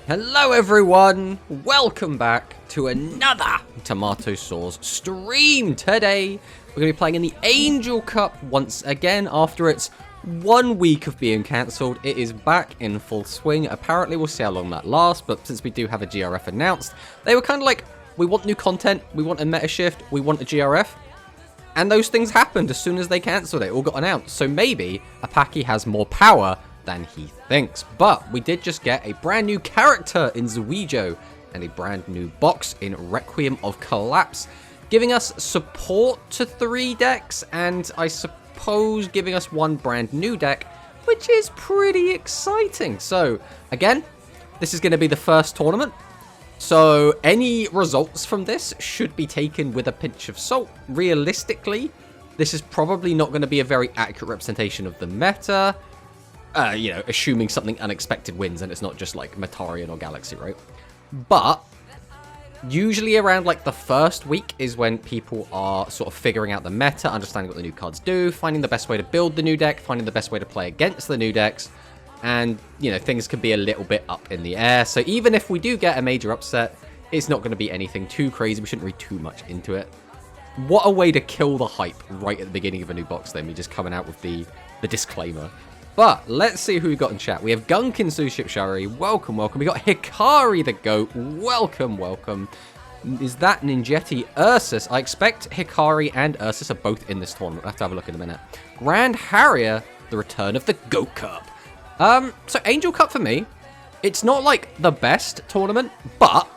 Hello everyone, welcome back to another Tomato Sauce stream. Today we're going to be playing in the Angel Cup once again after its 1 week of being cancelled. It is back in full swing. Apparently we'll see how long that lasts, but since we do have a GRF announced, they were kind of like, we want new content, we want a meta shift, we want a GRF. And those things happened as soon as they cancelled it, all got announced. So maybe Apaki has more power than he thinks. But we did just get a brand new character in Zuwijo and a brand new box in Requiem of Collapse, giving us support to 3 decks and I suppose giving us 1 brand new deck, which is pretty exciting. So again, this is going to be the first tournament. So any results from this should be taken with a pinch of salt. Realistically, this is probably not going to be a very accurate representation of the meta. You know, assuming something unexpected wins and it's not just like Metarian or Galaxy, right? But usually around like the first week is when people are sort of figuring out the meta, understanding what the new cards do, finding the best way to build the new deck, finding the best way to play against the new decks. And, you know, things can be a little bit up in the air. So even if we do get a major upset, it's not going to be anything too crazy. We shouldn't read too much into it. What a way to kill the hype right at the beginning of a new box then. Me just coming out with the disclaimer. But let's see who we got in chat. We have Gunkin Suship Shari. Welcome, welcome. We got Hikari the Goat. Welcome, welcome. Is that Ninjetti Ursus? I expect Hikari and Ursus are both in this tournament. We'll have to have a look in a minute. Grand Harrier, the return of the Goat Cup. So Angel Cup for me, it's not like the best tournament, but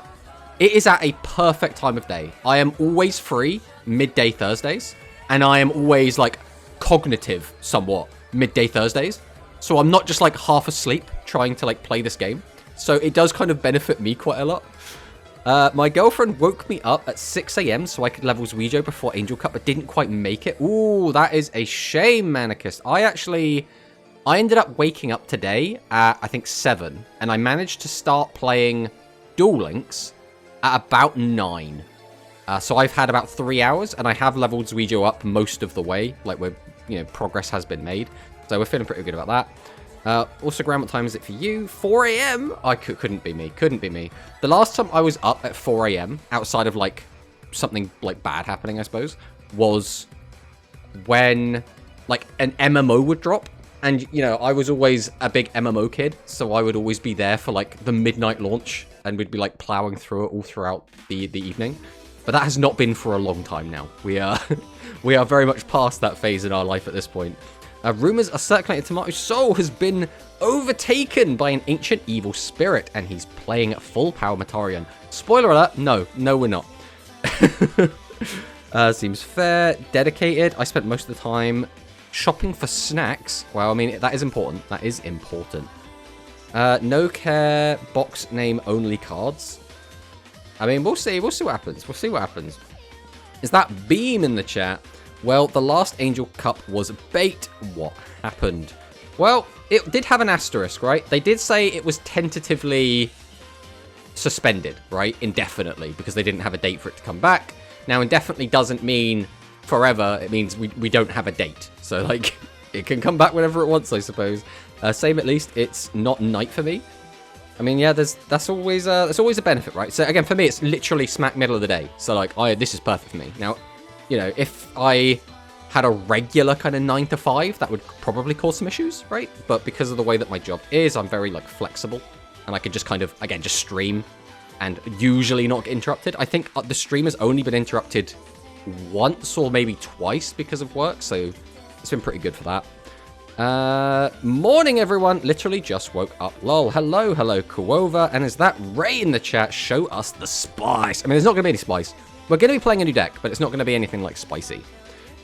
it is at a perfect time of day. I am always free midday Thursdays, and I am always like cognitive somewhat midday Thursdays. So I'm not just like half asleep trying to like play this game. So it does kind of benefit me quite a lot. My girlfriend woke me up at 6 AM so I could level Zuwijo before Angel Cup, but didn't quite make it. Ooh, that is a shame, Manicus. I ended up waking up today at, I think, 7, and I managed to start playing Duel Links at about 9. So I've had about 3 hours, and I have leveled Zuwijo up most of the way, like where, you know, progress has been made. So we're feeling pretty good about that. Also, Graham, what time is it for you? 4 AM? Couldn't be me. Couldn't be me. The last time I was up at 4 AM, outside of, like, something, like, bad happening, I suppose, was when, like, an MMO would drop. And, you know, I was always a big MMO kid, so I would always be there for, like, the midnight launch, and we'd be, like, plowing through it all throughout the evening. But that has not been for a long time now. We are very much past that phase in our life at this point. Rumors are circulating Tomato Soul has been overtaken by an ancient evil spirit, and he's playing full power Metarian. Spoiler alert, no, we're not. Seems fair. Dedicated. I spent most of the time shopping for snacks. Well, I mean, that is important. That is important. No care, box name only cards. I mean, we'll see. We'll see what happens. We'll see what happens. Is that Beam in the chat? Well, the last Angel Cup was bait. What happened? Well, it did have an asterisk, right? They did say it was tentatively suspended, right? Indefinitely, because they didn't have a date for it to come back. Now, indefinitely doesn't mean forever. It means we don't have a date. So, like, it can come back whenever it wants, I suppose. Same at least, it's not night for me. I mean, yeah, that's always a benefit, right? So, again, for me, it's literally smack middle of the day. So, like, this is perfect for me. Now, you know, if I had a regular kind of 9 to 5, that would probably cause some issues, right? But because of the way that my job is, I'm very, like, flexible. And I can just kind of, again, just stream and usually not get interrupted. I think the stream has only been interrupted once or maybe twice because of work. So it's been pretty good for that. Morning, everyone. Literally just woke up. Lol. Hello, Kuova. And is that Ray in the chat? Show us the spice. I mean, there's not going to be any spice. We're going to be playing a new deck, but it's not going to be anything like spicy.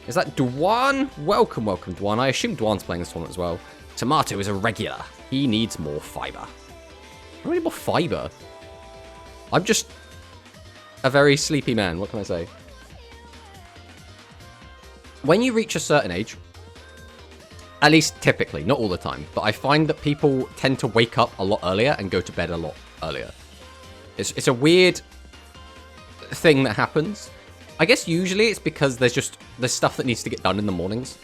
Is that Dwan? Welcome, Dwan. I assume Dwan's playing this tournament as well. Tomato is a regular. He needs more fiber. I need more fiber. I'm just a very sleepy man. What can I say? When you reach a certain age, at least typically, not all the time, but I find that people tend to wake up a lot earlier and go to bed a lot earlier. It's a weird thing that happens. I guess usually it's because there's stuff that needs to get done in the mornings.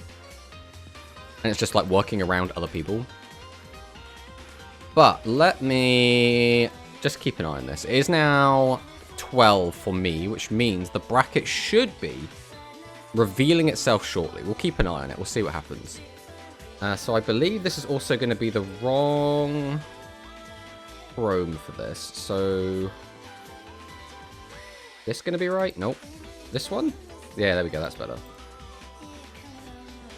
And it's just like working around other people. But let me just keep an eye on this. It is now 12 for me, which means the bracket should be revealing itself shortly. We'll keep an eye on it. We'll see what happens. So I believe this is also going to be the wrong Chrome for this. So this going to be right? Nope. This one? Yeah, there we go. That's better.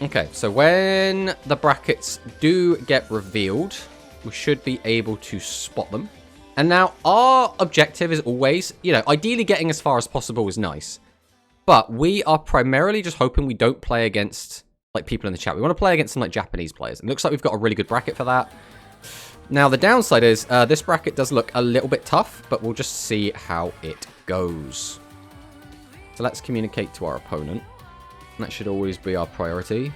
Okay, so when the brackets do get revealed, we should be able to spot them. And now our objective is always, you know, ideally getting as far as possible is nice. But we are primarily just hoping we don't play against, like, people in the chat. We want to play against some, like, Japanese players. It looks like we've got a really good bracket for that. Now, the downside is this bracket does look a little bit tough, but we'll just see how it goes. So let's communicate to our opponent. That should always be our priority.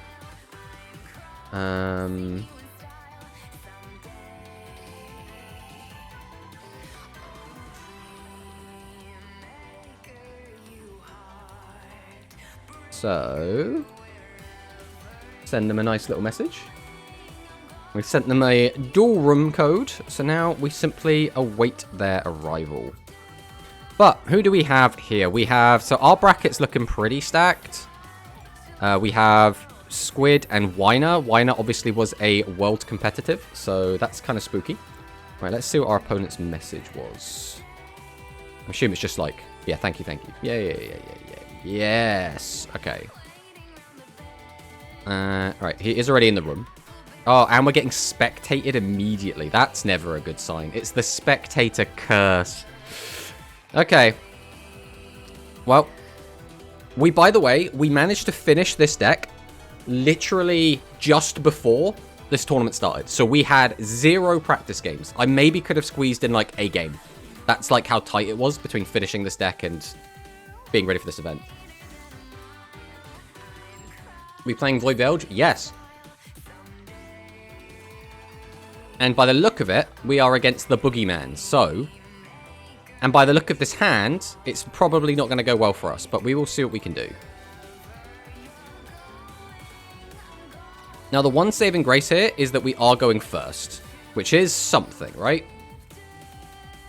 So, send them a nice little message. We sent them a dual room code, so now we simply await their arrival. But who do we have here? We have, so our bracket's looking pretty stacked. We have Squid and Whiner. Whiner obviously was a world competitive, so that's kind of spooky. Right, let's see what our opponent's message was. I assume it's just like, yeah, thank you. Yeah. Yes. Okay. Right, he is already in the room. Oh, and we're getting spectated immediately. That's never a good sign. It's the spectator curse. Okay. Well, by the way, we managed to finish this deck literally just before this tournament started. So we had 0 practice games. I maybe could have squeezed in like a game. That's like how tight it was between finishing this deck and being ready for this event. We playing Void Velge? Yes. And by the look of it, we are against the Boogeyman. So, and by the look of this hand, it's probably not going to go well for us, but we will see what we can do. Now, the one saving grace here is that we are going first, which is something, right?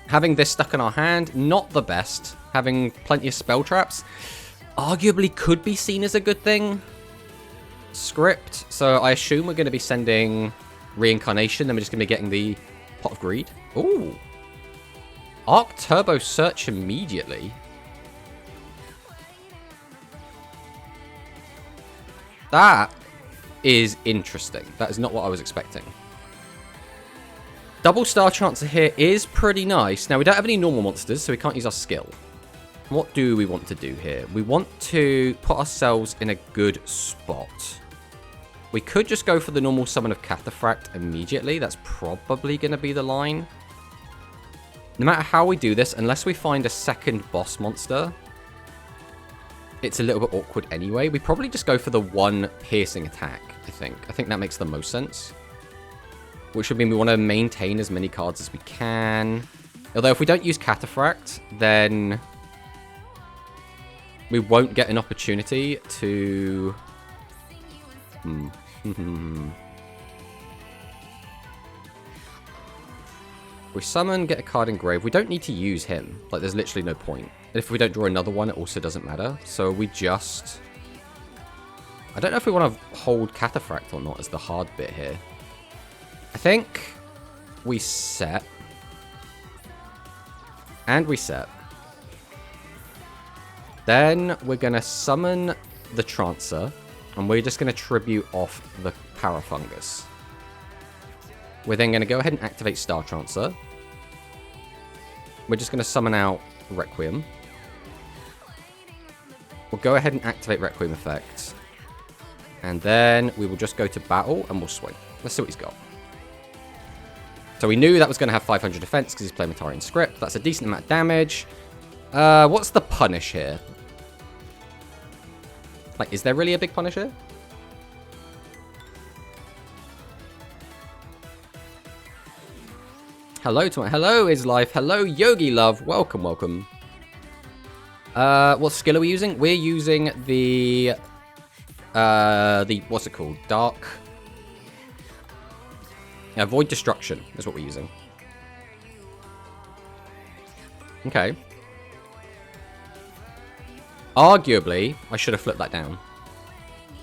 Having this stuck in our hand, not the best. Having plenty of spell traps, arguably could be seen as a good thing. Script, so I assume we're going to be sending Reincarnation, then we're just going to be getting the Pot of Greed. Ooh. Arc Turbo Search immediately. That is interesting. That is not what I was expecting. Double Star Chancer here is pretty nice. Now, we don't have any normal monsters, so we can't use our skill. What do we want to do here? We want to put ourselves in a good spot. We could just go for the normal summon of Cataphract immediately. That's probably going to be the line. No matter how we do this, unless we find a second boss monster, it's a little bit awkward anyway. We probably just go for the one piercing attack, I think. I think that makes the most sense. Which would mean we want to maintain as many cards as we can. Although if we don't use Cataphract, then we won't get an opportunity to... We summon, get a card engraved. We don't need to use him. Like, there's literally no point. And if we don't draw another one, it also doesn't matter. So we just... I don't know if we want to hold Cataphract or not as the hard bit here. I think we set. And we set. Then we're going to summon the Trancer. And we're just going to tribute off the Parafungus. We're then going to go ahead and activate Star Trancer. We're just going to summon out Requiem. We'll go ahead and activate Requiem effect. And then we will just go to battle and we'll swing. Let's see what he's got. So we knew that was going to have 500 defense because he's playing Metarian Script. That's a decent amount of damage. What's the punish here? Like, is there really a big punish here? Hello to my... Hello is life. Hello Yogi Love. Welcome, welcome. What skill are we using? We're using the what's it called? Dark... Void Destruction is what we're using. Okay. Arguably, I should have flipped that down.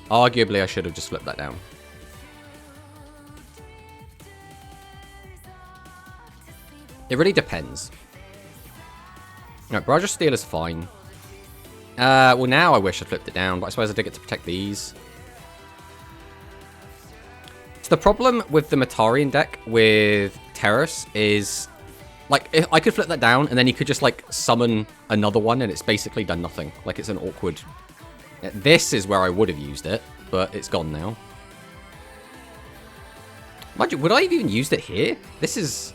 Arguably, I should have just flipped that down. It really depends. No, Barrage of Steel is fine. Well, now I wish I flipped it down, but I suppose I did get to protect these. So the problem with the Matarian deck with Terrace is, like, if I could flip that down, and then you could just, like, summon another one, and it's basically done nothing. Like, it's an awkward... This is where I would have used it, but it's gone now. Mind you, would I have even used it here? This is...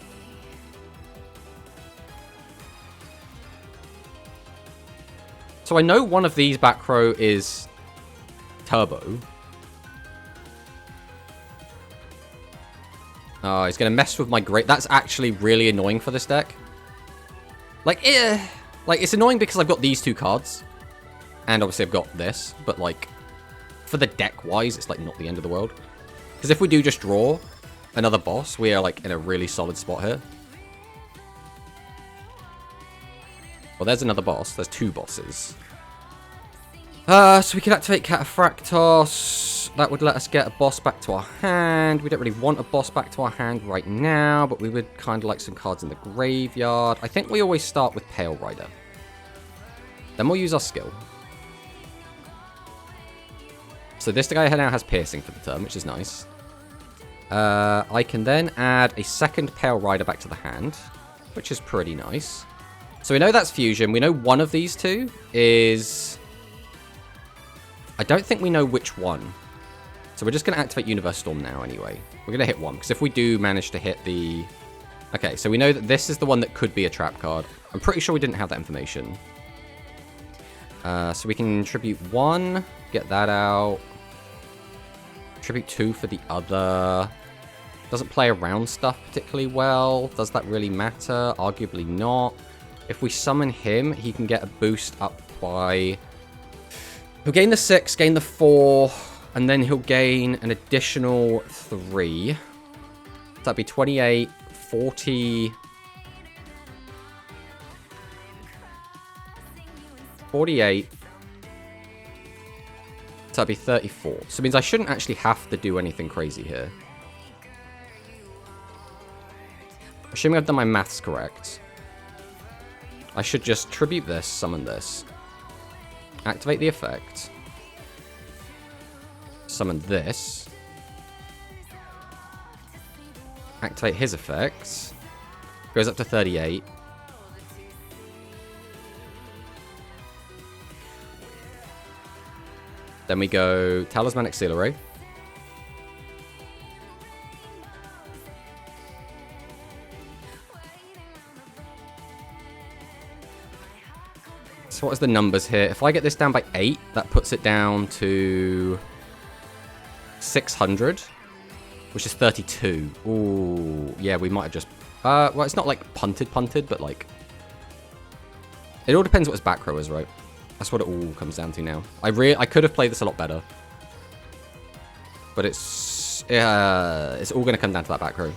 So I know one of these back row is Turbo. Oh, he's going to mess with my great... That's actually really annoying for this deck. Like, it's annoying because I've got these two cards. And obviously I've got this. But, like, for the deck-wise, it's, like, not the end of the world. Because if we do just draw another boss, we are, like, in a really solid spot here. Well, there's another boss. There's two bosses. So we can activate Cataphractos. That would let us get a boss back to our hand. We don't really want a boss back to our hand right now, but we would kind of like some cards in the graveyard. I think we always start with Pale Rider. Then we'll use our skill. So this guy now has Piercing for the turn, which is nice. I can then add a second Pale Rider back to the hand, which is pretty nice. So we know that's Fusion. We know one of these two is... I don't think we know which one. So we're just going to activate Universe Storm now anyway. We're going to hit one, because if we do manage to hit the... Okay, so we know that this is the one that could be a trap card. I'm pretty sure we didn't have that information. So we can tribute one, get that out. Tribute two for the other. Doesn't play around stuff particularly well. Does that really matter? Arguably not. If we summon him, he can get a boost up by... He'll gain the 6, gain the 4, and then he'll gain an additional 3. So that'd be 28, 40... 48. So that'd be 34. So it means I shouldn't actually have to do anything crazy here. Assuming I've done my maths correct. I should just tribute this, summon this. Activate the effect. Summon this. Activate his effects. Goes up to 38. Then we go Talismanic Seal Array. So what is the numbers here? If I get this down by 8, that puts it down to 600, which is 32. Ooh, yeah, we might have just... well, it's not like punted, but like... It all depends what his back row is, right? That's what it all comes down to now. I could have played this a lot better. But it's all going to come down to that back row.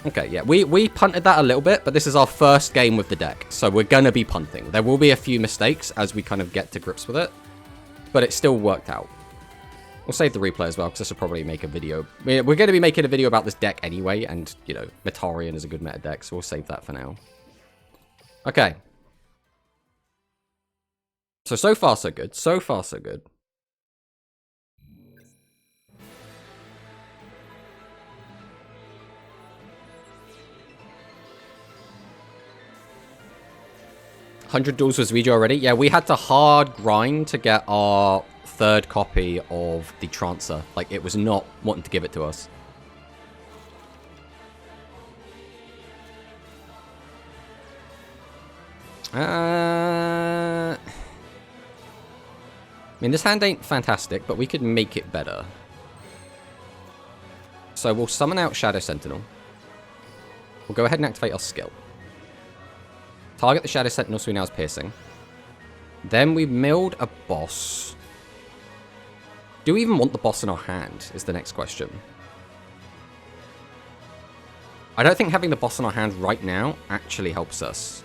Okay, yeah, we punted that a little bit, but this is our first game with the deck, so we're going to be punting. There will be a few mistakes as we kind of get to grips with it, but it still worked out. We'll save the replay as well, because this will probably make a video. We're going to be making a video about this deck anyway, and, you know, Matarian is a good meta deck, so we'll save that for now. Okay. So far, so good. So far, so good. $100 was Zuwijo already. Yeah, we had to hard grind to get our third copy of the Trancer. Like, it was not wanting to give it to us. I mean, this hand ain't fantastic, but we could make it better. So we'll summon out Shadow Sentinel. We'll go ahead and activate our skill. Target the Shadow Sentinel so he now has piercing. Then we milled a boss. Do we even want the boss in our hand, is the next question. I don't think having the boss on our hand right now actually helps us.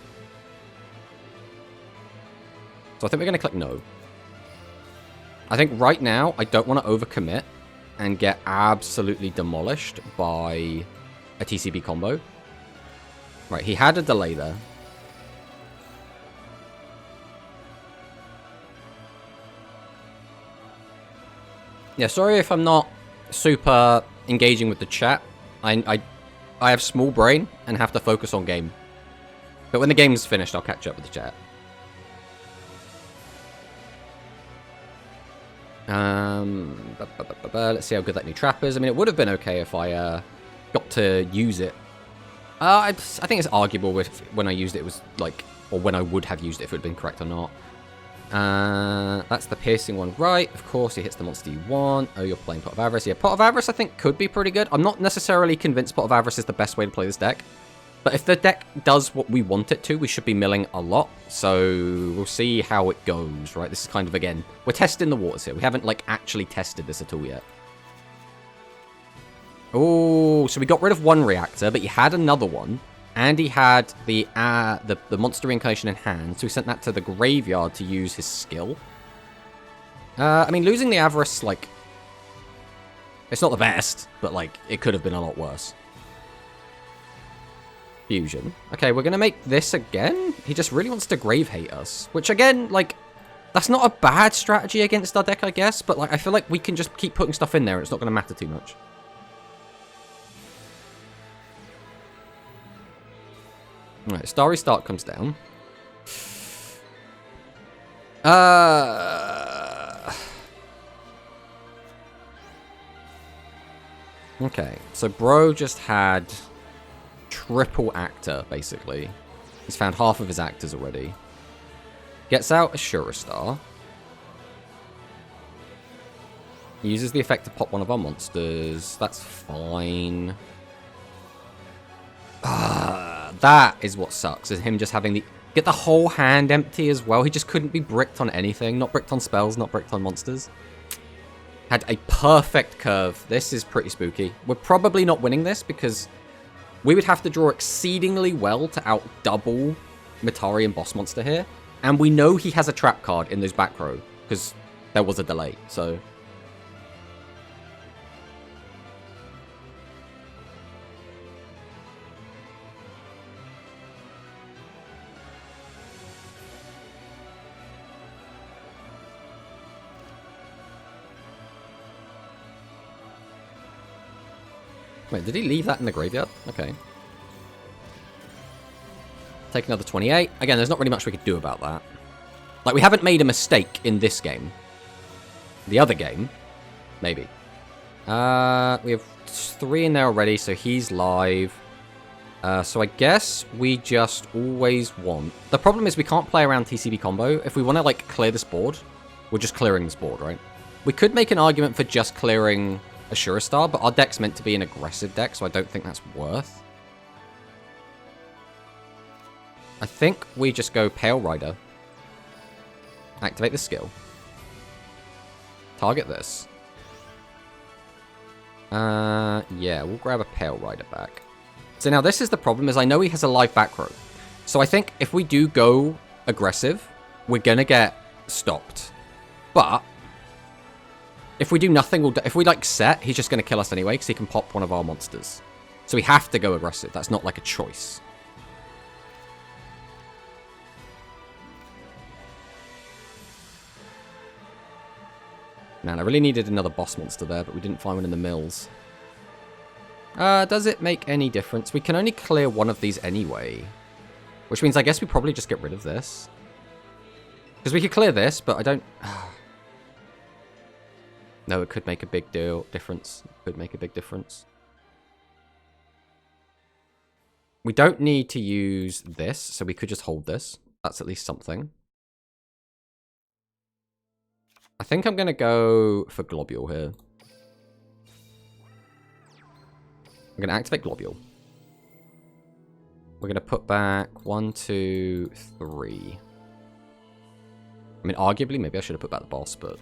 So I think we're going to click no. I think right now, I don't want to overcommit and get absolutely demolished by a TCB combo. Right, he had a delay there. Yeah, sorry if I'm not super engaging with the chat. I have small brain and have to focus on game. But when the game's finished, I'll catch up with the chat. Let's see how good that new trap is. I mean, it would have been okay if I got to use it. I think it's arguable with when I used it, it was like, or when I would have used it if it would have been correct or not. That's the piercing one, right? Of course, he hits the monster you want. Oh, you're playing Pot of Avarice. Yeah, Pot of Avarice I think could be pretty good. I'm not necessarily convinced Pot of Avarice is the best way to play this deck. But if the deck does what we want it to, we should be milling a lot. So we'll see how it goes, right? This is kind of, again, we're testing the waters here. We haven't, like, actually tested this at all yet. Oh, so we got rid of one reactor, but he had another one. And he had the monster reincarnation in hand, so he sent that to the graveyard to use his skill. I mean, losing the Avarice, like, it's not the best, but, like, it could have been a lot worse. Fusion. Okay, we're going to make this again. He just really wants to grave hate us, which, again, like, that's not a bad strategy against our deck, I guess, but, like, I feel like we can just keep putting stuff in there and it's not going to matter too much. Alright, Starry Start comes down. Okay, so bro just had triple actor, basically. He's found half of his actors already. Gets out a Star. Uses the effect to pop one of our monsters. That's fine. That is what sucks, is him just having the... Get the whole hand empty as well. He just couldn't be bricked on anything. Not bricked on spells, not bricked on monsters. Had a perfect curve. This is pretty spooky. We're probably not winning this because we would have to draw exceedingly well to out-double Mitari and Boss Monster here. And we know he has a trap card in those back row because there was a delay, so... Wait, did he leave that in the graveyard? Okay. Take another 28. Again, there's not really much we could do about that. Like, we haven't made a mistake in this game. The other game, maybe. We have 3 in there already, so he's live. So I guess we just always want... The problem is we can't play around TCB combo. If we want to, like, clear this board, we're just clearing this board, right? We could make an argument for just clearing a Star, but our deck's meant to be an aggressive deck, so I don't think that's worth. I think we just go Pale Rider. Activate the skill. Target this. Yeah, we'll grab a Pale Rider back. So now this is the problem, is I know he has a live back row. So I think if we do go aggressive, we're going to get stopped. But if we do nothing, if we, like, set, he's just going to kill us anyway, because he can pop one of our monsters. So we have to go aggressive. That's not, like, a choice. Man, I really needed another boss monster there, but we didn't find one in the mills. Does it make any difference? We can only clear one of these anyway. Which means I guess we probably just get rid of this. Because we could clear this, but I don't... No, it could make a big difference. It could make a big difference. We don't need to use this, so we could just hold this. That's at least something. I think I'm going to go for Globule here. I'm going to activate Globule. We're going to put back 1, 2, 3. I mean, arguably, maybe I should have put back the boss, but...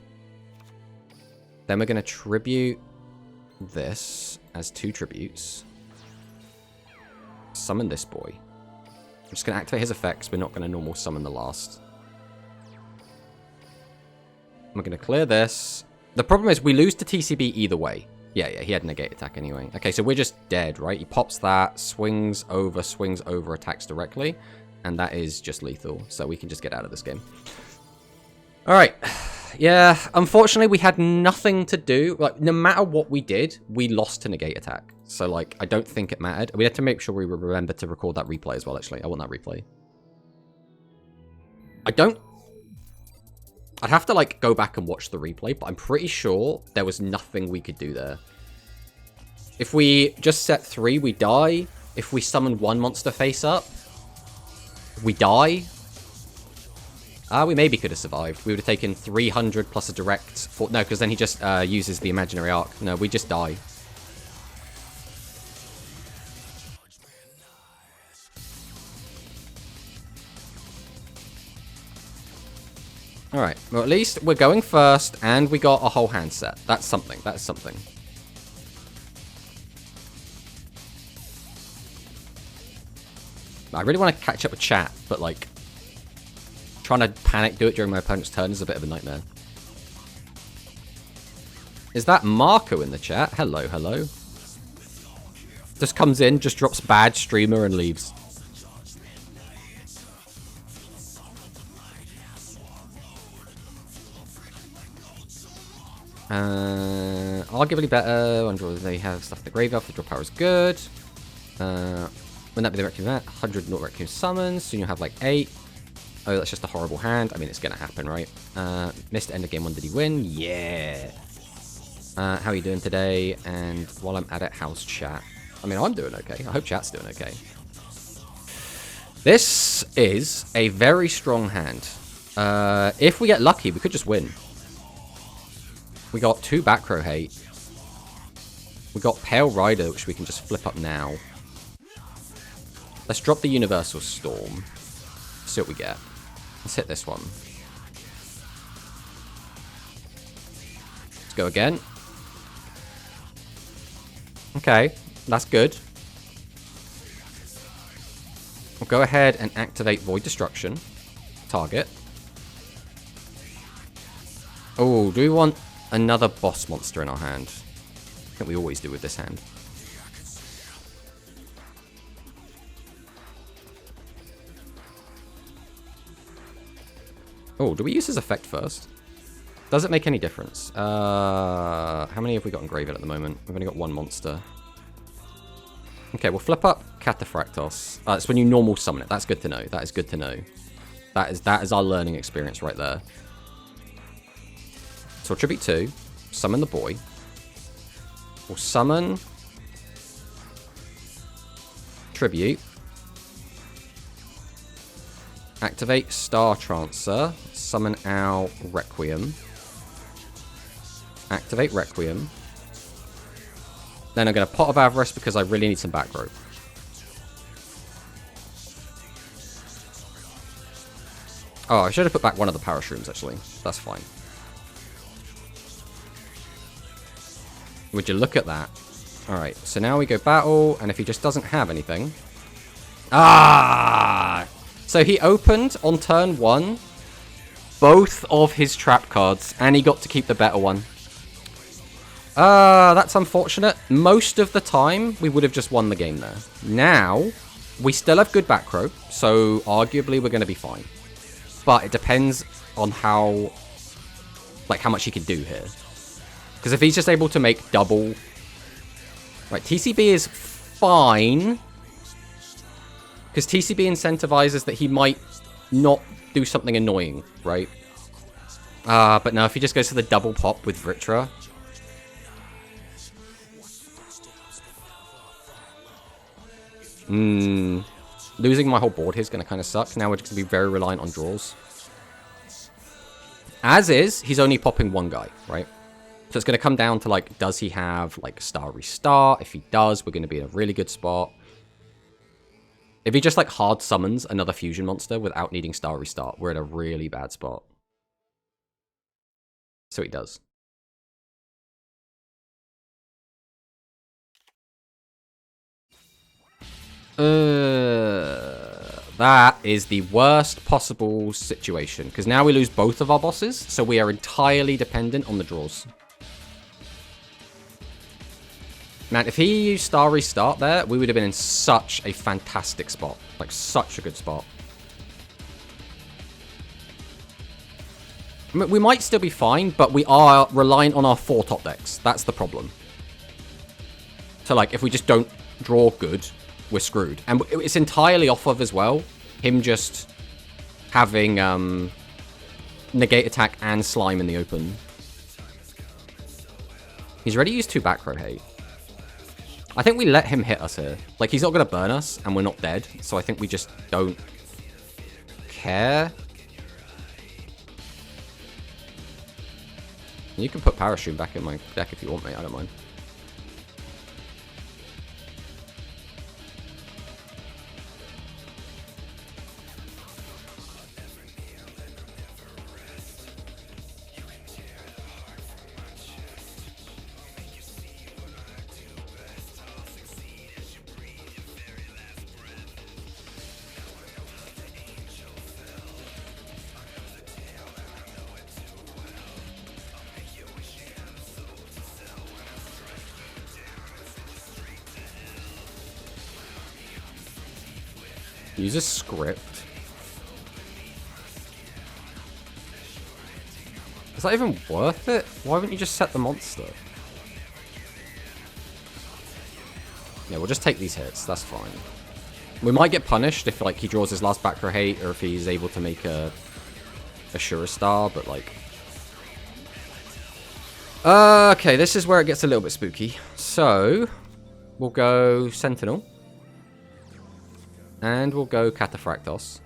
Then we're going to tribute this as 2 tributes. summon this boy. I'm just going to activate his effects. We're not going to normal summon the last. We're going to clear this. The problem is we lose to TCB either way. Yeah, he had negate attack anyway. Okay, so we're just dead, right? He pops that, swings over, attacks directly. And that is just lethal. So we can just get out of this game. All right. Yeah, unfortunately, we had nothing to do. Like, no matter what we did, we lost to negate attack. So, like, I don't think it mattered. We had to make sure we remember to record that replay as well, actually. I want that replay. I'd have to, like, go back and watch the replay, but I'm pretty sure there was nothing we could do there. If we just set 3, we die. If we summon 1 monster face up, we die. We maybe could have survived. We would have taken 300 plus a direct... No, because then he just uses the imaginary arc. No, we just die. Alright, well at least we're going first, and we got a whole hand set. That's something, that's something. I really want to catch up with chat, but like... trying to panic do it during my opponent's turn is a bit of a nightmare. Is that Marco in the chat? Hello, hello. Just comes in, just drops bad streamer and leaves. Arguably better. They have stuff in the graveyard. The draw power is good. Wouldn't that be the Requiem? 100 not Requiem summons. Soon you'll have like 8. Oh, that's just a horrible hand. I mean, it's going to happen, right? Missed end of game 1. Did he win? Yeah. How are you doing today? And while I'm at it, how's chat? I mean, I'm doing okay. I hope chat's doing okay. This is a very strong hand. If we get lucky, we could just win. We got 2 back row hate. We got Pale Rider, which we can just flip up now. Let's drop the Universal Storm. See what we get. Let's hit this one. Let's go again. Okay, that's good. We'll go ahead and activate Void Destruction. Target. Oh, do we want another boss monster in our hand? I think we always do with this hand. Oh, do we use his effect first? Does it make any difference? How many have we got in graveyard at the moment? We've only got 1 monster. Okay, we'll flip up Cataphractos. It's when you normal summon it. That's good to know. That is good to know. That is our learning experience right there. So Tribute 2. Summon the boy. We'll summon Tribute. Activate Star Trancer. Summon our Requiem. Activate Requiem. Then I'm going to Pot of Avarice because I really need some back row. Oh, I should have put back one of the Parashrooms, actually. That's fine. Would you look at that? Alright, so now we go battle, and if he just doesn't have anything... Ah! So he opened on turn 1 both of his trap cards, and he got to keep the better one. That's unfortunate. Most of the time, we would have just won the game there. Now, we still have good back row, so arguably we're going to be fine. But it depends on how much he can do here. Because if he's just able to make double... Right, TCB is fine. Because TCB incentivizes that he might not do something annoying, right? But no, if he just goes for the double pop with Vritra... Losing my whole board here is going to kind of suck. Now we're just going to be very reliant on draws. As is, he's only popping 1 guy, right? So it's going to come down to, like, does he have, like, Star Restart? If he does, we're going to be in a really good spot. If he just, like, hard summons another fusion monster without needing Star Restart, we're in a really bad spot. So he does. That is the worst possible situation, because now we lose both of our bosses, so we are entirely dependent on the draws. Man, if he used Star Restart there, we would have been in such a fantastic spot. Like, such a good spot. I mean, we might still be fine, but we are reliant on our 4 top decks. That's the problem. So, like, if we just don't draw good, we're screwed. And it's entirely off of, as well, him just having negate attack and slime in the open. He's already used 2 back row hate. I think we let him hit us here. Like, he's not going to burn us, and we're not dead. So I think we just don't care. You can put Parachute back in my deck if you want, mate. I don't mind. Use a script. Is that even worth it? Why wouldn't you just set the monster? Yeah, we'll just take these hits. That's fine. We might get punished if, like, he draws his last back row hate, or if he's able to make a Shura Star, but, like... okay, this is where it gets a little bit spooky. So, we'll go Sentinel. And we'll go Cataphractos.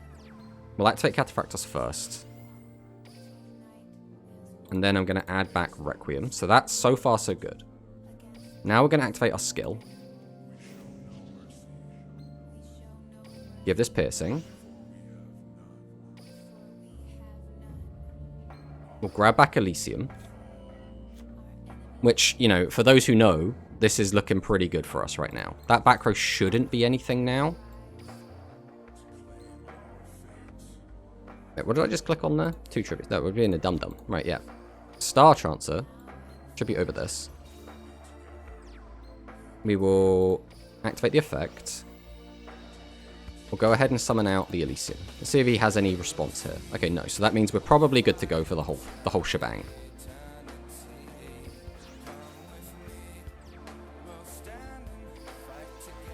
We'll activate Cataphractos first. And then I'm going to add back Requiem. So that's so far so good. Now we're going to activate our skill. Give this piercing. We'll grab back Elysium. Which, you know, for those who know, this is looking pretty good for us right now. That back row shouldn't be anything now. Wait, what did I just click on there? 2 tributes. That would be in a dum-dum. Right, yeah. Star Transfer. Tribute over this. We will activate the effect. We'll go ahead and summon out the Elysium. Let's see if he has any response here. Okay, no. So that means we're probably good to go for the whole shebang.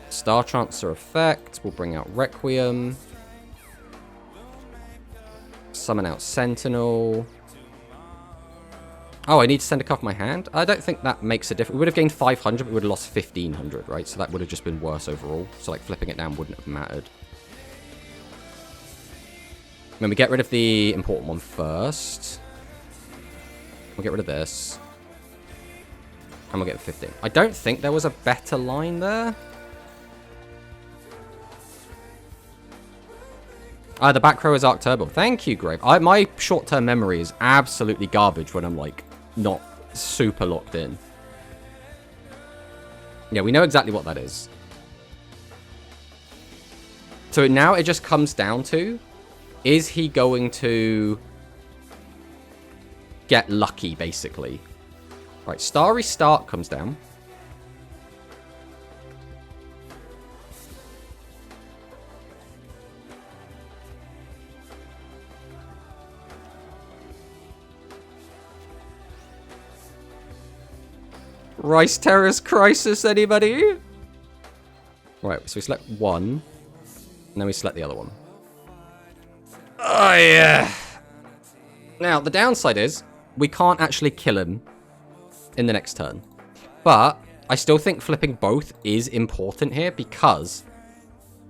Star Transfer effect. We'll bring out Requiem. Summon out Sentinel. Oh, I need to send a card off my hand? I don't think that makes a difference. We would have gained 500, but we would have lost 1,500, right? So that would have just been worse overall. So, like, flipping it down wouldn't have mattered. Then we get rid of the important one first. We'll get rid of this. And we'll get 15. I don't think there was a better line there. The back row is Arc Turbo. Thank you, Grave. My short-term memory is absolutely garbage when I'm, like, not super locked in. Yeah, we know exactly what that is. So now it just comes down to, is he going to get lucky, basically? Right, Star Restart comes down. Rice Terrace Crisis, anybody? Right, so we select one. And then we select the other one. Oh, yeah. Now, the downside is, we can't actually kill him in the next turn. But, I still think flipping both is important here, because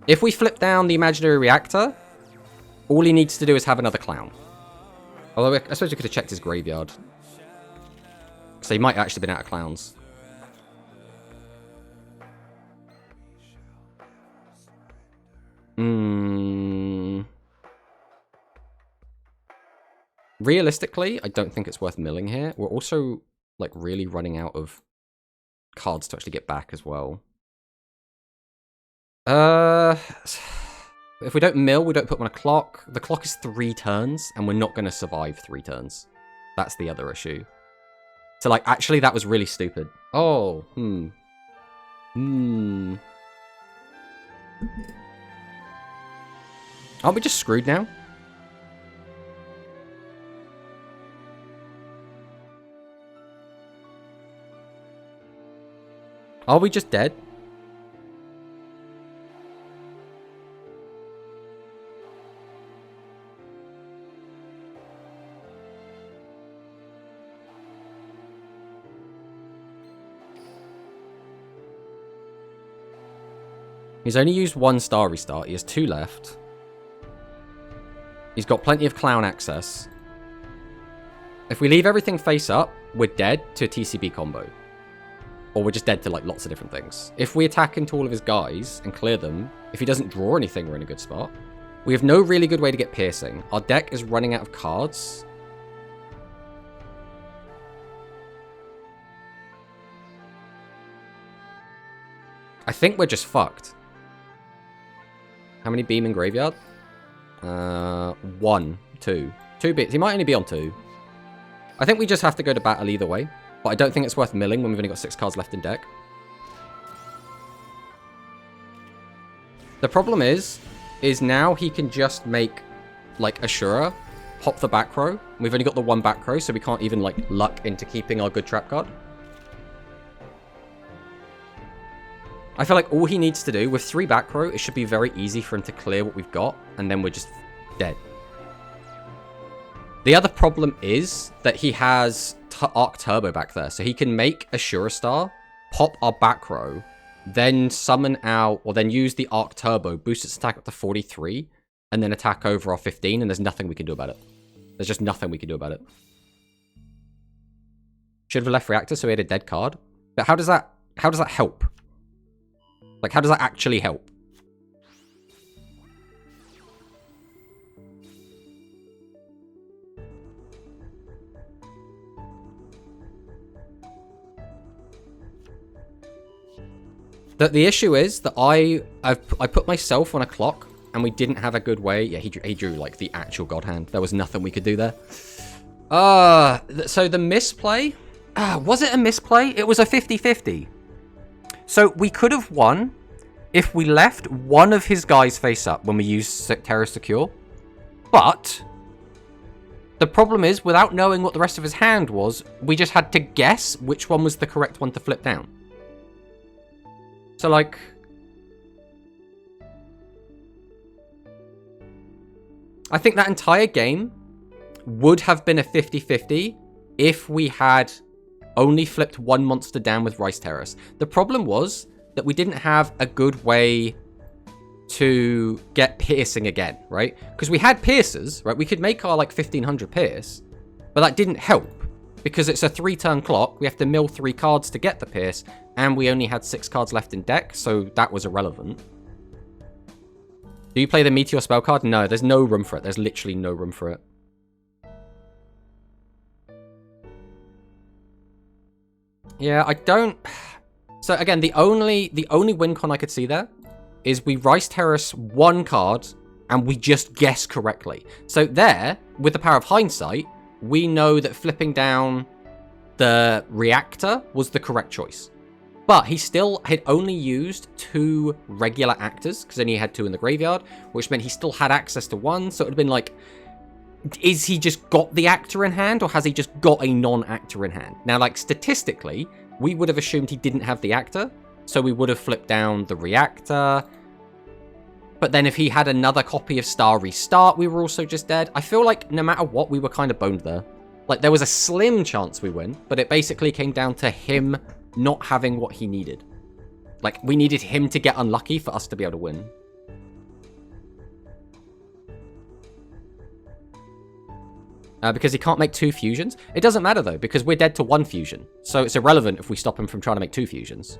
if we flip down the imaginary reactor, all he needs to do is have another clown. Although, I suppose we could have checked his graveyard. So he might have actually been out of clowns. Realistically, I don't think it's worth milling here. We're also, like, really running out of cards to actually get back as well. Uh, if we don't mill, we don't put on a clock. The clock is 3 turns, and we're not going to survive 3 turns. That's the other issue. So, like, actually, that was really stupid. Oh, Aren't we just screwed now? Are we just dead? He's only used 1 star restart. He has 2 left. He's got plenty of clown access. If we leave everything face up, we're dead to a TCB combo. Or we're just dead to, like, lots of different things. If we attack into all of his guys and clear them, if he doesn't draw anything, we're in a good spot. We have no really good way to get piercing. Our deck is running out of cards. I think we're just fucked. How many beam in graveyard? 1, 2. 2 bits. He might only be on 2. I think we just have to go to battle either way. But I don't think it's worth milling when we've only got 6 cards left in deck. The problem is now he can just make, like, Ashura, pop the back row. We've only got the 1 back row, so we can't even, like, luck into keeping our good trap card. I feel like all he needs to do, with 3 back row, it should be very easy for him to clear what we've got, and then we're just dead. The other problem is that he has Arc Turbo back there, so he can make Ashura Star, pop our back row, then summon out, or then use the Arc Turbo, boost its attack up to 43, and then attack over our 15, and there's nothing we can do about it. There's just nothing we can do about it. Should have left Reactor so he had a dead card. But how does that help? Like, how does that actually help? The issue is that I put myself on a clock and we didn't have a good way. Yeah, he drew like the actual God Hand. There was nothing we could do there. So the misplay, was it a misplay? It was a 50-50. So we could have won if we left one of his guys face up when we used Terror Secure. But the problem is, without knowing what the rest of his hand was, we just had to guess which one was the correct one to flip down. So, like, I think that entire game would have been a 50-50 if we had only flipped 1 monster down with Rice Terrace. The problem was that we didn't have a good way to get piercing again, right? Because we had pierces, right? We could make our, like, 1500 pierce, but that didn't help. Because it's a 3-turn clock, we have to mill 3 cards to get the pierce, and we only had 6 cards left in deck, so that was irrelevant. Do you play the Meteor spell card? No, there's no room for it. There's literally no room for it. Yeah, I don't... So again, the only win con I could see there is we Rice Terrace 1 card, and we just guess correctly. So there, with the power of hindsight, we know that flipping down the reactor was the correct choice. But he still had only used 2 regular actors, because then he had 2 in the graveyard, which meant he still had access to 1. So it would have been like, is he just got the actor in hand, or has he just got a non-actor in hand? Now, like, statistically, we would have assumed he didn't have the actor, so we would have flipped down the reactor. But then if he had another copy of Star Restart, we were also just dead. I feel like no matter what, we were kind of boned there. Like, there was a slim chance we win, but it basically came down to him not having what he needed. Like, we needed him to get unlucky for us to be able to win. Because he can't make 2 fusions. It doesn't matter, though, because we're dead to 1 fusion. So it's irrelevant if we stop him from trying to make 2 fusions.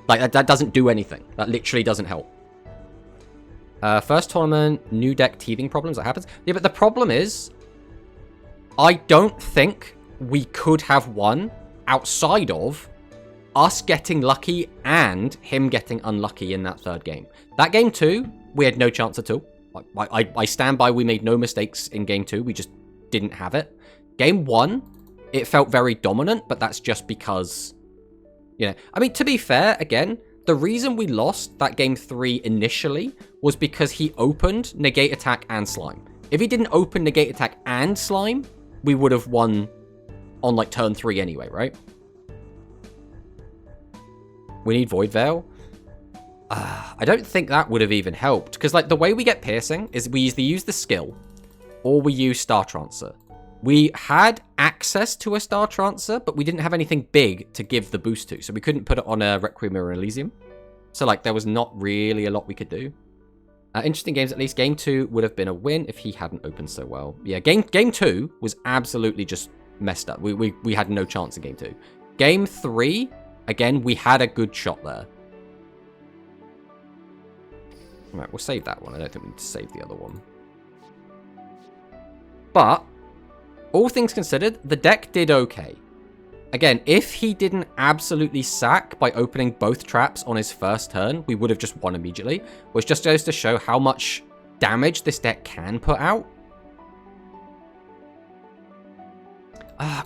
Like, that doesn't do anything. That literally doesn't help. First tournament, new deck teething problems, that happens. Yeah, but the problem is, I don't think we could have won outside of us getting lucky and him getting unlucky in that third game. That game 2, we had no chance at all. I stand by, we made no mistakes in game 2. We just didn't have it. Game 1, it felt very dominant, but that's just because, you know, I mean, to be fair, again, the reason we lost that game 3 initially was because he opened Negate Attack and Slime. If he didn't open Negate Attack and Slime, we would have won on, like, turn 3 anyway, right? We need Void Veil. I don't think that would have even helped, because, like, the way we get Piercing is we either use the skill or we use Star Transfer. We had access to a Star Transfer, but we didn't have anything big to give the boost to, so we couldn't put it on a Requiem or Elysium. So, like, there was not really a lot we could do. Interesting games, at least. Game 2 would have been a win if he hadn't opened so well. Yeah, game 2 was absolutely just messed up. We had no chance in game 2. Game 3, again, we had a good shot there. Alright, we'll save that one. I don't think we need to save the other one. But, all things considered, the deck did okay. Again, if he didn't absolutely sack by opening both traps on his first turn, we would have just won immediately, which just goes to show how much damage this deck can put out.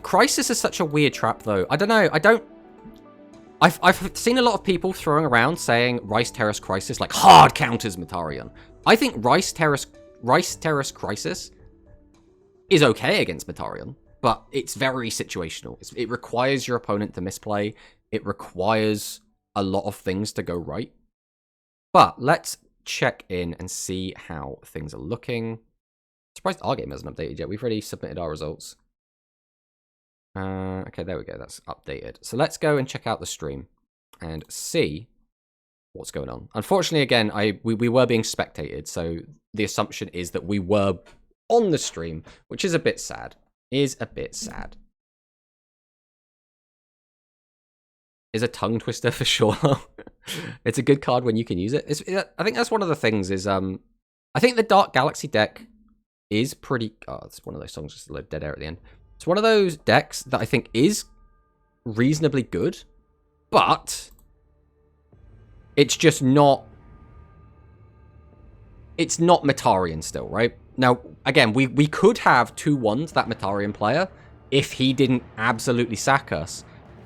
Crisis is such a weird trap, though. I don't know. I've seen a lot of people throwing around saying Rice Terrace Crisis, like, hard counters Metarion. I think Rice Terrace Crisis is okay against Metarion, but it's very situational. It requires your opponent to misplay. It requires a lot of things to go right. But let's check in and see how things are looking. Surprised our game hasn't updated yet. We've already submitted our results. Okay, there we go. That's updated. So let's go and check out the stream and see what's going on. Unfortunately, again, we were being spectated, so the assumption is that we were on the stream, which is a bit sad. Is a tongue twister for sure. It's a good card when you can use it. I think that's one of the things is, I think the Dark Galaxy deck is pretty... Oh, it's one of those songs just a little dead air at the end. It's one of those decks that I think is reasonably good, but it's just not... It's not Metarion still, right? Now, again, we could have 2-1'd that Metarion player if he didn't absolutely sack us,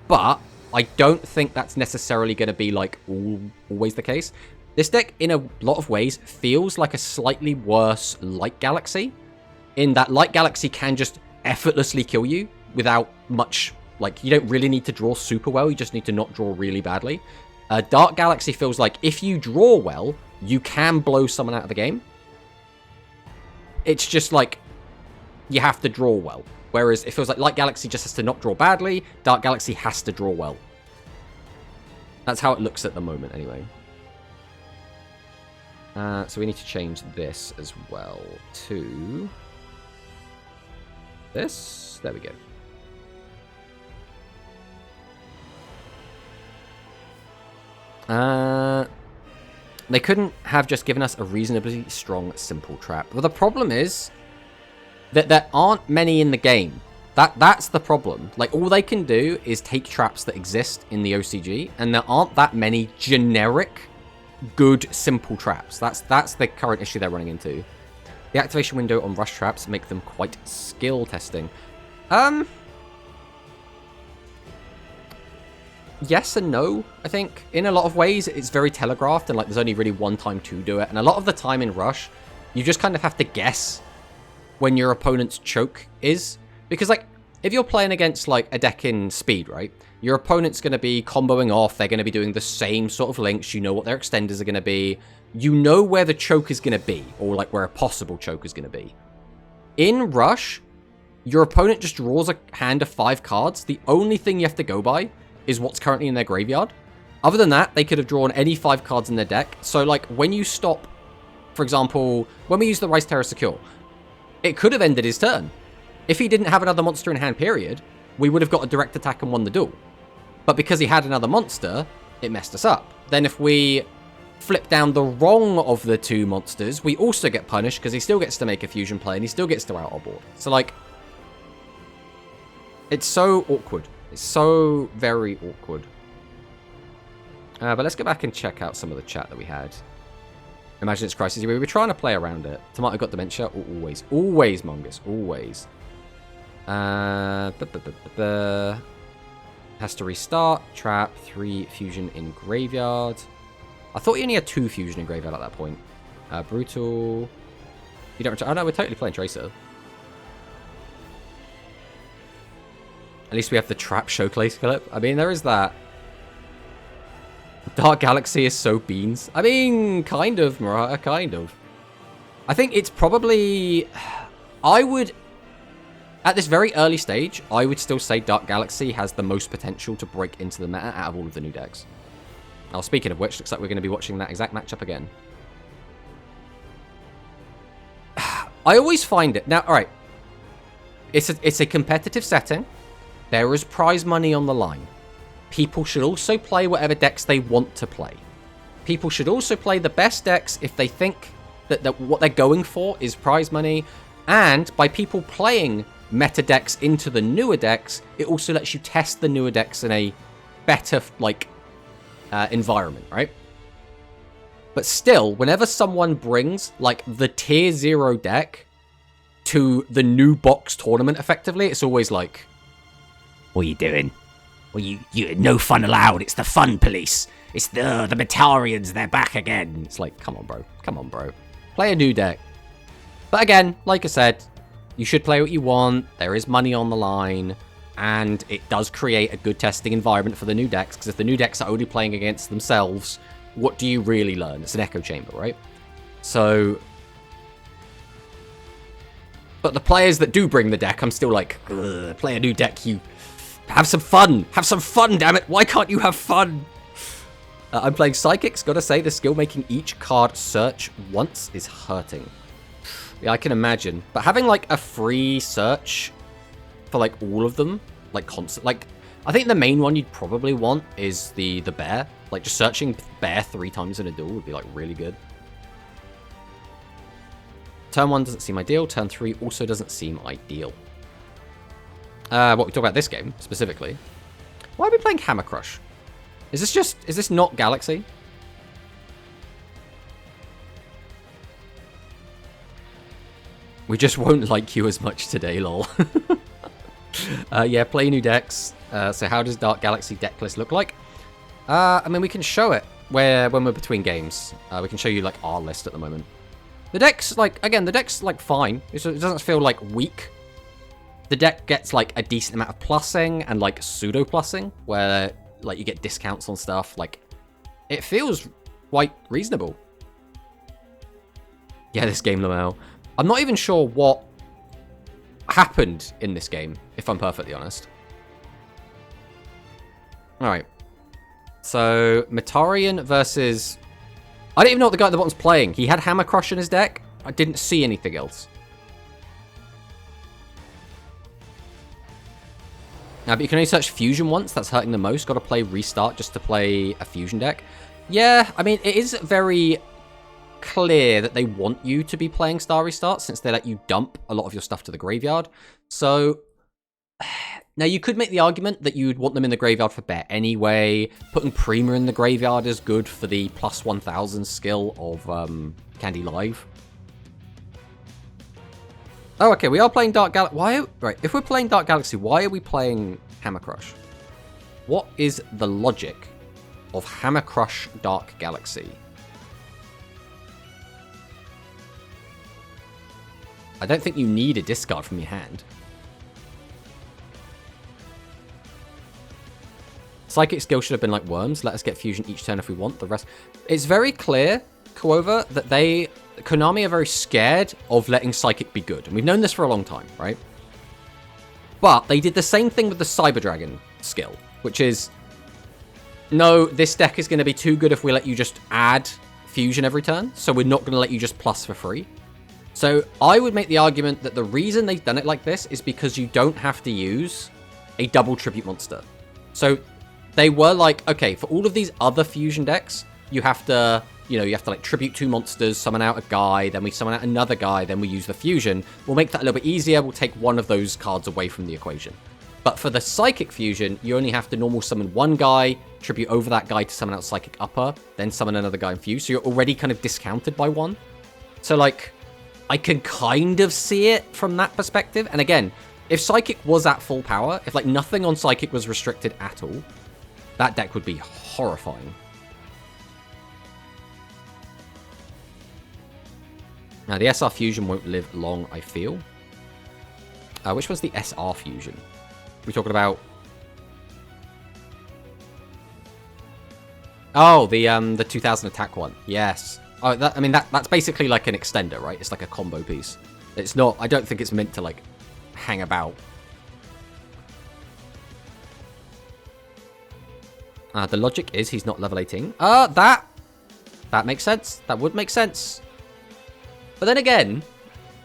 but I don't think that's necessarily going to be, like, always the case. This deck, in a lot of ways, feels like a slightly worse Light Galaxy, in that Light Galaxy can just effortlessly kill you without much, like, you don't really need to draw super well, you just need to not draw really badly. Dark Galaxy feels like if you draw well, you can blow someone out of the game. It's just like, you have to draw well. Whereas it feels like Light Galaxy just has to not draw badly, Dark Galaxy has to draw well. That's how it looks at the moment, anyway. So we need to change this as well to... this? There we go. They couldn't have just given us a reasonably strong, simple trap. Well, the problem is that there aren't many in the game. That's the problem. Like, all they can do is take traps that exist in the OCG, and there aren't that many generic, good, simple traps. That's the current issue they're running into. The activation window on rush traps make them quite skill testing. Yes and no, I think. In a lot of ways, it's very telegraphed, and like there's only really one time to do it. And a lot of the time in Rush, you just kind of have to guess when your opponent's choke is. Because, like, if you're playing against, like, a deck in Speed, right? Your opponent's going to be comboing off. They're going to be doing the same sort of links. You know what their extenders are going to be. You know where the choke is going to be, or, like, where a possible choke is going to be. In Rush, your opponent just draws a hand of 5 cards. The only thing you have to go by is what's currently in their graveyard. Other than that, they could have drawn any 5 cards in their deck. So, like, when you stop, for example, when we use the Rice Terror Secure, it could have ended his turn. If he didn't have another monster in hand, period, we would have got a direct attack and won the duel. But because he had another monster, it messed us up. Then if we flip down the wrong of the 2 monsters, we also get punished because he still gets to make a fusion play and he still gets to out our board. So, like, it's so awkward. It's so very awkward. But let's go back and check out some of the chat that we had. Imagine it's Crisis. We were trying to play around it. Tomato got dementia. Always. Always, Mongus. Always. Has to restart. Trap. 3 fusion in graveyard. I thought you only had 2 fusion in graveyard at that point. Brutal. You don't... Oh, no, we're totally playing Tracer. At least we have the Trap showcase clip. I mean, there is that. Dark Galaxy is so beans. I mean, kind of, Murata, kind of. I think it's probably... I would... At this very early stage, I would still say Dark Galaxy has the most potential to break into the meta out of all of the new decks. Now, speaking of which, looks like we're going to be watching that exact matchup again. I always find it... Now, alright. It's a competitive setting. There is prize money on the line. People should also play whatever decks they want to play. People should also play the best decks if they think that what they're going for is prize money. And by people playing meta decks into the newer decks, it also lets you test the newer decks in a better, like, environment, right? But still, whenever someone brings, like, the tier 0 deck to the new box tournament, effectively, it's always like, what are you doing? Well, you no fun allowed. It's the fun police. It's the Metarians. They're back again. It's like, come on, bro. Come on, bro. Play a new deck. But again, like I said, you should play what you want. There is money on the line. And it does create a good testing environment for the new decks. Because if the new decks are only playing against themselves, what do you really learn? It's an echo chamber, right? So... But the players that do bring the deck, I'm still like, play a new deck, you... Have some fun! Have some fun, damn it! Why can't you have fun? I'm playing Psychics. Gotta say, the skill making each card search once is hurting. Yeah, I can imagine. But having, like, a free search for, like, all of them, like, constant... Like, I think the main one you'd probably want is the bear. Like, just searching bear 3 times in a duel would be, like, really good. Turn 1 doesn't seem ideal. Turn 3 also doesn't seem ideal. What we talk about this game, specifically. Why are we playing Hammer Crush? Is this not Galaxy? We just won't like you as much today, lol. Yeah, play new decks. So how does Dark Galaxy deck list look like? I mean, we can show it when we're between games. We can show you, like, our list at the moment. The deck's, like, again, the deck's, like, fine. It doesn't feel, like, weak. The deck gets, like, a decent amount of plussing and, like, pseudo-plussing, where, like, you get discounts on stuff. Like, it feels quite reasonable. Yeah, this game, Lamel. I'm not even sure what happened in this game, if I'm perfectly honest. Alright. So, Metarian versus... I don't even know what the guy at the bottom's playing. He had Hammer Crush in his deck. I didn't see anything else. But you can only search Fusion once. That's hurting the most. Got to play Restart just to play a Fusion deck. Yeah, I mean, it is very clear that they want you to be playing Star Restart since they let you dump a lot of your stuff to the graveyard. So, now you could make the argument that you'd want them in the graveyard for bear anyway. Putting Prima in the graveyard is good for the plus 1000 skill of Candy Live. Oh, okay, we are playing Dark Galaxy. Right, if we're playing Dark Galaxy, why are we playing Hammer Crush? What is the logic of Hammer Crush Dark Galaxy? I don't think you need a discard from your hand. Psychic skill should have been like Worms. Let us get Fusion each turn if we want. The rest... It's very clear, Kuova, that Konami are very scared of letting Psychic be good. And we've known this for a long time, right? But they did the same thing with the Cyber Dragon skill, which is, no, this deck is going to be too good if we let you just add Fusion every turn, so we're not going to let you just plus for free. So I would make the argument that the reason they've done it like this is because you don't have to use a double tribute monster. So they were like, okay, for all of these other Fusion decks, you have to... You know, you have to, like, tribute 2 monsters, summon out a guy, then we summon out another guy, then we use the Fusion. We'll make that a little bit easier. We'll take one of those cards away from the equation. But for the Psychic Fusion, you only have to normal summon one guy, tribute over that guy to summon out Psychic Upper, then summon another guy in Fuse. So you're already kind of discounted by one. So, like, I can kind of see it from that perspective. And again, if Psychic was at full power, if, like, nothing on Psychic was restricted at all, that deck would be horrifying. Now, the SR Fusion won't live long, I feel. Which one's the SR Fusion? We're talking about... Oh, the 2000 attack one. Yes. Oh, I mean, that's basically like an extender, right? It's like a combo piece. It's not... I don't think it's meant to, like, hang about. The logic is he's not level 18. That makes sense. That would make sense. But then again,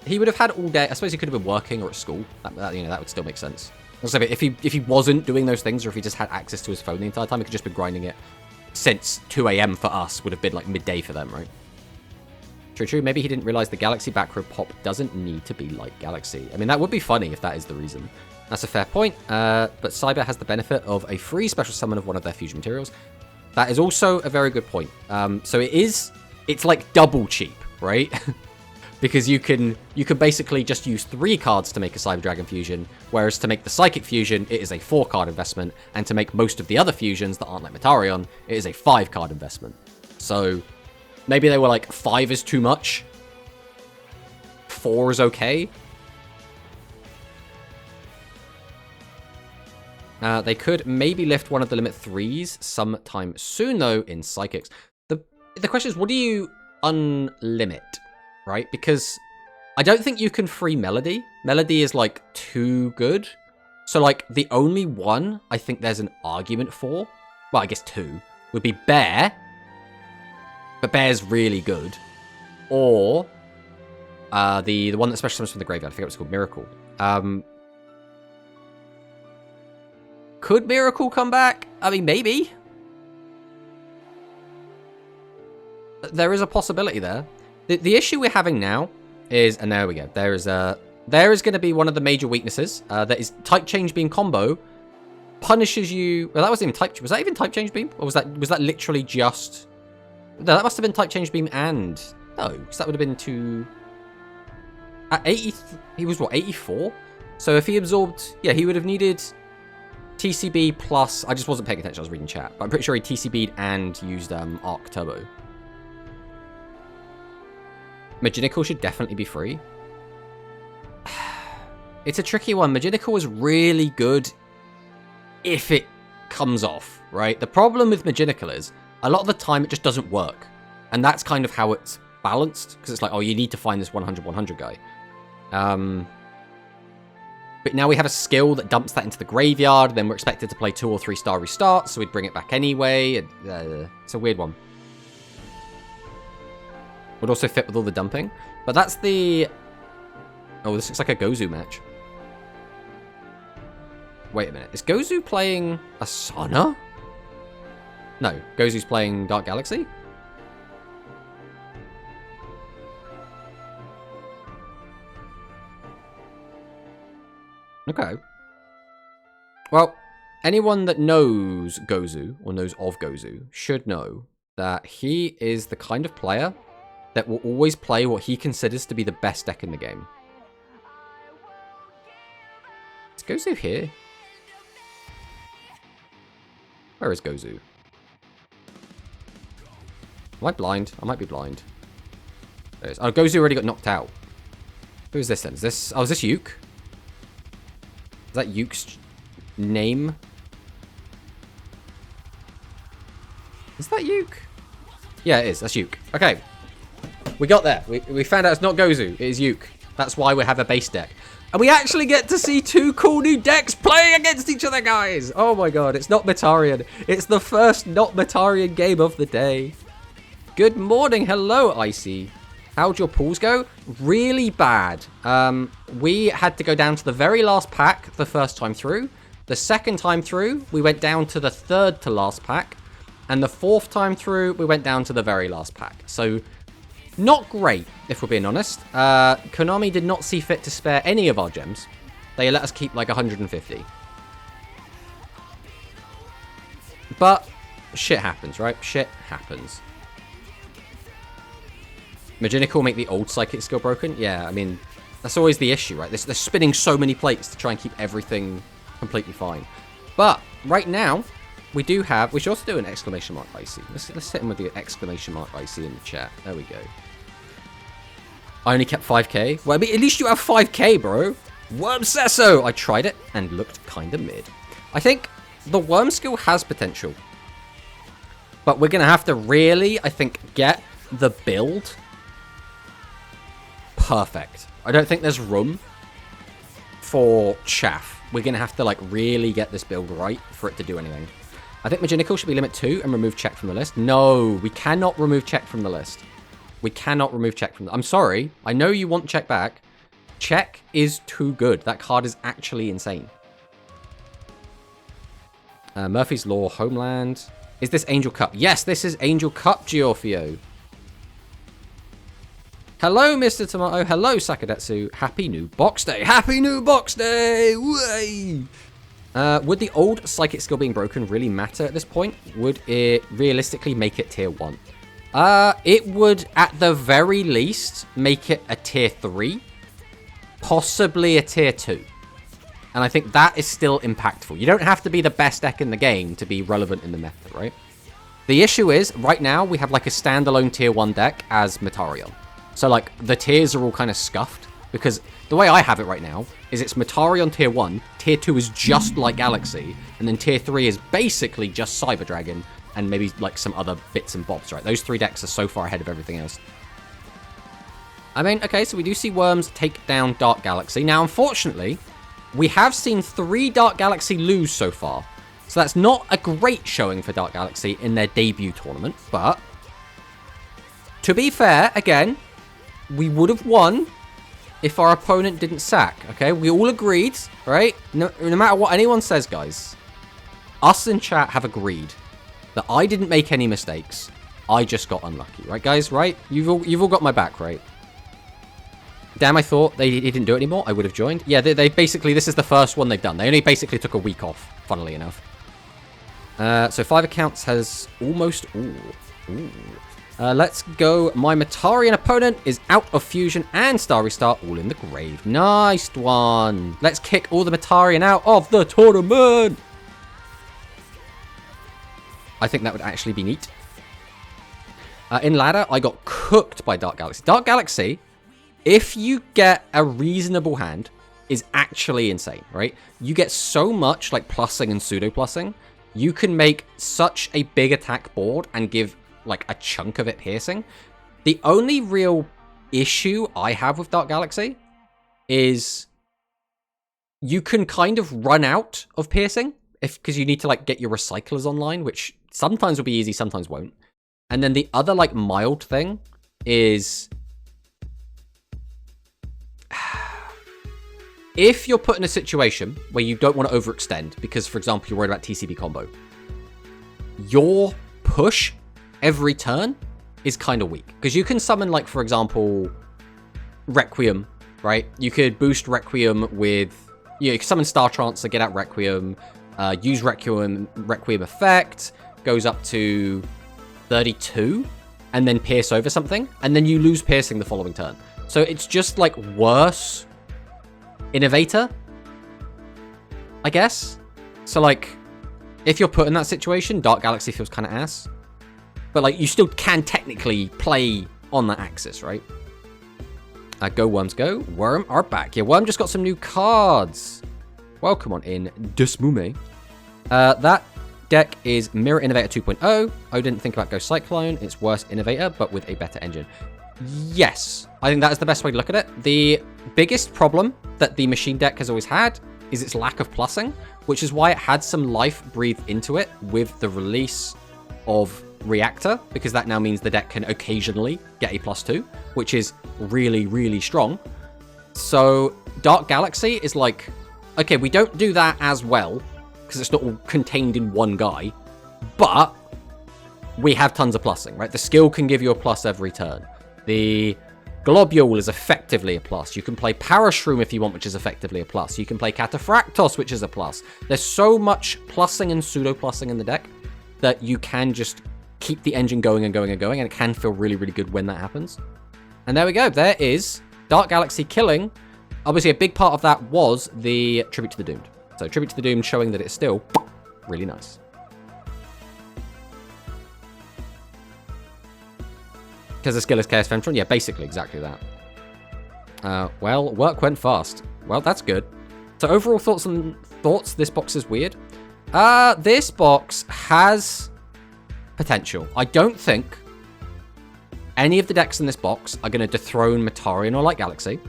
he would have had all day. I suppose he could have been working or at school. That would still make sense. Also, if he wasn't doing those things, or if he just had access to his phone the entire time, he could just been grinding it. Since 2 a.m. for us would have been like midday for them, right? True. Maybe he didn't realize the Galaxy back row pop doesn't need to be like Galaxy. I mean, that would be funny if that is the reason. That's a fair point. But Cyber has the benefit of a free special summon of one of their fusion materials. That is also a very good point. So it's like double cheap, right? Because you can basically just use 3 cards to make a Cyber Dragon fusion, whereas to make the Psychic fusion, it is a 4-card investment, and to make most of the other fusions that aren't like Metarion, it is a 5-card investment. So maybe they were like 5 is too much, 4 is okay. They could maybe lift one of the limit 3s sometime soon, though, in Psychics. The question is, what do you unlimit? Right? Because I don't think you can free Melody. Melody is, like, too good. So, like, the only one I think there's an argument for, well, I guess 2, would be Bear. But Bear's really good. Or the one that special summons from the graveyard. I forget what it's called. Miracle. Could Miracle come back? I mean, maybe. There is a possibility there. The issue we're having now is, and there we go, there is going to be one of the major weaknesses, that is Type Change Beam combo punishes you. Well, that wasn't even Type, was that even Type Change Beam? Or was that literally just, no, that must have been Type Change Beam and, no, because that would have been to, at 80, he was what, 84? So if he absorbed, yeah, he would have needed TCB plus, I just wasn't paying attention, I was reading chat, but I'm pretty sure he TCB'd and used Arc Turbo. Maginical should definitely be free. It's a tricky one. Maginical is really good if it comes off, right? The problem with Maginical is a lot of the time it just doesn't work. And that's kind of how it's balanced. Because it's like, oh, you need to find this 100-100 guy. But now we have a skill that dumps that into the graveyard. Then we're expected to play 2 or 3 star restarts. So we'd bring it back anyway. It's a weird one. Would also fit with all the dumping. But that's the... Oh, this looks like a Gozu match. Wait a minute. Is Gozu playing Asana? No. Gozu's playing Dark Galaxy? Okay. Well, anyone that knows Gozu, or knows of Gozu, should know that he is the kind of player that will always play what he considers to be the best deck in the game. Is Gozu here? Where is Gozu? Am I blind? I might be blind. There it is. Oh, Gozu already got knocked out. Who is this then? Is this... Oh, is this Yuke? Is that Yuke's name? Is that Yuke? Yeah, it is. That's Yuke. Okay. We got there. We found out it's not Gozu. It is Yuke. That's why we have a base deck. And we actually get to see 2 cool new decks playing against each other, guys. Oh my god. It's not Metarion. It's the first not Metarion game of the day. Good morning. Hello, Icy. How'd your pools go? Really bad. We had to go down to the very last pack the first time through. The second time through, we went down to the 3rd to last pack. And the 4th time through, we went down to the very last pack. So... not great, if we're being honest. Konami did not see fit to spare any of our gems. They let us keep like 150. But shit happens, right? Shit happens. Maginical will make the old psychic skill broken? Yeah, I mean, that's always the issue, right? They're spinning so many plates to try and keep everything completely fine. But right now, we should also do an exclamation mark icy. Let's hit him with the exclamation mark icy in the chat. There we go. I only kept 5k. Well, I mean, at least you have 5k, bro. Worm Sesso! I tried it and looked kind of mid. I think the worm skill has potential. But we're going to have to really, I think, get the build perfect. I don't think there's room for chaff. We're going to have to, like, really get this build right for it to do anything. I think Maginical should be limit 2 and remove check from the list. No, we cannot remove check from the list. We cannot remove check from the... I'm sorry. I know you want check back. Check is too good. That card is actually insane. Murphy's Law, Homeland. Is this Angel Cup? Yes, this is Angel Cup, Giorfio. Hello, Mr. Tomato. Hello, Sakadetsu. Happy new box day. Happy new box day. Way. Would the old psychic skill being broken really matter at this point? Would it realistically make it tier 1? It would, at the very least, make it a tier 3. Possibly a tier 2. And I think that is still impactful. You don't have to be the best deck in the game to be relevant in the meta, right? The issue is, right now, we have like a standalone tier 1 deck as Metarion. So, like, the tiers are all kind of scuffed. Because the way I have it right now is it's Metarion tier 1, tier 2 is just like Galaxy, and then tier 3 is basically just Cyber Dragon, and maybe like some other bits and bobs, right? Those 3 decks are so far ahead of everything else. I mean, okay, so we do see Worms take down Dark Galaxy. Now, unfortunately, we have seen 3 Dark Galaxy lose so far. So that's not a great showing for Dark Galaxy in their debut tournament. But, to be fair, again, we would have won if our opponent didn't sack, okay? We all agreed, right? No matter what anyone says, guys, us in chat have agreed that I didn't make any mistakes. I just got unlucky, right, guys? Right? You've all got my back, right? Damn, I thought they didn't do it anymore. I would have joined. Yeah, they basically, this is the first one they've done. They only basically took a week off, funnily enough. So 5 accounts has almost... Ooh. Let's go. My Metarian opponent is out of Fusion and Starry Star all in the grave. Nice one. Let's kick all the Metarian out of the tournament. I think that would actually be neat. In ladder, I got cooked by Dark Galaxy. Dark Galaxy, if you get a reasonable hand, is actually insane, right? You get so much like plussing and pseudo-plussing. You can make such a big attack board and give like a chunk of it piercing. The only real issue I have with Dark Galaxy is you can kind of run out of piercing because you need to like get your recyclers online, which sometimes will be easy, sometimes won't. And then the other like mild thing is if you're put in a situation where you don't want to overextend because, for example, you're worried about TCB combo, your push every turn is kind of weak. Because you can summon, like, for example, Requiem, right? You could boost Requiem with... You can summon Star Trance to get out Requiem, use Requiem effect, goes up to 32, and then pierce over something, and then you lose piercing the following turn. So it's just, like, worse Innovator, I guess. So, like, if you're put in that situation, Dark Galaxy feels kind of ass. But, like, you still can technically play on that axis, right? Go, Worms, go. Worm are back. Yeah, Worm just got some new cards. Welcome on in, Desmume. That deck is Mirror Innovator 2.0. I didn't think about Ghost Cyclone. It's worse Innovator, but with a better engine. Yes, I think that is the best way to look at it. The biggest problem that the machine deck has always had is its lack of plussing, which is why it had some life breathed into it with the release of Reactor, because that now means the deck can occasionally get a +2, which is really, really strong. So Dark Galaxy is like, okay, we don't do that as well, because it's not all contained in one guy, but we have tons of plussing, right? The skill can give you a plus every turn. The Globule is effectively a plus. You can play Parashroom if you want, which is effectively a plus. You can play Cataphractos, which is a plus. There's so much plussing and pseudo-plussing in the deck that you can just keep the engine going and going and going, and it can feel really, really good when that happens. And there we go. There is Dark Galaxy killing. Obviously, a big part of that was the Tribute to the Doomed. So Tribute to the Doomed showing that it's still really nice. Because the skill is Chaos Femtron? Yeah, basically exactly that. Well, work went fast. Well, that's good. So overall thoughts, this box is weird. This box has potential. I don't think any of the decks in this box are going to dethrone Metarian or Light Galaxy.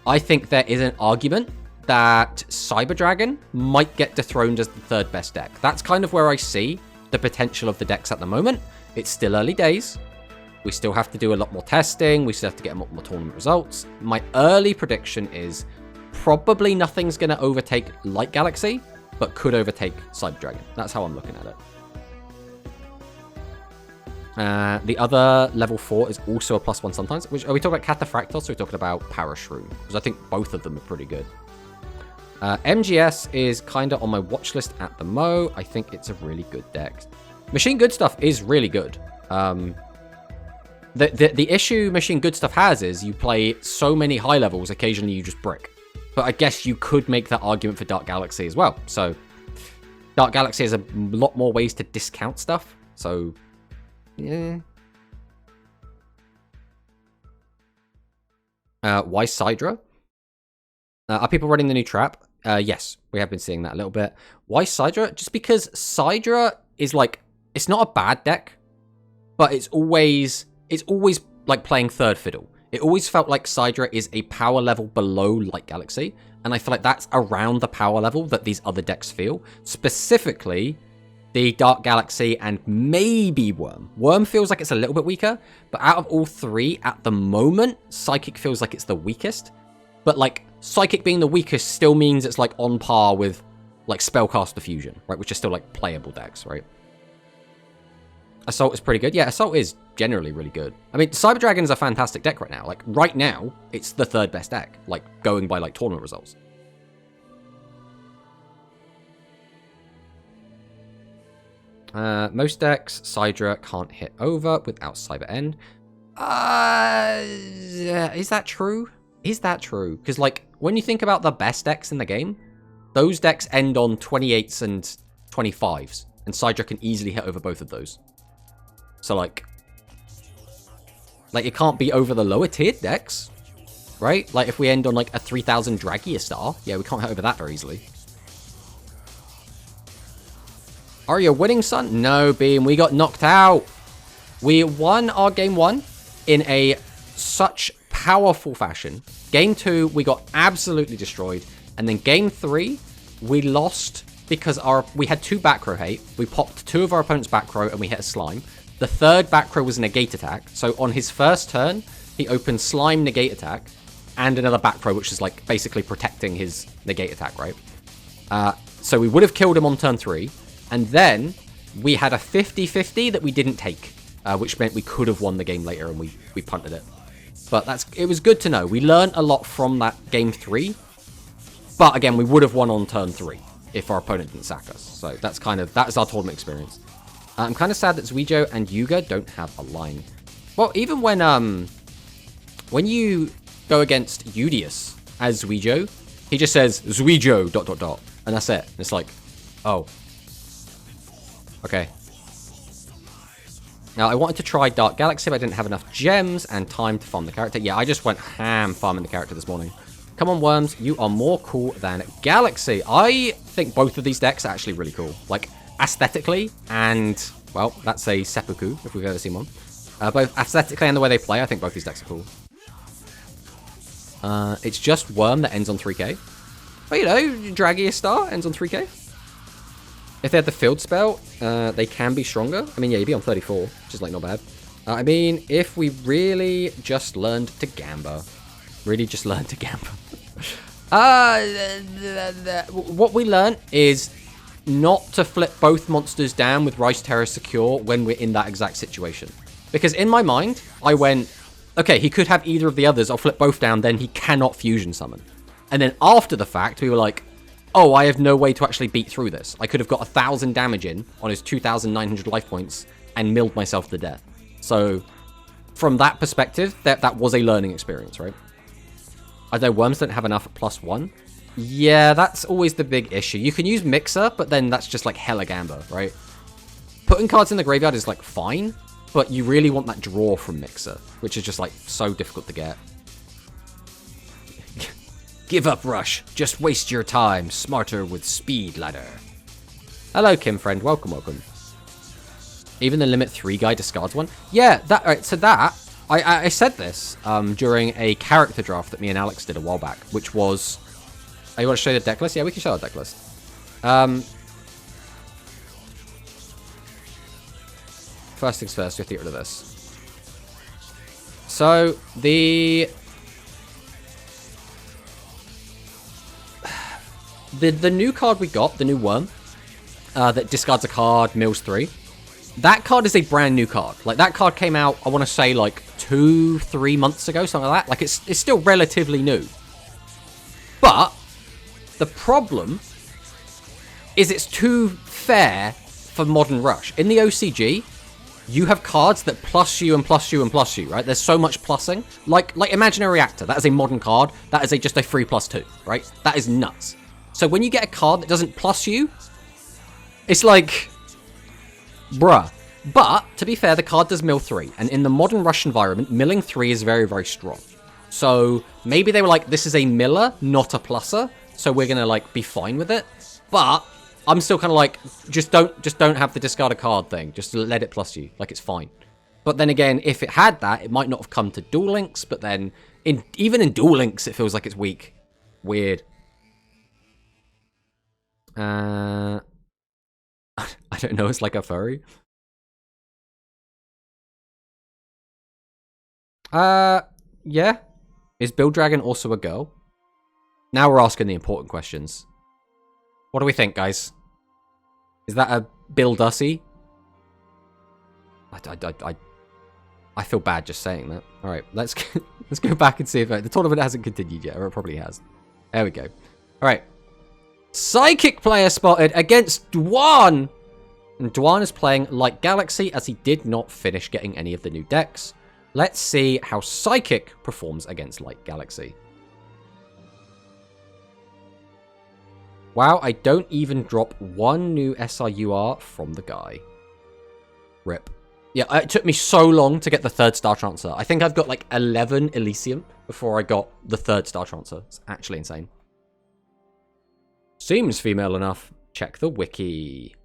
I think there is an argument that Cyber Dragon might get dethroned as the third best deck. That's kind of where I see the potential of the decks at the moment. It's still early days. We still have to do a lot more testing. We still have to get a lot more tournament results. My early prediction is probably nothing's going to overtake Light Galaxy, but could overtake Cyber Dragon. That's how I'm looking at it. The other level 4 is also a +1 sometimes. Which, are we talking about Cataphractos or are we talking about Parashroom? Because I think both of them are pretty good. MGS is kind of on my watch list at the mo. I think it's a really good deck. Machine Good Stuff is really good. The issue Machine Good Stuff has is you play so many high levels, occasionally you just brick. But I guess you could make that argument for Dark Galaxy as well. So Dark Galaxy has a lot more ways to discount stuff. So, yeah. Why Sidra? Are people running the new trap? Yes, we have been seeing that a little bit. Why Sidra? Just because Sidra is like, it's not a bad deck, but it's always like playing third fiddle. It always felt like Sidra is a power level below Light Galaxy, and I feel like that's around the power level that these other decks feel. Specifically, the Dark Galaxy and maybe Worm. Worm feels like it's a little bit weaker, but out of all three, at the moment, Psychic feels like it's the weakest. But like, Psychic being the weakest still means it's like on par with like Spellcaster Fusion, right? Which are still like playable decks, right? Assault is pretty good. Yeah, Assault is generally really good. I mean, Cyber Dragon is a fantastic deck right now. Like, right now, it's the third best deck, like, going by, like, tournament results. Most decks, Sidra can't hit over without Cyber End. Is that true? Is that true? Because, like, when you think about the best decks in the game, those decks end on 28s and 25s, and Sidra can easily hit over both of those. So, like, it can't be over the lower tiered decks, right? Like, if we end on, like, a 3000 Dragia Star, yeah, we can't hit over that very easily. Are you winning, son? No, Beam, we got knocked out. We won our game 1 in a such powerful fashion. Game 2, we got absolutely destroyed. And then game 3, we lost because we had 2 back row hate. We popped 2 of our opponent's back row and we hit a Slime. The third back row was a negate attack. So on his first turn, he opened Slime negate attack and another back row, which is like basically protecting his negate attack, right? So we would have killed him on turn 3. And then we had a 50-50 that we didn't take, which meant we could have won the game later and we punted it. But it was good to know. We learned a lot from that game 3. But again, we would have won on turn 3 if our opponent didn't sack us. So that's our tournament experience. I'm kind of sad that Zuwijo and Yuga don't have a line. Well, even when you go against Udius as Zuwijo, he just says Zuwijo ... and that's it. It's like, oh, okay. Now, I wanted to try Dark Galaxy, but I didn't have enough gems and time to farm the character. Yeah, I just went ham farming the character this morning. Come on, Worms, you are more cool than Galaxy. I think both of these decks are actually really cool. Like, aesthetically and, well, that's a seppuku, if we've ever seen one. Both aesthetically and the way they play, I think both these decks are cool. It's just Worm that ends on 3k. But, you know, Dragia Star ends on 3k. If they had the field spell, they can be stronger. I mean, yeah, you'd be on 34, which is, like, not bad. I mean, if we really just learned to Gamba. Really just learned to Gamba. What we learned is not to flip both monsters down with Rice Terror Secure when we're in that exact situation. Because in my mind, I went, okay, he could have either of the others. I'll flip both down, then he cannot fusion summon. And then after the fact, we were like, oh, I have no way to actually beat through this. I could have got 1,000 damage in on his 2,900 life points and milled myself to death. So, from that perspective, that was a learning experience, right? I know worms don't have enough at +1. Yeah, that's always the big issue. You can use Mixer, but then that's just like hella Gamba, right? Putting cards in the graveyard is like fine, but you really want that draw from Mixer, which is just like so difficult to get. Give up, Rush. Just waste your time. Smarter with Speed Ladder. Hello, Kim friend. Welcome, welcome. Even the limit 3 guy discards one. Yeah, that. Right, so that I said this during a character draft that me and Alex did a while back, which was. Oh, you want to show the deck list? Yeah, we can show the deck list. First things first, we have to get rid of this. So the new card we got, the new worm, that discards a card, mills 3. That card is a brand new card. Like, that card came out, I want to say, like, 2-3 months ago, something like that. Like, it's still relatively new. But the problem is it's too fair for Modern Rush. In the OCG, you have cards that plus you and plus you and plus you, right? There's so much plussing. Like Imaginary Reactor, that is a modern card. That is just a 3+2, right? That is nuts. So when you get a card that doesn't plus you, it's like, bruh. But, to be fair, the card does mill 3. And in the Modern Rush environment, milling 3 is very, very strong. So maybe they were like, this is a miller, not a plusser. So we're going to, like, be fine with it. But I'm still kind of like, just don't have the discard a card thing. Just let it plus you. Like, it's fine. But then again, if it had that, it might not have come to Duel Links. But then, even in Duel Links, it feels like it's weak. Weird. I don't know. It's like a furry. Yeah. Is Bill Dragon also a girl? Now we're asking the important questions. What do we think, guys? Is that a Bill Dussy? I feel bad just saying that. All right, let's go back and see if the tournament hasn't continued yet, or it probably has. There we go. All right. Psychic player spotted against Dwan. And Dwan is playing Light Galaxy as he did not finish getting any of the new decks. Let's see how Psychic performs against Light Galaxy. Wow, I don't even drop one new SRUR from the guy. Rip. Yeah, it took me so long to get the 3rd Star Transfer. I think I've got like 11 Elysium before I got the 3rd Star Transfer. It's actually insane. Seems female enough. Check the wiki.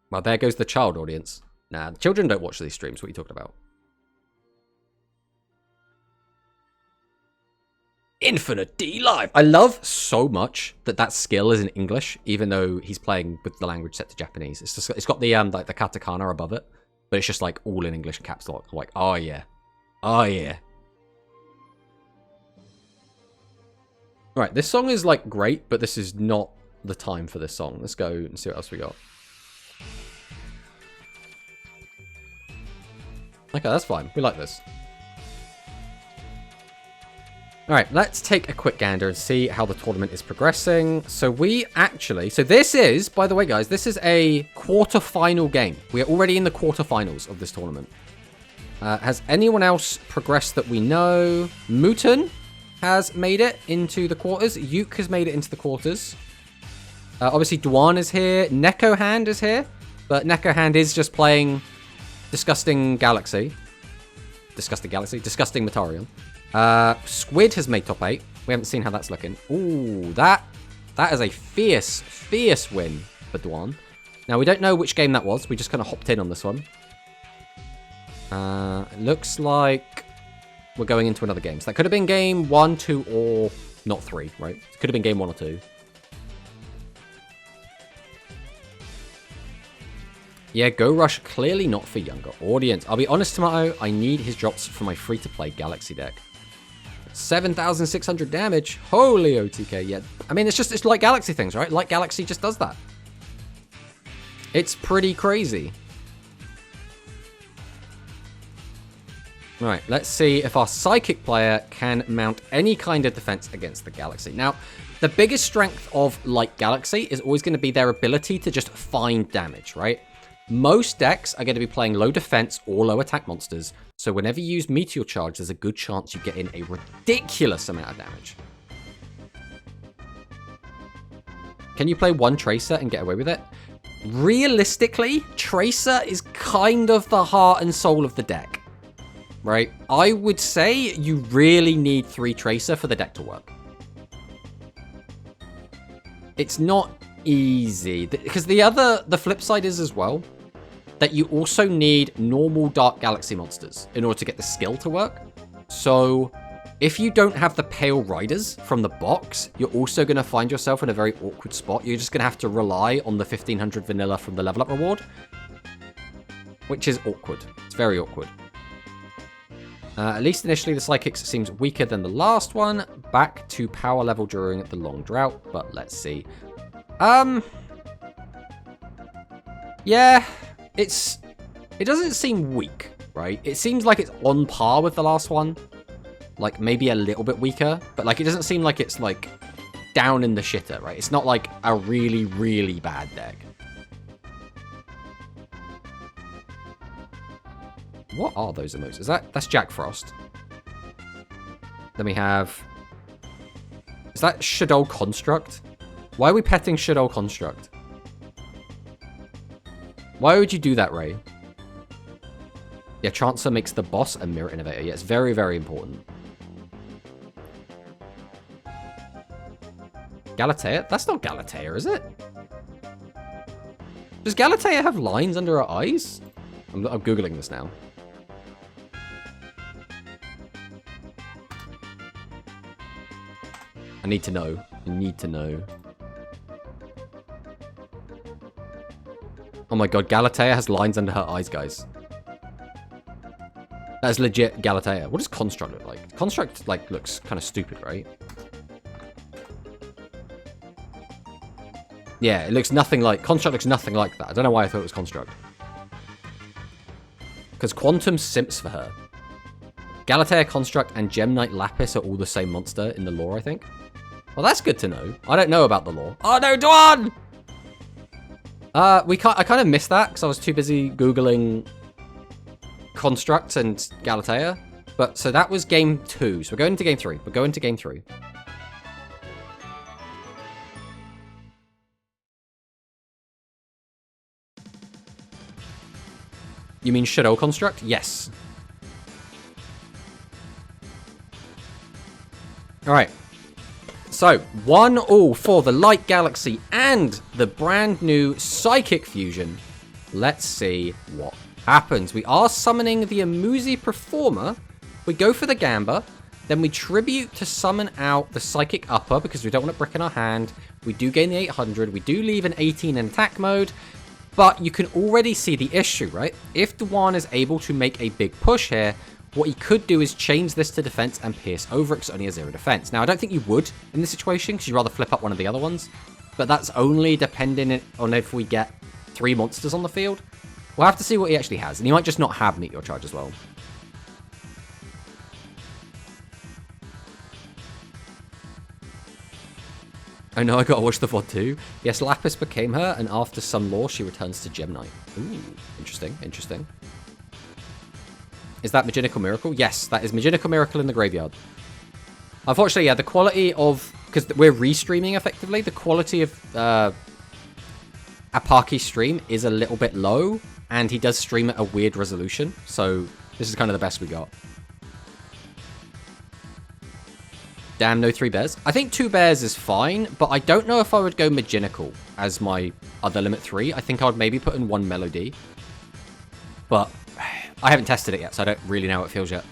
Well, there goes the child audience. Nah, the children don't watch these streams. What are you talking about? Infinite D Live. I love so much that skill is in English, even though he's playing with the language set to Japanese. It's got the like the katakana above it, but it's just like all in English caps lock. I'm like, oh yeah, oh yeah. All right, this song is like great, but this is not the time for this song. Let's go and see what else we got. Okay, that's fine. We like this. Alright, let's take a quick gander and see how the tournament is progressing. So this is, by the way guys, this is a quarter-final game. We are already in the quarterfinals of this tournament. Has anyone else progressed that we know? Muton has made it into the quarters. Yuke has made it into the quarters. Obviously, Dwan is here. Neko Hand is here. But Neko Hand is just playing Disgusting Galaxy. Disgusting Matarion. Squid has made top 8. We haven't seen how that's looking. Ooh, that is a fierce win for Dwan. Now, we don't know which game that was. We just kind of hopped in on this one. It looks like we're going into another game. So that could have been game 1, 2, or not 3, right? It could have been game 1 or 2. Yeah, Go Rush, clearly not for younger audience. I'll be honest, Tomato, I need his drops for my free-to-play Galaxy deck. 7,600 damage. Holy OTK, yeah. I mean, it's like Galaxy things, right? Like Galaxy just does that. It's pretty crazy. Alright, let's see if our Psychic player can mount any kind of defense against the Galaxy. Now, The biggest strength of Light Galaxy is always going to be their ability to just find damage, right? Most decks are going to be playing low defense or low attack monsters, so whenever you use Meteor Charge, there's a good chance you get in a ridiculous amount of damage. Can you play one Tracer and get away with it? Realistically, Tracer is kind of the heart and soul of the deck, right? I would say you really need 3 Tracer for the deck to work. It's not easy, because the flip side is as well that you also need normal Dark Galaxy monsters in order to get the skill to work. So if you don't have the Pale Riders from the box, you're also going to find yourself in a very awkward spot. You're just going to have to rely on the 1500 vanilla from the level up reward, which is awkward. It's very awkward. At least initially, the Psychics seems weaker than the last one. Back to power level during the long drought, but let's see. Yeah, it doesn't seem weak, right? It seems like it's on par with the last one. Like, maybe a little bit weaker, but, like, it doesn't seem like it's, like, down in the shitter, right? It's not, like, a really, really bad deck. What are those emotes? That's Jack Frost. Then we have... Is that Shadow Construct? Why are we petting Shadow Construct? Why would you do that, Ray? Yeah, Chancer makes the boss a Mirror Innovator. Yeah, it's very, very important. Galatea? That's not Galatea, is it? Does Galatea have lines under her eyes? I'm Googling this now. I need to know. I need to know. Oh my god, Galatea has lines under her eyes, guys. That's legit Galatea. What does Construct look like? Construct, like, looks kind of stupid, right? Yeah, it looks nothing like... Construct looks nothing like that. I don't know why I thought it was Construct. Because Quantum simps for her. Galatea, Construct, and Gem Knight Lapis are all the same monster in the lore, I think. Well, that's good to know. I don't know about the lore. Oh, no, Dwan! I kind of missed that because I was too busy Googling Construct and Galatea. But, so that was game 2. So we're going into game 3. We're going to game 3. You mean Shadow Construct? Yes. Alright. So, 1-1 for the Light Galaxy and the brand new Psychic Fusion. Let's see what happens. We are summoning the Amuzi Performer. We go for the Gamba. Then we tribute to summon out the Psychic Upper because we don't want a brick in our hand. We do gain the 800. We do leave an 18 in attack mode. But you can already see the issue, right? If Dwan is able to make a big push here, what he could do is change this to defense and pierce over it because it only has 0 defense. Now, I don't think you would in this situation because you'd rather flip up one of the other ones. But that's only depending on if we get 3 monsters on the field. We'll have to see what he actually has. And he might just not have Meteor Charge as well. I know, I gotta watch the VOD too. Yes, Lapis became her, and after some lore, she returns to Gem Knight. Ooh, interesting, interesting. Is that Maginical Miracle? Yes, that is Maginical Miracle in the graveyard. Unfortunately, yeah, the quality of... Because we're restreaming, effectively, the quality of Aparki's stream is a little bit low, and he does stream at a weird resolution, so this is kind of the best we got. Damn, no 3 bears. I think 2 bears is fine, but I don't know if I would go Maginical as my other limit 3. I think I would maybe put in 1 Melody. But I haven't tested it yet, so I don't really know how it feels yet.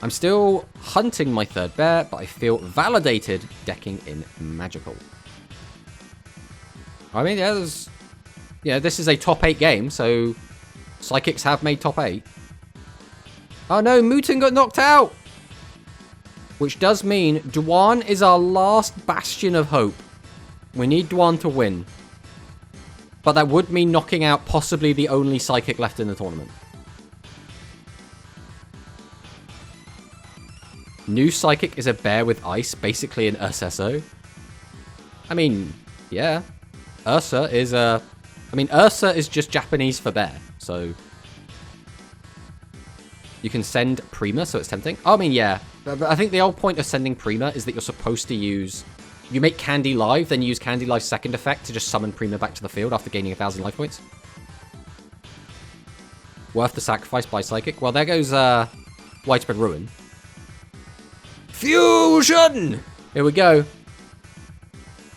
I'm still hunting my 3rd bear, but I feel validated decking in Magical. I mean, yeah, this is a top 8 game, so Psychics have made top 8. Oh no, Mutin got knocked out! Which does mean Dwan is our last bastion of hope. We need Dwan to win. But that would mean knocking out possibly the only Psychic left in the tournament. New Psychic is a bear with ice, basically an SSO. I mean, yeah. Ursa is Ursa is just Japanese for bear, so you can send Prima, so it's tempting. Oh, I mean, yeah. But I think the whole point of sending Prima is that you're supposed to use... You make Candy Live, then you use Candy Live's second effect to just summon Prima back to the field after gaining 1,000 life points. Worth the sacrifice by Psychic. Well, there goes Widespread Ruin. Fusion! Here we go.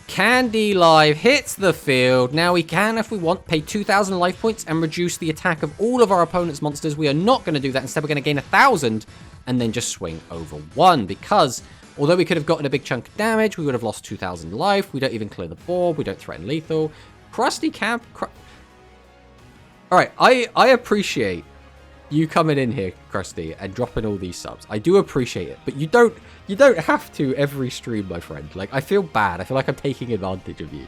Candy Live hits the field. Now we can, if we want, pay 2,000 life points and reduce the attack of all of our opponent's monsters. We are not going to do that. Instead, we're going to gain 1,000 and then just swing over 1. Because, although we could have gotten a big chunk of damage, we would have lost 2,000 life. We don't even clear the board. We don't threaten lethal. Krusty Camp... Alright, I appreciate you coming in here, Krusty, and dropping all these subs. I do appreciate it, but you don't have to every stream, my friend. Like, I feel bad. I feel like I'm taking advantage of you.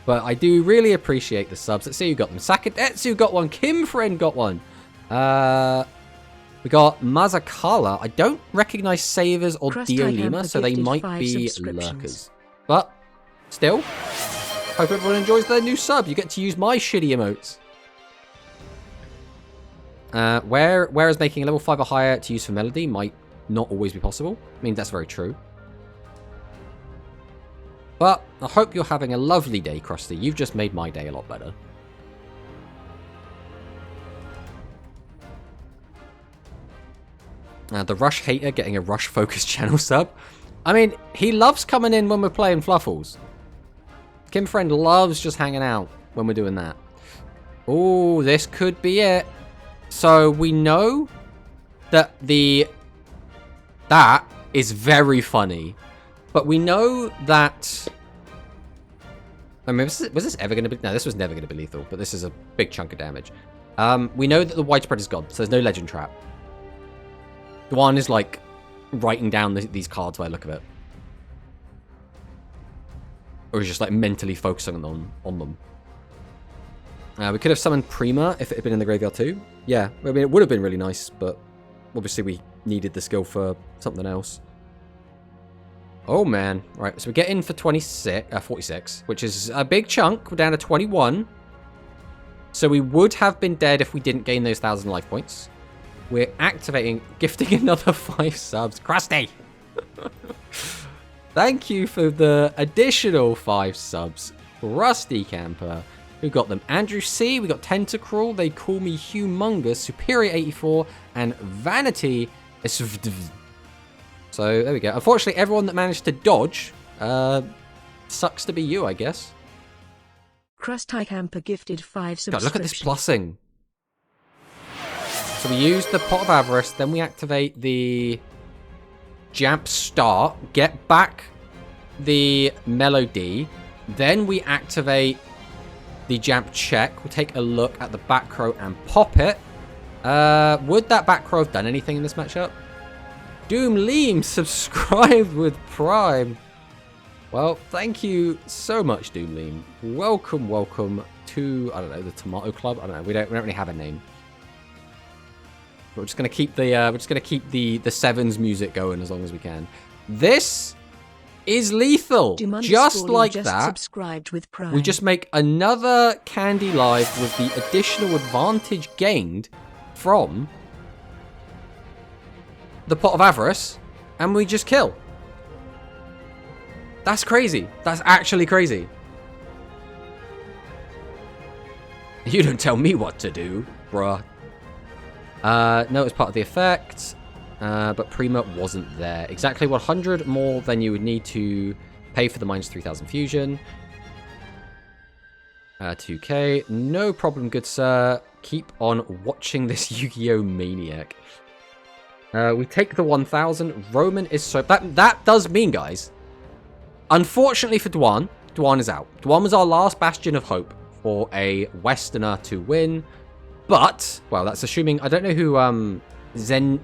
But I do really appreciate the subs. Let's see who got them. Sakadetsu got one. Kim Friend got one. We got Mazakala. I don't recognize Savers or Diolima, so they might be lurkers. But, still, hope everyone enjoys their new sub. You get to use my shitty emotes. Whereas making a level 5 or higher to use for Melody might not always be possible. I mean, that's very true. But I hope you're having a lovely day, Krusty. You've just made my day a lot better. The Rush Hater getting a Rush Focus channel sub. I mean, he loves coming in when we're playing Fluffles. Kim Friend loves just hanging out when we're doing that. Oh, this could be it. So we know that that is very funny, but we know that... I mean, was this ever going to be... No, this was never going to be lethal, but this is a big chunk of damage. We know that the widespread is gone, so there's no legend trap. Duan is, like, writing down these cards by the look of it. Or he's just, like, mentally focusing on them. We could have summoned Prima if it had been in the graveyard too. Yeah, I mean, it would have been really nice, but obviously we needed the skill for something else. Oh, man. Right, so we get in for 46, which is a big chunk. We're down to 21. So we would have been dead if we didn't gain those 1,000 life points. We're activating, gifting another 5 subs. Krusty! Thank you for the additional 5 subs. Rusty Camper. Who got them? Andrew C. We got Tentacruel. They call me Humongous. Superior 84. And Vanity. So, there we go. Unfortunately, everyone that managed to dodge sucks to be you, I guess. Krusty Camper gifted 5 subscriptions. God, look at this plussing. So we use the Pot of Avarice. Then we activate the Jamp Start. Get back the Melody. Then we activate the Jamp Check. We'll take a look at the back row and pop it. Would that back row have done anything in this matchup? Doom Leem subscribed with Prime. Well, thank you so much, Doom Leem. Welcome, welcome to, I don't know, the Tomato Club. I don't know. We don't really have a name. But we're just gonna keep the Sevens music going as long as we can. This is lethal. Just like that. Subscribed with Prime. We just make another Candy Live with the additional advantage gained from the Pot of Avarice, and we just kill. That's crazy. That's actually crazy. You don't tell me what to do, bruh. No, it was part of the effect. But Prima wasn't there. Exactly 100 more than you would need to pay for the minus 3,000 fusion. 2k. No problem, good sir. Keep on watching this Yu-Gi-Oh! Maniac. We take the 1,000. Roman is so... That does mean, guys. Unfortunately for Duan, Duan is out. Duan was our last bastion of hope for a Westerner to win. But, well, that's assuming... I don't know who Zenlik.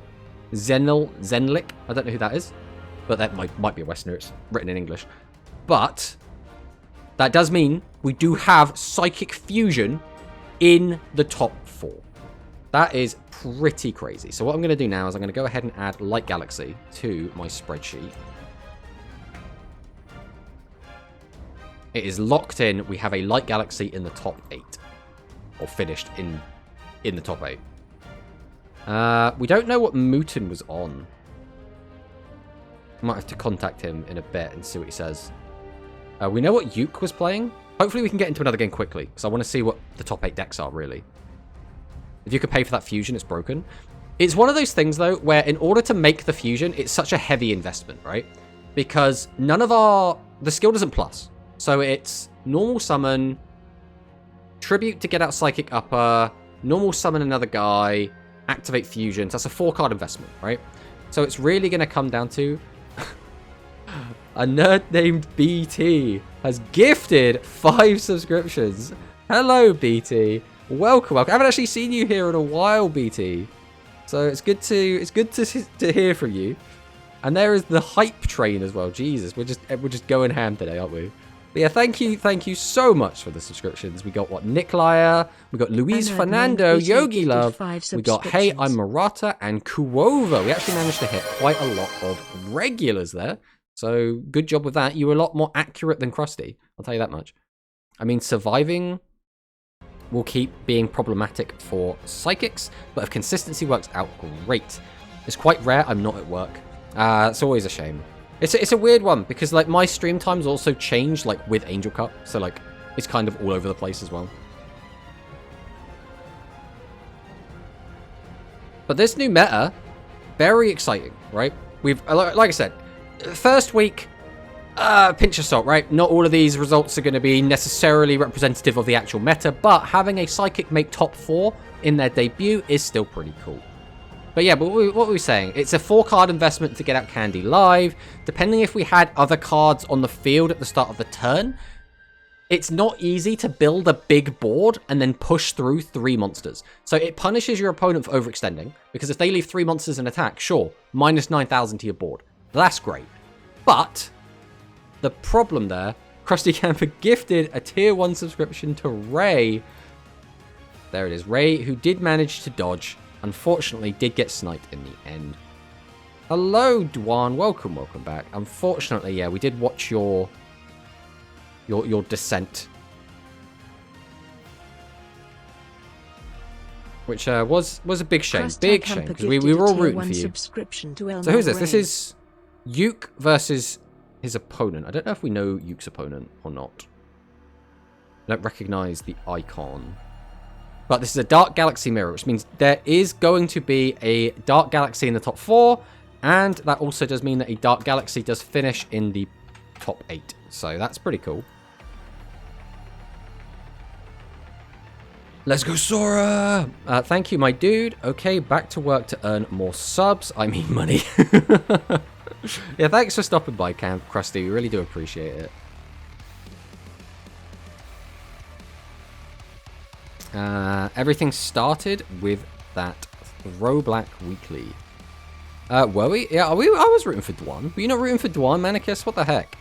I don't know who that is. But that might be a Westerner. It's written in English. But that does mean we do have Psychic Fusion in the top 4. That is pretty crazy. So what I'm going to do now is I'm going to go ahead and add Light Galaxy to my spreadsheet. It is locked in. We have a Light Galaxy in the top 8. Or finished in the top 8. We don't know what Mutin was on. Might have to contact him in a bit and see what he says. We know what Yuke was playing. Hopefully we can get into another game quickly, because I want to see what the top 8 decks are, really. If you could pay for that fusion, it's broken. It's one of those things, though, where in order to make the fusion, it's such a heavy investment, right? Because none of our... The skill doesn't plus. So it's normal summon, tribute to get out Psychic Upper, normal summon another guy, activate fusions. That's a 4-card investment, right? So it's really going to come down to... A nerd named BT has gifted 5 subscriptions. Hello, BT. Welcome. I haven't actually seen you here in a while, BT. So it's good to hear from you. And there is the hype train as well. Jesus, we're just going ham today, aren't we? But yeah, thank you so much for the subscriptions. We got what, Nick Lyer, we got Luis Fernando, Yogi Love, we got Hey, I'm Murata, and Kuova. We actually managed to hit quite a lot of regulars there. So good job with that. You were a lot more accurate than Krusty. I'll tell you that much. I mean, surviving will keep being problematic for psychics, but if consistency works out, great. It's quite rare I'm not at work. It's always a shame. It's a weird one because like my stream times also change like with Angel Cup, so like it's kind of all over the place as well. But this new meta, very exciting, right? We've like I said. First week, pinch of salt, right? Not all of these results are going to be necessarily representative of the actual meta, but having a Psychic make top 4 in their debut is still pretty cool. But yeah, what were we saying? It's a 4-card investment to get out Candy live. Depending if we had other cards on the field at the start of the turn, it's not easy to build a big board and then push through 3 monsters. So it punishes your opponent for overextending, because if they leave 3 monsters in attack, sure, minus 9,000 to your board. That's great. But the problem there, Krusty Camper gifted a tier 1 subscription to Ray. There it is. Ray, who did manage to dodge, unfortunately did get sniped in the end. Hello, Dwan. Welcome back. Unfortunately, yeah, we did watch your descent. Which was a big shame. Big shame. Because we were all rooting for you. So who's this? This is Yuke versus his opponent. I don't know if we know Yuke's opponent or not. I don't recognize the icon. But this is a Dark Galaxy mirror, which means there is going to be a Dark Galaxy in the top 4. And that also does mean that a Dark Galaxy does finish in the top 8. So that's pretty cool. Let's go, Sora! Thank you, my dude. Okay, back to work to earn more subs. I mean money. Yeah, thanks for stopping by, Camp Krusty. We really do appreciate it. Everything started with that Throwback Weekly. Were we? Yeah, I was rooting for Dwan. Were you not rooting for Dwan, Manicus? What the heck?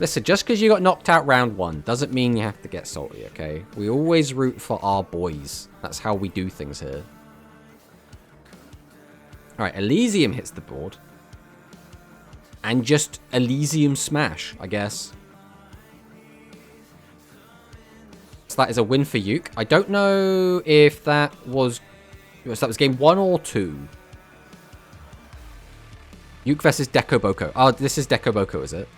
Listen, just because you got knocked out round 1 doesn't mean you have to get salty, okay? We always root for our boys. That's how we do things here. Alright, Elysium hits the board. And just Elysium smash, I guess. So that is a win for Yuke. I don't know if that was game 1 or 2. Yuke versus Dekoboko. Oh, this is Dekoboko, is it?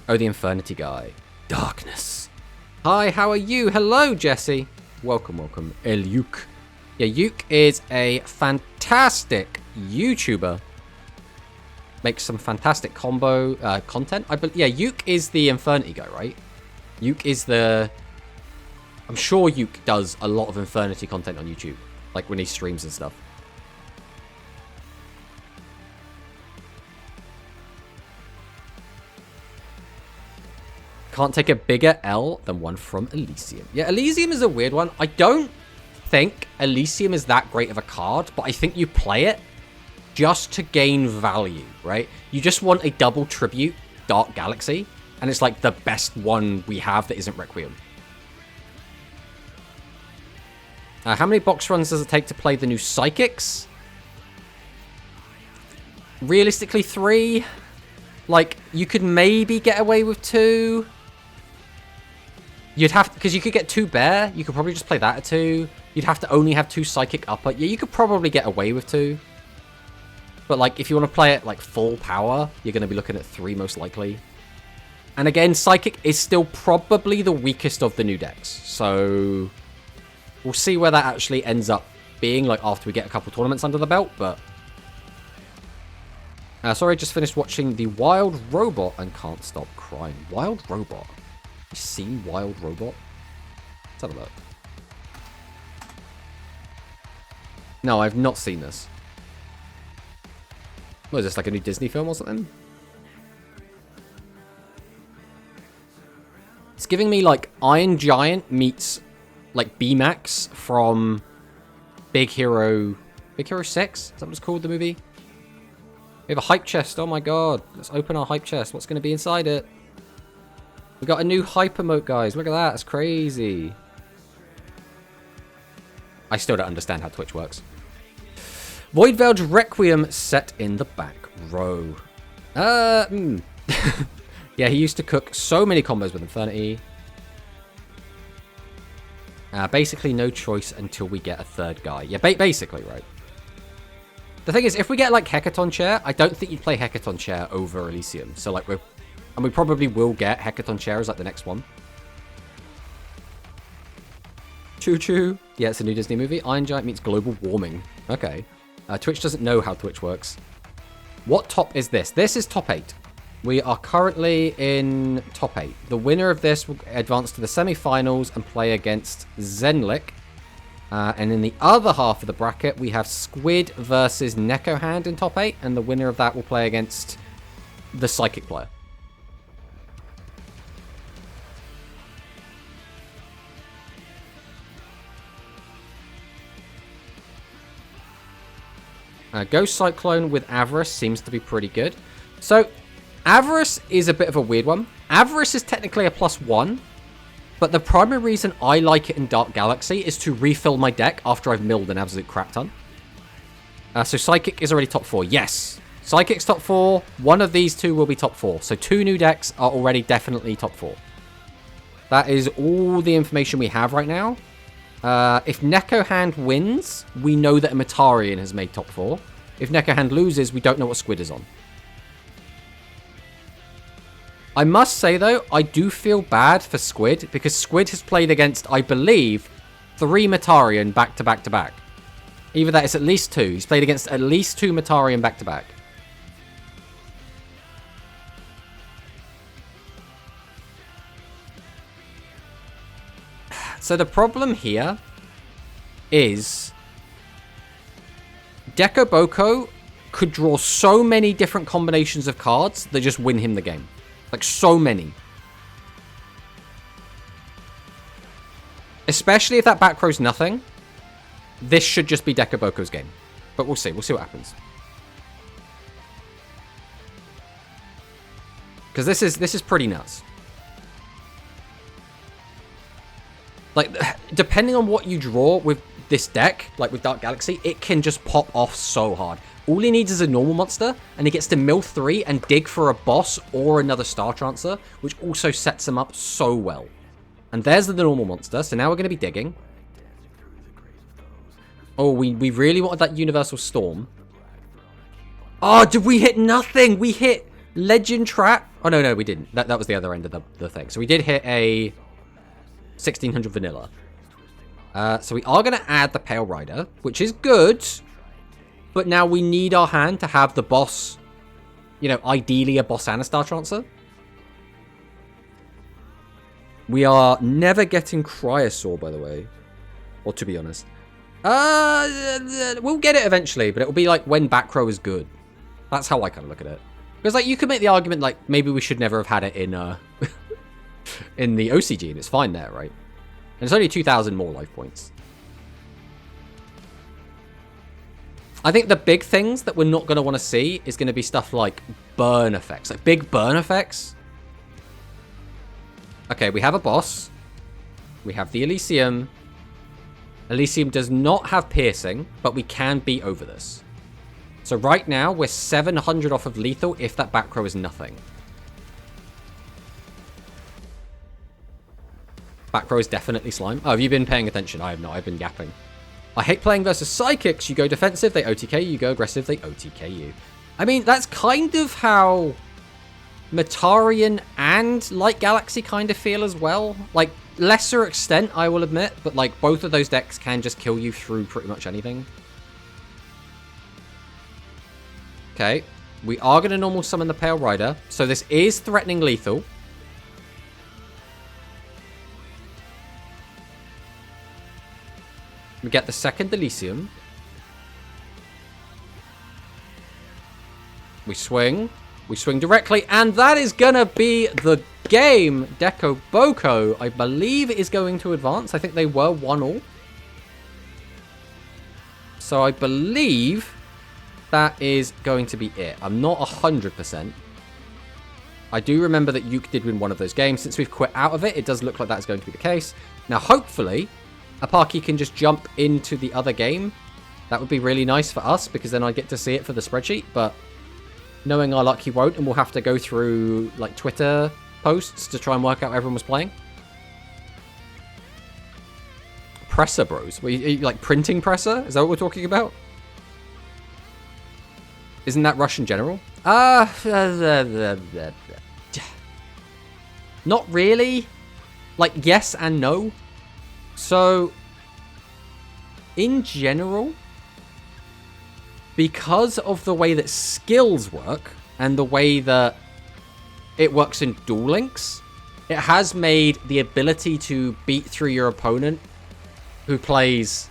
Oh, the Infernity guy. Darkness. Hi, how are you? Hello, Jesse. Welcome. El Yuke. Yeah, Yuke is a fantastic YouTuber. Makes some fantastic combo content. Yeah, Yuke is the Infernity guy, right? Yuke is the... I'm sure Yuke does a lot of Infernity content on YouTube. Like when he streams and stuff. Can't take a bigger L than one from Elysium. Yeah, Elysium is a weird one. I don't think Elysium is that great of a card, but I think you play it just to gain value, right? You just want a double tribute Dark Galaxy, and it's like the best one we have that isn't Requiem. How many box runs does it take to play the new Psychics? Realistically, 3. Like, you could maybe get away with 2. You'd have... Because you could get 2 bear. You could probably just play that at 2. You'd have to only have 2 psychic upper. Yeah, you could probably get away with 2. But, like, if you want to play it, like, full power, you're going to be looking at 3 most likely. And again, psychic is still probably the weakest of the new decks. So, we'll see where that actually ends up being, like, after we get a couple tournaments under the belt, but... sorry, I just finished watching The Wild Robot and can't stop crying. Wild Robot? You seen Wild Robot? Let's have a look. No, I've not seen this. What is this, like a new Disney film or something? It's giving me, like, Iron Giant meets, like, B-Max from Big Hero... Big Hero 6? Is that what it's called, the movie? We have a hype chest. Oh my god. Let's open our hype chest. What's going to be inside it? We got a new hype emote, guys. Look at that. That's crazy. I still don't understand how Twitch works. Voidveil's Requiem set in the back row. Yeah, he used to cook so many combos with Infernity. Basically, no choice until we get a third guy. Yeah, basically, right. The thing is, if we get, like, Hecaton Chair, I don't think you'd play Hecaton Chair over Elysium. So, like, and we probably will get Hecaton Chair as, like, the next one. Choo-choo. Yeah, it's a new Disney movie. Iron Giant meets global warming. Okay. Twitch doesn't know how Twitch works. What top is this? This is top 8. We are currently in top 8. The winner of this will advance to the semi-finals and play against Zenlik. And in the other half of the bracket, we have Squid versus Neko Hand in top 8. And the winner of that will play against the Psychic player. Ghost Cyclone with Avarice seems to be pretty good. So, Avarice is a bit of a weird one. Avarice is technically a +1. But the primary reason I like it in Dark Galaxy is to refill my deck after I've milled an absolute crap ton. So Psychic is already top 4. Yes. Psychic's top 4. One of these two will be top 4. So 2 new decks are already definitely top 4. That is all the information we have right now. If Neko Hand wins, we know that a Metarian has made top 4. If Neko Hand loses, we don't know what Squid is on. I must say, though, I do feel bad for Squid, because Squid has played against, I believe, 3 Metarian back-to-back to back. Either that is at least 2. He's played against at least 2 Metarian back-to-back. So the problem here is Dekoboko could draw so many different combinations of cards that just win him the game. Like, so many. Especially if that back row's nothing. This should just be Dekoboko's game. But we'll see. We'll see what happens. Because this is pretty nuts. Like, depending on what you draw with this deck, like with Dark Galaxy, it can just pop off so hard. All he needs is a normal monster, and he gets to mill 3 and dig for a boss or another Star Transfer, which also sets him up so well. And there's the normal monster, so now we're going to be digging. Oh, we really wanted that Universal Storm. Oh, did we hit nothing? We hit Legend Trap. Oh, no, we didn't. That was the other end of the thing. So we did hit a 1600 vanilla. So we are going to add the Pale Rider, which is good. But now we need our hand to have the boss, you know, ideally a boss and a Star Transfer. We are never getting Cryosaur, by the way. Or to be honest. We'll get it eventually, but it'll be like when back row is good. That's how I kind of look at it. Because, like, you could make the argument, like, maybe we should never have had it in, in the OCG, and it's fine there, right? And it's only 2,000 more life points. I think the big things that we're not going to want to see is going to be stuff like burn effects. Like, big burn effects. Okay, we have a boss. We have the So right now, we're 700 off of lethal if that back row is nothing. Back row is definitely slime. Oh, have you been paying attention? I have not. I've been yapping. I hate playing versus psychics. You go defensive, they OTK. You go aggressive, they OTK you. I mean, that's kind of how Metarian and Light Galaxy kind of feel as well. Like, lesser extent, I will admit. But, like, both of those decks can just kill you through pretty much anything. Okay. We are going to normal summon the Pale Rider. So this is threatening lethal. We get the second Elysium. We swing. We swing directly. And that is going to be the game. Deco Boko, I believe, is going to advance. I think they were 1-all. So I believe that is going to be it. I'm not 100%. I do remember that Yuke did win one of those games. Since we've quit out of it, it does look like that's going to be the case. Now, hopefully, Apaki can just jump into the other game. That would be really nice for us, because then I get to see it for the spreadsheet. But knowing our luck, he won't, and we'll have to go through like Twitter posts to try and work out how everyone was playing. Presser, bros. Are you like printing presser? Is that what we're talking about? Isn't that Russian general? Not really. Like, yes and no. So, in general, because of the way that skills work and the way that it works in Duel Links, it has made the ability to beat through your opponent who plays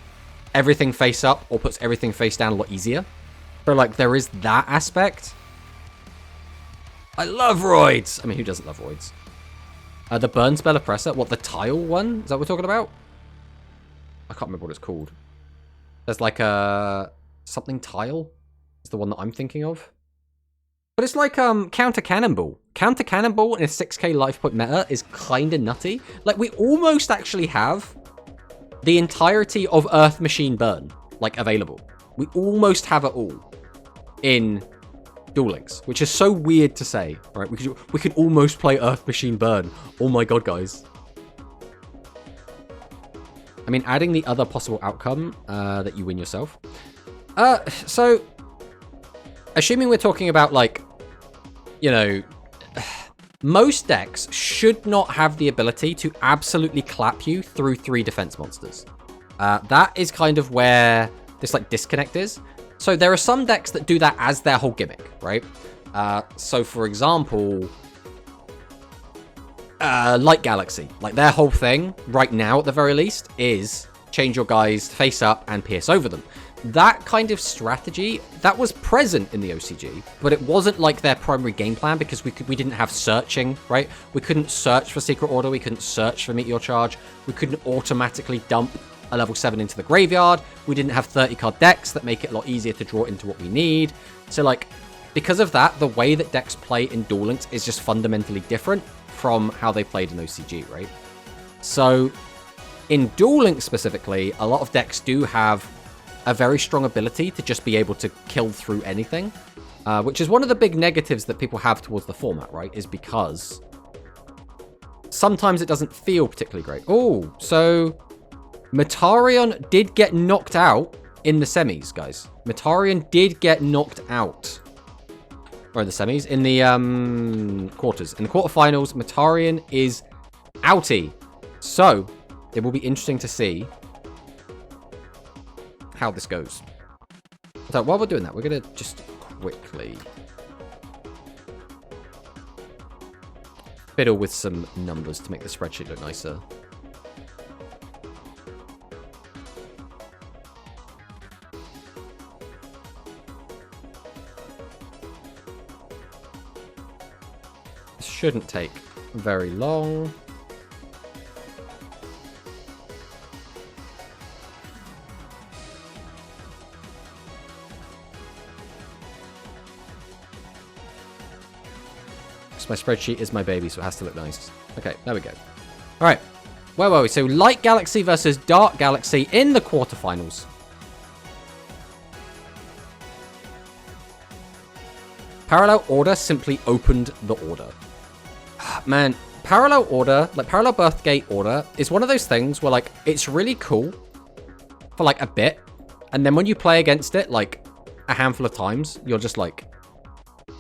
everything face up or puts everything face down a lot easier. So, like, there is that aspect. I love roids! I mean, who doesn't love roids? The burn spell oppressor. What, the tile one? Is that what we're talking about? I can't remember what it's called. There's like a something tile. Is the one that I'm thinking of. But it's like counter cannonball. Counter cannonball in a 6k life point meta is kind of nutty. Like, we almost actually have the entirety of Earth Machine Burn like available. We almost have it all in Duel Links, which is so weird to say, right? We could almost play Earth Machine Burn. Oh my god, guys. I mean, adding the other possible outcome that you win yourself. So, assuming we're talking about, like, you know, most decks should not have the ability to absolutely clap you through 3 defense monsters. That is kind of where this, like, disconnect is. So there are some decks that do that as their whole gimmick, right? So, for example, Light Galaxy. Like, their whole thing, right now at the very least, is change your guys face up and pierce over them. That kind of strategy, that was present in the OCG, but it wasn't like their primary game plan because we didn't have searching, right? We couldn't search for Secret Order, we couldn't search for Meet Your Charge, we couldn't automatically dump a level 7 into the graveyard, we didn't have 30 card decks that make it a lot easier to draw into what we need. So, like, because of that, the way that decks play in Duel Links is just fundamentally different from how they played in OCG, right? So, in Duel Links specifically, a lot of decks do have a very strong ability to just be able to kill through anything, which is one of the big negatives that people have towards the format, right? Is because sometimes it doesn't feel particularly great. Oh, so Metarion did get knocked out in the semis, guys. Metarion did get knocked out. Or in the semis, in the quarters. In the quarterfinals, Metarion is outie. So, it will be interesting to see how this goes. So, while we're doing that, we're going to just quickly fiddle with some numbers to make the spreadsheet look nicer. This shouldn't take very long. My spreadsheet is my baby, so it has to look nice. Okay, there we go. All right, where were we? So, Light Galaxy versus Dark Galaxy in the quarterfinals. Parallel Order simply opened the order. Man, Parallel Order, like Parallel Birthgate Order, is one of those things where, like, it's really cool for, like, a bit. And then when you play against it, like, a handful of times, you're just like,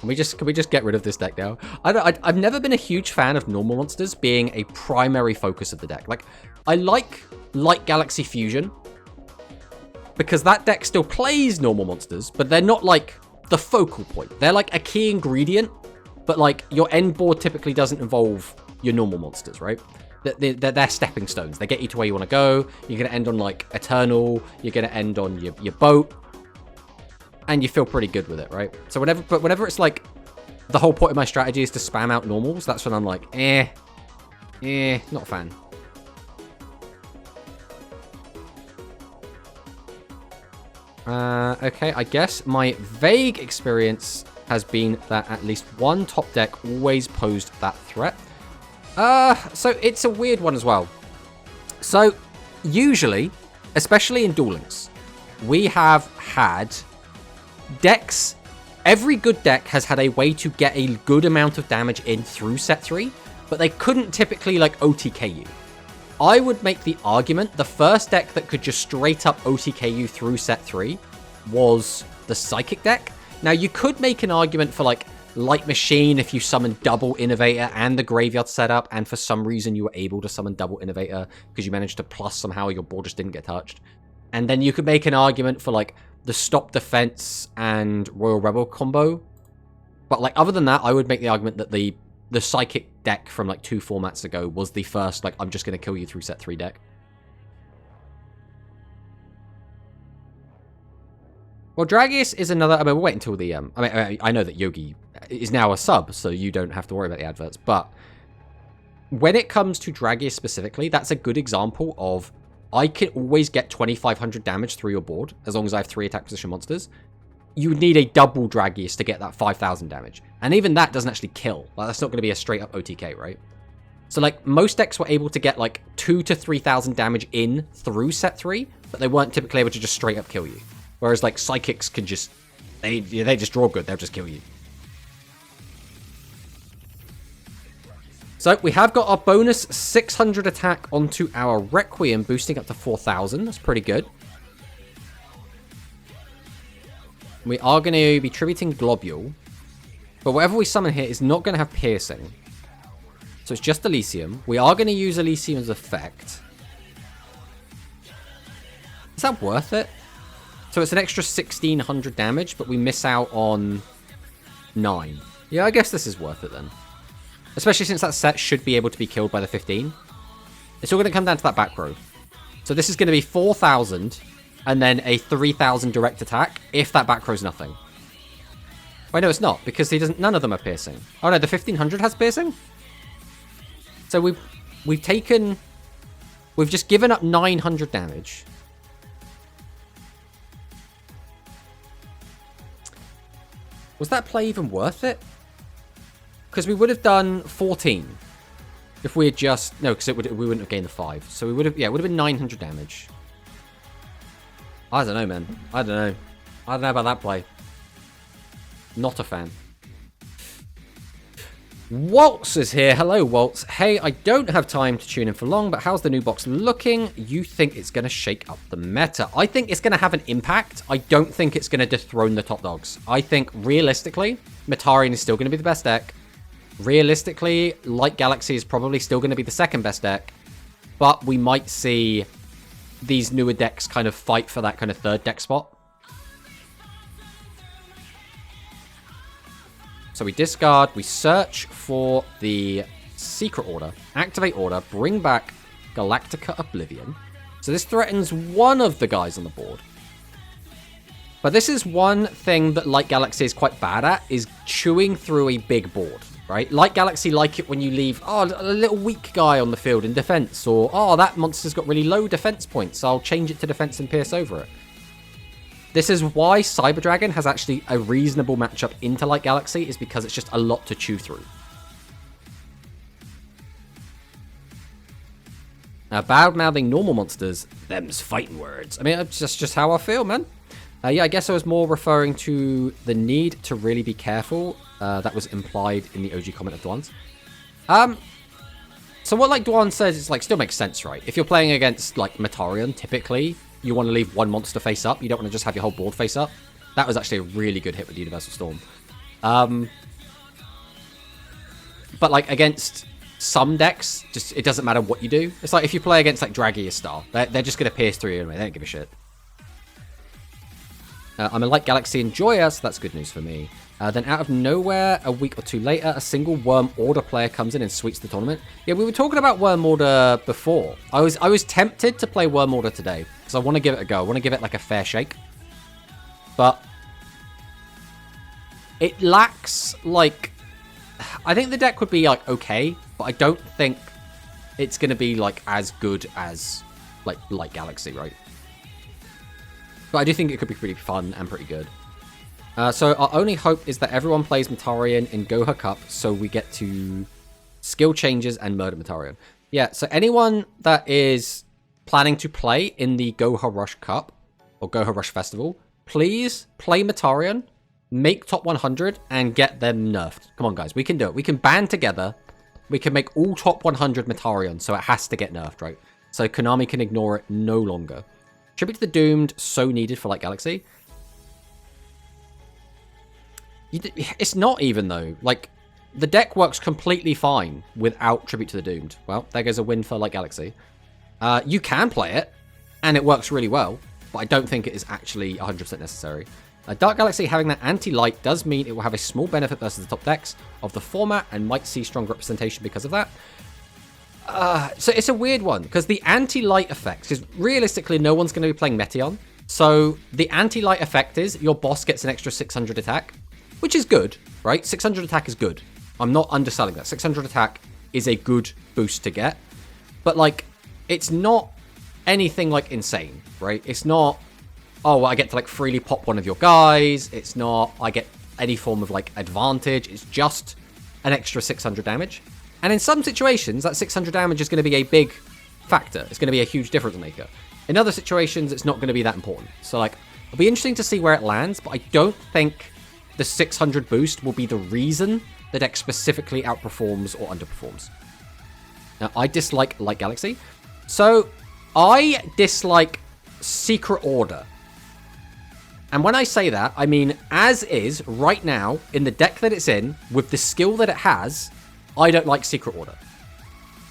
can we just get rid of this deck now? I've never been a huge fan of normal monsters being a primary focus of the deck. Like, I like Light Galaxy Fusion because that deck still plays normal monsters, but they're not like the focal point. They're like a key ingredient, but like your end board typically doesn't involve your normal monsters, right? They're stepping stones. They get you to where you want to go. You're going to end on like Eternal. You're going to end on your boat. And you feel pretty good with it, right? So whenever it's like the whole point of my strategy is to spam out normals, that's when I'm like, not a fan. Okay, I guess my vague experience has been that at least one top deck always posed that threat. So it's a weird one as well. So usually, especially in Duel Links, we have had decks. Every good deck has had a way to get a good amount of damage in through set 3, but they couldn't typically like OTK you. I would make the argument the first deck that could just straight up OTK you through set 3 was the Psychic deck. Now you could make an argument for like Light Machine if you summon double Innovator and the graveyard setup, and for some reason you were able to summon double Innovator because you managed to plus somehow your board just didn't get touched. And then you could make an argument for like the Stop Defense and Royal Rebel combo. But like other than that, I would make the argument that the Psychic deck from like 2 formats ago was the first like I'm just going to kill you through set 3 deck. Well, Dragius is another. I mean, we'll wait until the I know that Yogi is now a sub, so you don't have to worry about the adverts, but when it comes to Dragius specifically, that's a good example of I can always get 2,500 damage through your board, as long as I have 3 attack position monsters. You would need a double Dragius to get that 5,000 damage. And even that doesn't actually kill. Like, that's not going to be a straight up OTK, right? So, like, most decks were able to get, like, 2,000 to 3,000 damage in through set 3, but they weren't typically able to just straight up kill you. Whereas, like, Psychics can just... They just draw good. They'll just kill you. So, we have got our bonus 600 attack onto our Requiem, boosting up to 4,000. That's pretty good. We are going to be tributing Globule. But whatever we summon here is not going to have Piercing. So, it's just Elysium. We are going to use Elysium's effect. Is that worth it? So, it's an extra 1,600 damage, but we miss out on 9. Yeah, I guess this is worth it then. Especially since that set should be able to be killed by the 15. It's all going to come down to that back row. So this is going to be 4,000 and then a 3,000 direct attack if that back row's nothing. Wait, no, it's not, because he doesn't. None of them are piercing. Oh no, the 1,500 has piercing? So we've just given up 900 damage. Was that play even worth it? Because we would have done 14 if we had just... No, because we wouldn't have gained the 5. So we would have... Yeah, it would have been 900 damage. I don't know, man. I don't know. I don't know about that play. Not a fan. Waltz is here. Hello, Waltz. Hey, I don't have time to tune in for long, but how's the new box looking? You think it's going to shake up the meta? I think it's going to have an impact. I don't think it's going to dethrone the top dogs. I think, realistically, Metarian is still going to be the best deck. Realistically, Light Galaxy is probably still going to be the second best deck, but we might see these newer decks kind of fight for that kind of third deck spot. So we discard, we search for the Secret Order, activate Order, bring back Galactica Oblivion. So this threatens one of the guys on the board. But this is one thing that Light Galaxy is quite bad at, is chewing through a big board. Right? Light Galaxy like it when you leave, a little weak guy on the field in defense, or, that monster's got really low defense points, so I'll change it to defense and pierce over it. This is why Cyber Dragon has actually a reasonable matchup into Light Galaxy, is because it's just a lot to chew through. Now, bad-mouthing normal monsters, them's fighting words. I mean, that's just how I feel, man. Yeah, I guess I was more referring to the need to really be careful. That was implied in the OG comment of Dwan's. So what like Dwan says is like still makes sense, right? If you're playing against like Matarion, typically you want to leave one monster face up. You don't want to just have your whole board face up. That was actually a really good hit with the Universal Storm. But like against some decks, just it doesn't matter what you do. It's like if you play against like Dragia Star, they're just gonna pierce through you anyway. They don't give a shit. I'm a Light Galaxy enjoyer, so that's good news for me. Then out of nowhere, a week or two later, a single Worm Order player comes in and sweeps the tournament. Yeah, we were talking about Worm Order before. I was tempted to play Worm Order today because I want to give it a go. I want to give it like a fair shake. But it lacks like... I think the deck would be like okay, but I don't think it's going to be like as good as like Light Galaxy, right? But I do think it could be pretty fun and pretty good. So our only hope is that everyone plays Matarion in Goha Cup so we get to skill changes and murder Matarion. Yeah, so anyone that is planning to play in the Goha Rush Cup or Goha Rush Festival, please play Matarion, make top 100, and get them nerfed. Come on, guys, we can do it. We can band together. We can make all top 100 Matarion, so it has to get nerfed, right? So Konami can ignore it no longer. Tribute to the Doomed, so needed for Light Galaxy. It's not even, though. Like, the deck works completely fine without Tribute to the Doomed. Well, there goes a win for Light Galaxy. You can play it, and it works really well, but I don't think it is actually 100% necessary. Dark Galaxy having that anti-light does mean it will have a small benefit versus the top decks of the format and might see strong representation because of that. So it's a weird one, because the anti-light effect, because realistically no one's going to be playing Meteion, so the anti-light effect is your boss gets an extra 600 attack, which is good, right? 600 attack is good. I'm not underselling that. 600 attack is a good boost to get, but like, it's not anything like insane, right? It's not, oh, well, I get to like freely pop one of your guys. It's not, I get any form of like advantage. It's just an extra 600 damage. And in some situations, that 600 damage is going to be a big factor. It's going to be a huge difference maker. In other situations, it's not going to be that important. So, like, it'll be interesting to see where it lands, but I don't think the 600 boost will be the reason the deck specifically outperforms or underperforms. Now, I dislike Light Galaxy. So, I dislike Secret Order. And when I say that, I mean, as is, right now, in the deck that it's in, with the skill that it has, I don't like Secret Order.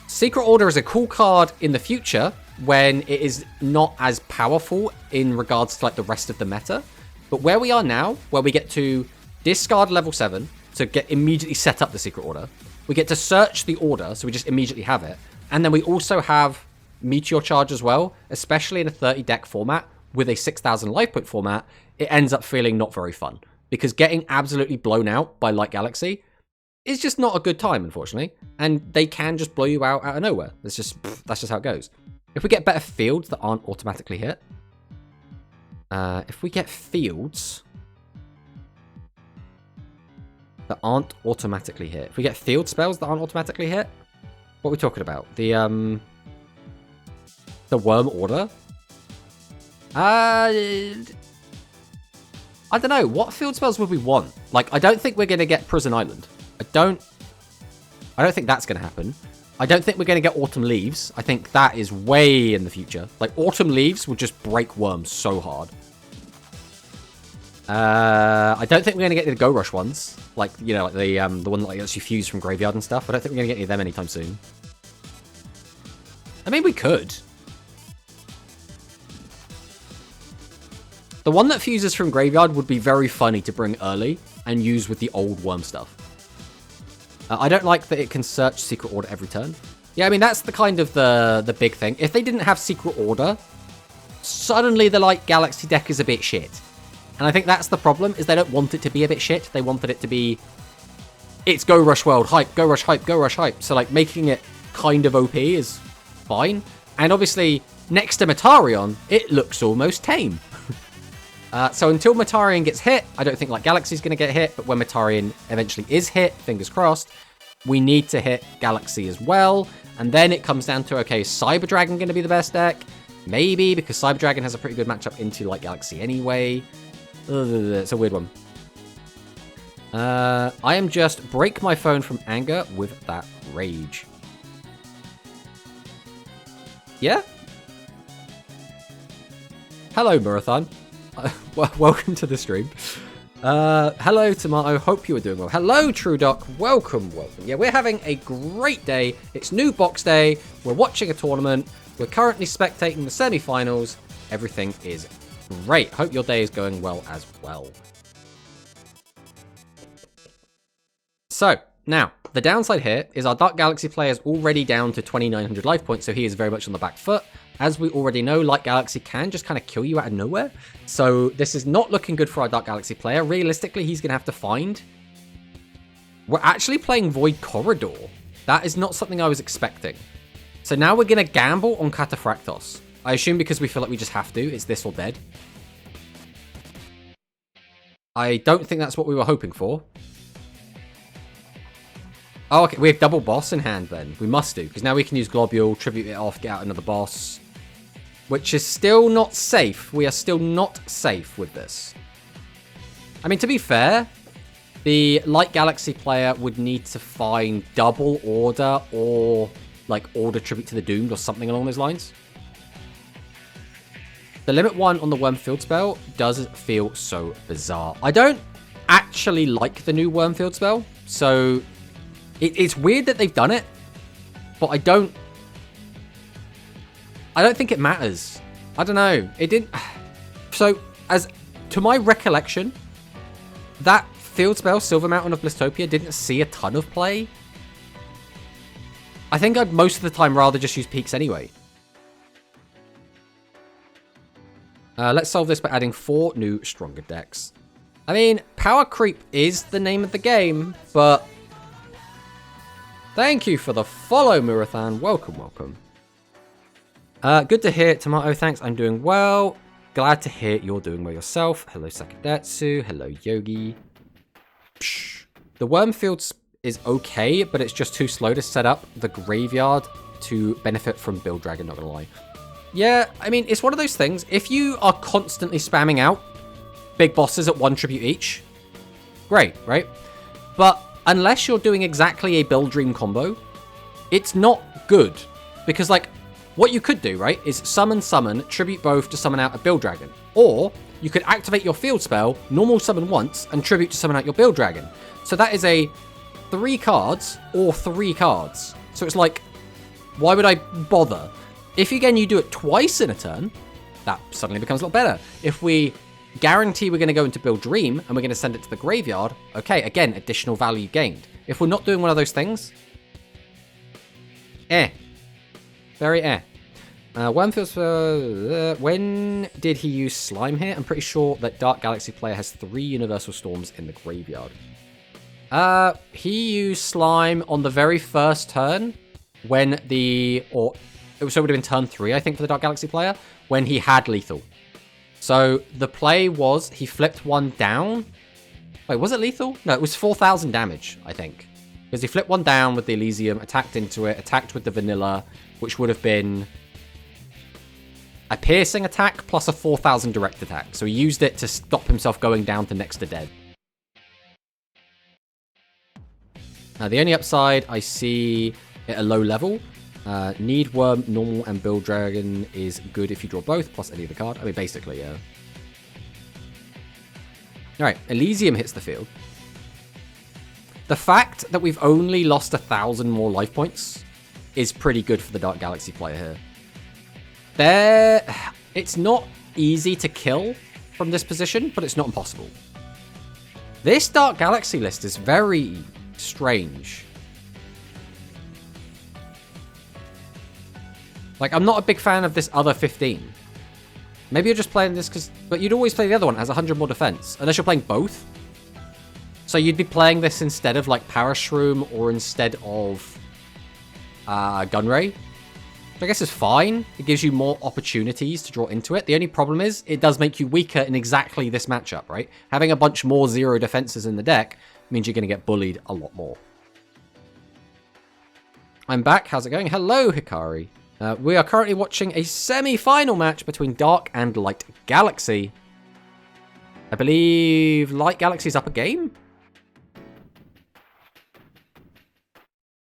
Secret Order is a cool card in the future when it is not as powerful in regards to like the rest of the meta. But where we are now, where we get to discard level 7 to get immediately set up the Secret Order, we get to search the order, so we just immediately have it. And then we also have Meteor Charge as well, especially in a 30 deck format with a 6,000 life point format, it ends up feeling not very fun. Because getting absolutely blown out by Light Galaxy is just not a good time, unfortunately. And they can just blow you out of nowhere. That's just how it goes. If we get better fields that aren't automatically hit. If we get fields that aren't automatically hit. If we get field spells that aren't automatically hit. What are we talking about? The Worm Order? I don't know. What field spells would we want? Like, I don't think we're going to get Prison Island. I don't think that's going to happen. I don't think we're going to get Autumn Leaves. I think that is way in the future. Like, Autumn Leaves would just break Worms so hard. I don't think we're going to get the Go Rush ones. Like, you know, like the one that like, lets you fuse from Graveyard and stuff. I don't think we're going to get any of them anytime soon. I mean, we could. The one that fuses from Graveyard would be very funny to bring early and use with the old Worm stuff. I don't like that it can search Secret Order every turn. Yeah, I mean, that's the kind of the big thing. If they didn't have Secret Order, suddenly the Light Galaxy deck is a bit shit. And I think that's the problem, is they don't want it to be a bit shit. They wanted it to be, it's Go Rush World, hype, Go Rush hype, Go Rush hype. So, like, making it kind of OP is fine. And obviously, next to Matarion, it looks almost tame. So until Matarion gets hit, I don't think like Galaxy's going to get hit, but when Matarion eventually is hit, fingers crossed, we need to hit Galaxy as well. And then it comes down to, okay, is Cyber Dragon going to be the best deck? Maybe, because Cyber Dragon has a pretty good matchup into Light Galaxy anyway. It's a weird one. I am just break my phone from anger with that rage. Yeah? Hello, Marathon. Welcome to the stream. Hello, Tomato. Hope you are doing well. Hello, True Doc. Welcome. Yeah, we're having a great day. It's new box day. We're watching a tournament. We're currently spectating the semi-finals. Everything is great. Hope your day is going well as well. So, now, the downside here is our Dark Galaxy player is already down to 2,900 life points, so he is very much on the back foot. As we already know, Light Galaxy can just kind of kill you out of nowhere. So this is not looking good for our Dark Galaxy player. Realistically, he's going to have to find... We're actually playing Void Corridor. That is not something I was expecting. So now we're going to gamble on Cataphractos. I assume because we feel like we just have to. It's this or dead. I don't think that's what we were hoping for. Oh, okay. We have double boss in hand then. We must do. Because now we can use Globule, tribute it off, get out another boss. Which is still not safe. We are still not safe with this. I mean, to be fair, the Light Galaxy player would need to find double order or like order tribute to the Doomed or something along those lines. The limit 1 on the Worm Field spell does feel so bizarre. I don't actually like the new Worm Field spell, so it's weird that they've done it, but I don't think it matters. I don't know. It didn't. So, as to my recollection, that field spell, Silver Mountain of Blistopia, didn't see a ton of play. I think I'd most of the time rather just use Peaks anyway. Let's solve this by adding 4 new stronger decks. I mean, power creep is the name of the game, but thank you for the follow, Murathan. Welcome, welcome. Good to hear, Tomato. Thanks, I'm doing well. Glad to hear you're doing well yourself. Hello, Sakadetsu. Hello, Yogi. Psh. The Wormfield is okay, but it's just too slow to set up the graveyard to benefit from Build Dragon, not gonna lie. Yeah, I mean, it's one of those things. If you are constantly spamming out big bosses at 1 tribute each, great, right? But unless you're doing exactly a Build Dream combo, it's not good. Because, like, what you could do, right, is summon, tribute both to summon out a Build Dragon. Or you could activate your field spell, normal summon once, and tribute to summon out your Build Dragon. So that is a 3 cards or 3 cards. So it's like, why would I bother? If, again, you do it twice in a turn, that suddenly becomes a lot better. If we guarantee we're going to go into Build Dream and we're going to send it to the graveyard, okay, again, additional value gained. If we're not doing one of those things, very Wormfield, when did he use Slime here? I'm pretty sure that Dark Galaxy player has 3 Universal Storms in the graveyard. He used Slime on the very first turn when so it would have been turn 3, I think, for the Dark Galaxy player, when he had lethal. So the play was he flipped 1 down. Wait, was it lethal? No, it was 4,000 damage, I think. Because he flipped 1 down with the Elysium, attacked into it, attacked with the Vanilla, which would have been a piercing attack plus a 4,000 direct attack. So he used it to stop himself going down to next to dead. Now, the only upside I see at a low level, Need Worm, Normal, and Build Dragon is good if you draw both, plus any other card. I mean, basically, yeah. Alright, Elysium hits the field. The fact that we've only lost 1,000 more life points is pretty good for the Dark Galaxy player here. It's not easy to kill from this position, but it's not impossible. This Dark Galaxy list is very strange. Like, I'm not a big fan of this other 15. Maybe you're just playing this because... But you'd always play the other one. It has 100 more defense. Unless you're playing both. So you'd be playing this instead of, like, Parashroom or instead of Gunray. Which I guess is fine. It gives you more opportunities to draw into it. The only problem is it does make you weaker in exactly this matchup, right? Having a bunch more 0 defenses in the deck means you're going to get bullied a lot more. I'm back. How's it going? Hello, Hikari. We are currently watching a semi-final match between Dark and Light Galaxy. I believe Light Galaxy's up a game?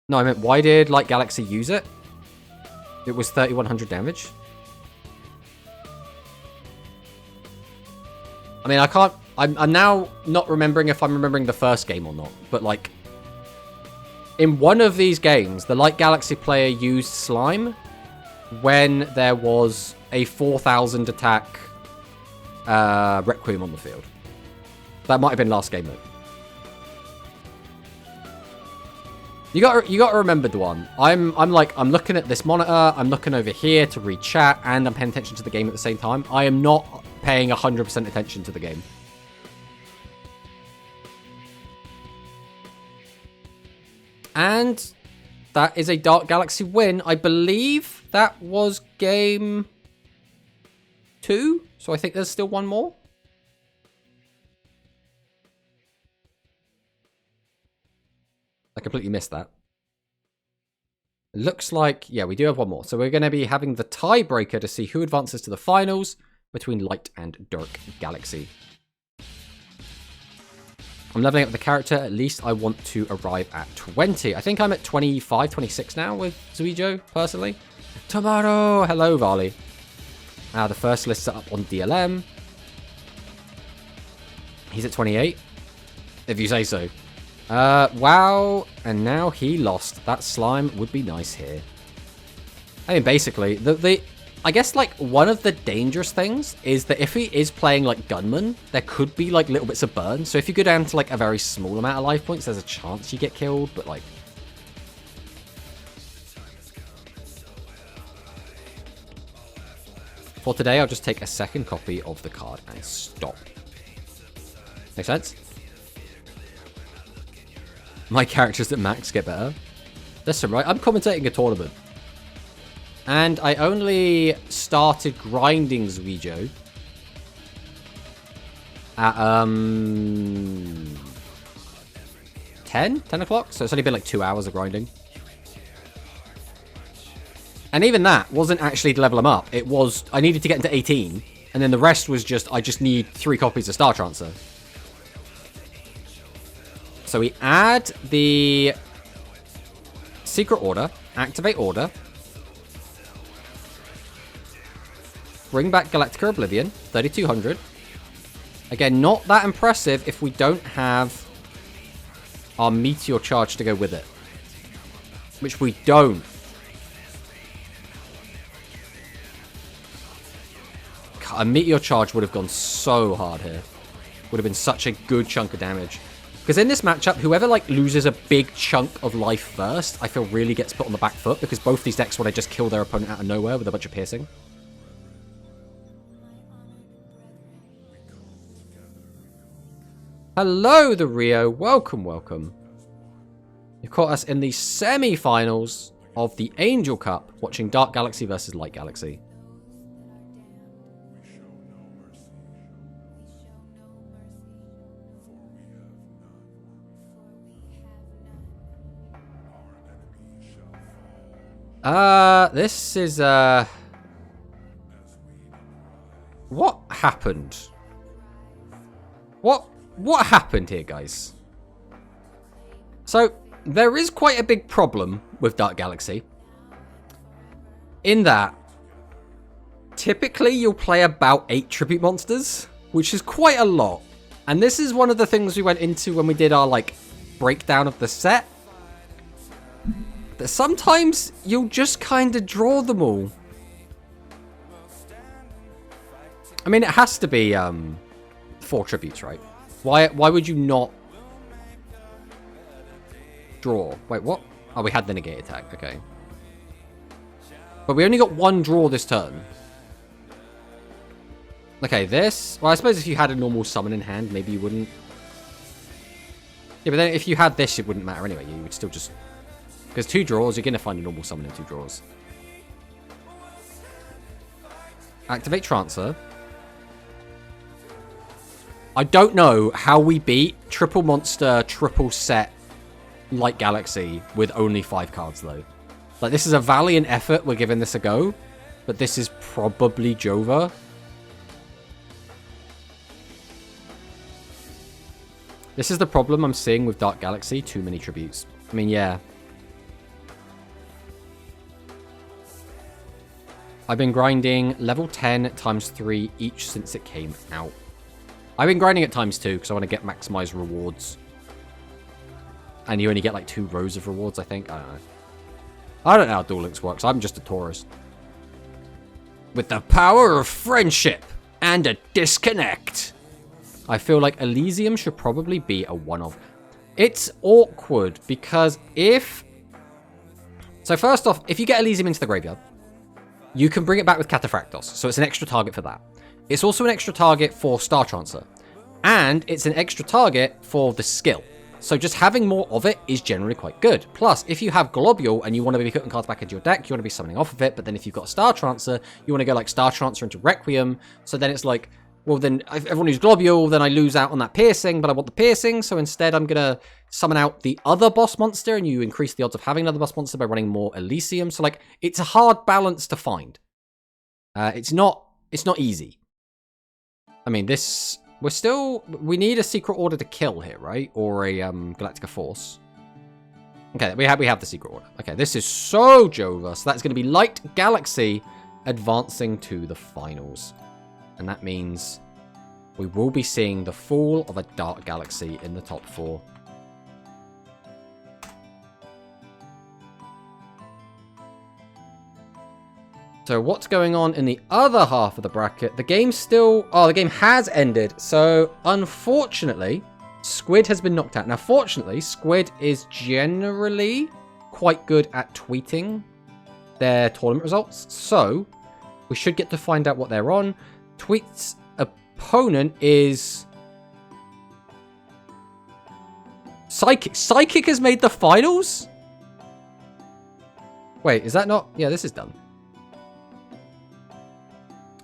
No, I meant, why did Light Galaxy use it? It was 3100 damage. I mean, I can't... I'm now not remembering if I'm remembering the first game or not. But, like... In one of these games, the Light Galaxy player used Slime when there was a 4000 attack Requiem on the field. That might have been last game, though. You got to remember, Dwan. I'm looking at this monitor, I'm looking over here to read chat, and I'm paying attention to the game at the same time. I am not paying 100% attention to the game. And that is a Dark Galaxy win. I believe that was game 2. So I think there's still one more. I completely missed that. It looks like, yeah, we do have one more. So we're going to be having the tiebreaker to see who advances to the finals between Light and Dark Galaxy. I'm leveling up the character. At least I want to arrive at 20. I think I'm at 25, 26 now with Zuwijo, personally. Tomato! Hello, Varley. The first list's up on DLM. He's at 28. If you say so. Wow. And now he lost. That slime would be nice here. I mean, basically, I guess, like, one of the dangerous things is that if he is playing, like, Gunman, there could be, like, little bits of burn. So if you go down to, like, a very small amount of life points, there's a chance you get killed, but, like... For today, I'll just take a second copy of the card and stop. Make sense? My characters at max get better. Listen, right? I'm commentating a tournament. And I only started grinding Zuwijo at 10 o'clock. So it's only been like 2 hours of grinding. And even that wasn't actually to level him up. It was, I needed to get into 18. And then the rest was just, I just need 3 copies of Star Transfer. So we add the Secret Order, activate Order. Bring back Galactica Oblivion, 3200. Again, not that impressive if we don't have our Meteor Charge to go with it. Which we don't. A Meteor Charge would have gone so hard here. Would have been such a good chunk of damage. Because in this matchup, whoever like loses a big chunk of life first, I feel really gets put on the back foot. Because both these decks want to just kill their opponent out of nowhere with a bunch of piercing. Hello, the Rio. Welcome, welcome. You've caught us in the semi-finals of the Angel Cup, watching Dark Galaxy versus Light Galaxy. This is, what happened? What happened here, guys? So, there is quite a big problem with Dark Galaxy. In that, typically you'll play about 8 tribute monsters, which is quite a lot. And this is one of the things we went into when we did our, like, breakdown of the set. That sometimes you'll just kind of draw them all. I mean, it has to be 4 tributes, right? Why would you not draw? Wait, what? Oh, we had the negate attack. Okay. But we only got 1 draw this turn. Okay, this... Well, I suppose if you had a normal summon in hand, maybe you wouldn't... Yeah, but then if you had this, it wouldn't matter anyway. You would still just... Because 2 draws, you're going to find a normal summon in 2 draws. Activate Transfer. I don't know how we beat triple monster, triple set Light Galaxy with only 5 cards, though. Like, this is a valiant effort. We're giving this a go. But this is probably Jova. This is the problem I'm seeing with Dark Galaxy. Too many tributes. I mean, yeah. I've been grinding level 10 times 3 each since it came out. I've been grinding at times 2 because I want to get maximized rewards. And you only get like 2 rows of rewards, I think. I don't know. I don't know how Duel Links works. I'm just a tourist. With the power of friendship and a disconnect. I feel like Elysium should probably be a one-off. It's awkward because if... So first off, if you get Elysium into the graveyard, you can bring it back with Cataphractos, so it's an extra target for that. It's also an extra target for Star Transfer. And it's an extra target for the skill. So just having more of it is generally quite good. Plus, if you have Globule and you want to be putting cards back into your deck, you want to be summoning off of it, but then if you've got a Star Transfer, you want to go like Star Transfer into Requiem, so then it's like, well then, if everyone uses Globule, then I lose out on that piercing, but I want the piercing, so instead I'm going to summon out the other boss monster, and you increase the odds of having another boss monster by running more Elysium. So like, it's a hard balance to find. It's not easy. I mean, this... We need a Secret Order to kill here, right? Or a Galactica Force. Okay, we have the Secret Order. Okay, this is so Jova. So that's going to be Light Galaxy advancing to the finals. And that means we will be seeing the fall of a Dark Galaxy in the top 4. So what's going on in the other half of the bracket? The game still... Oh, the game has ended. So, unfortunately, Squid has been knocked out. Now, fortunately, Squid is generally quite good at tweeting their tournament results. So, we should get to find out what they're on. Tweet's opponent is... Psychic. Psychic has made the finals? Wait, is that not... Yeah, this is done.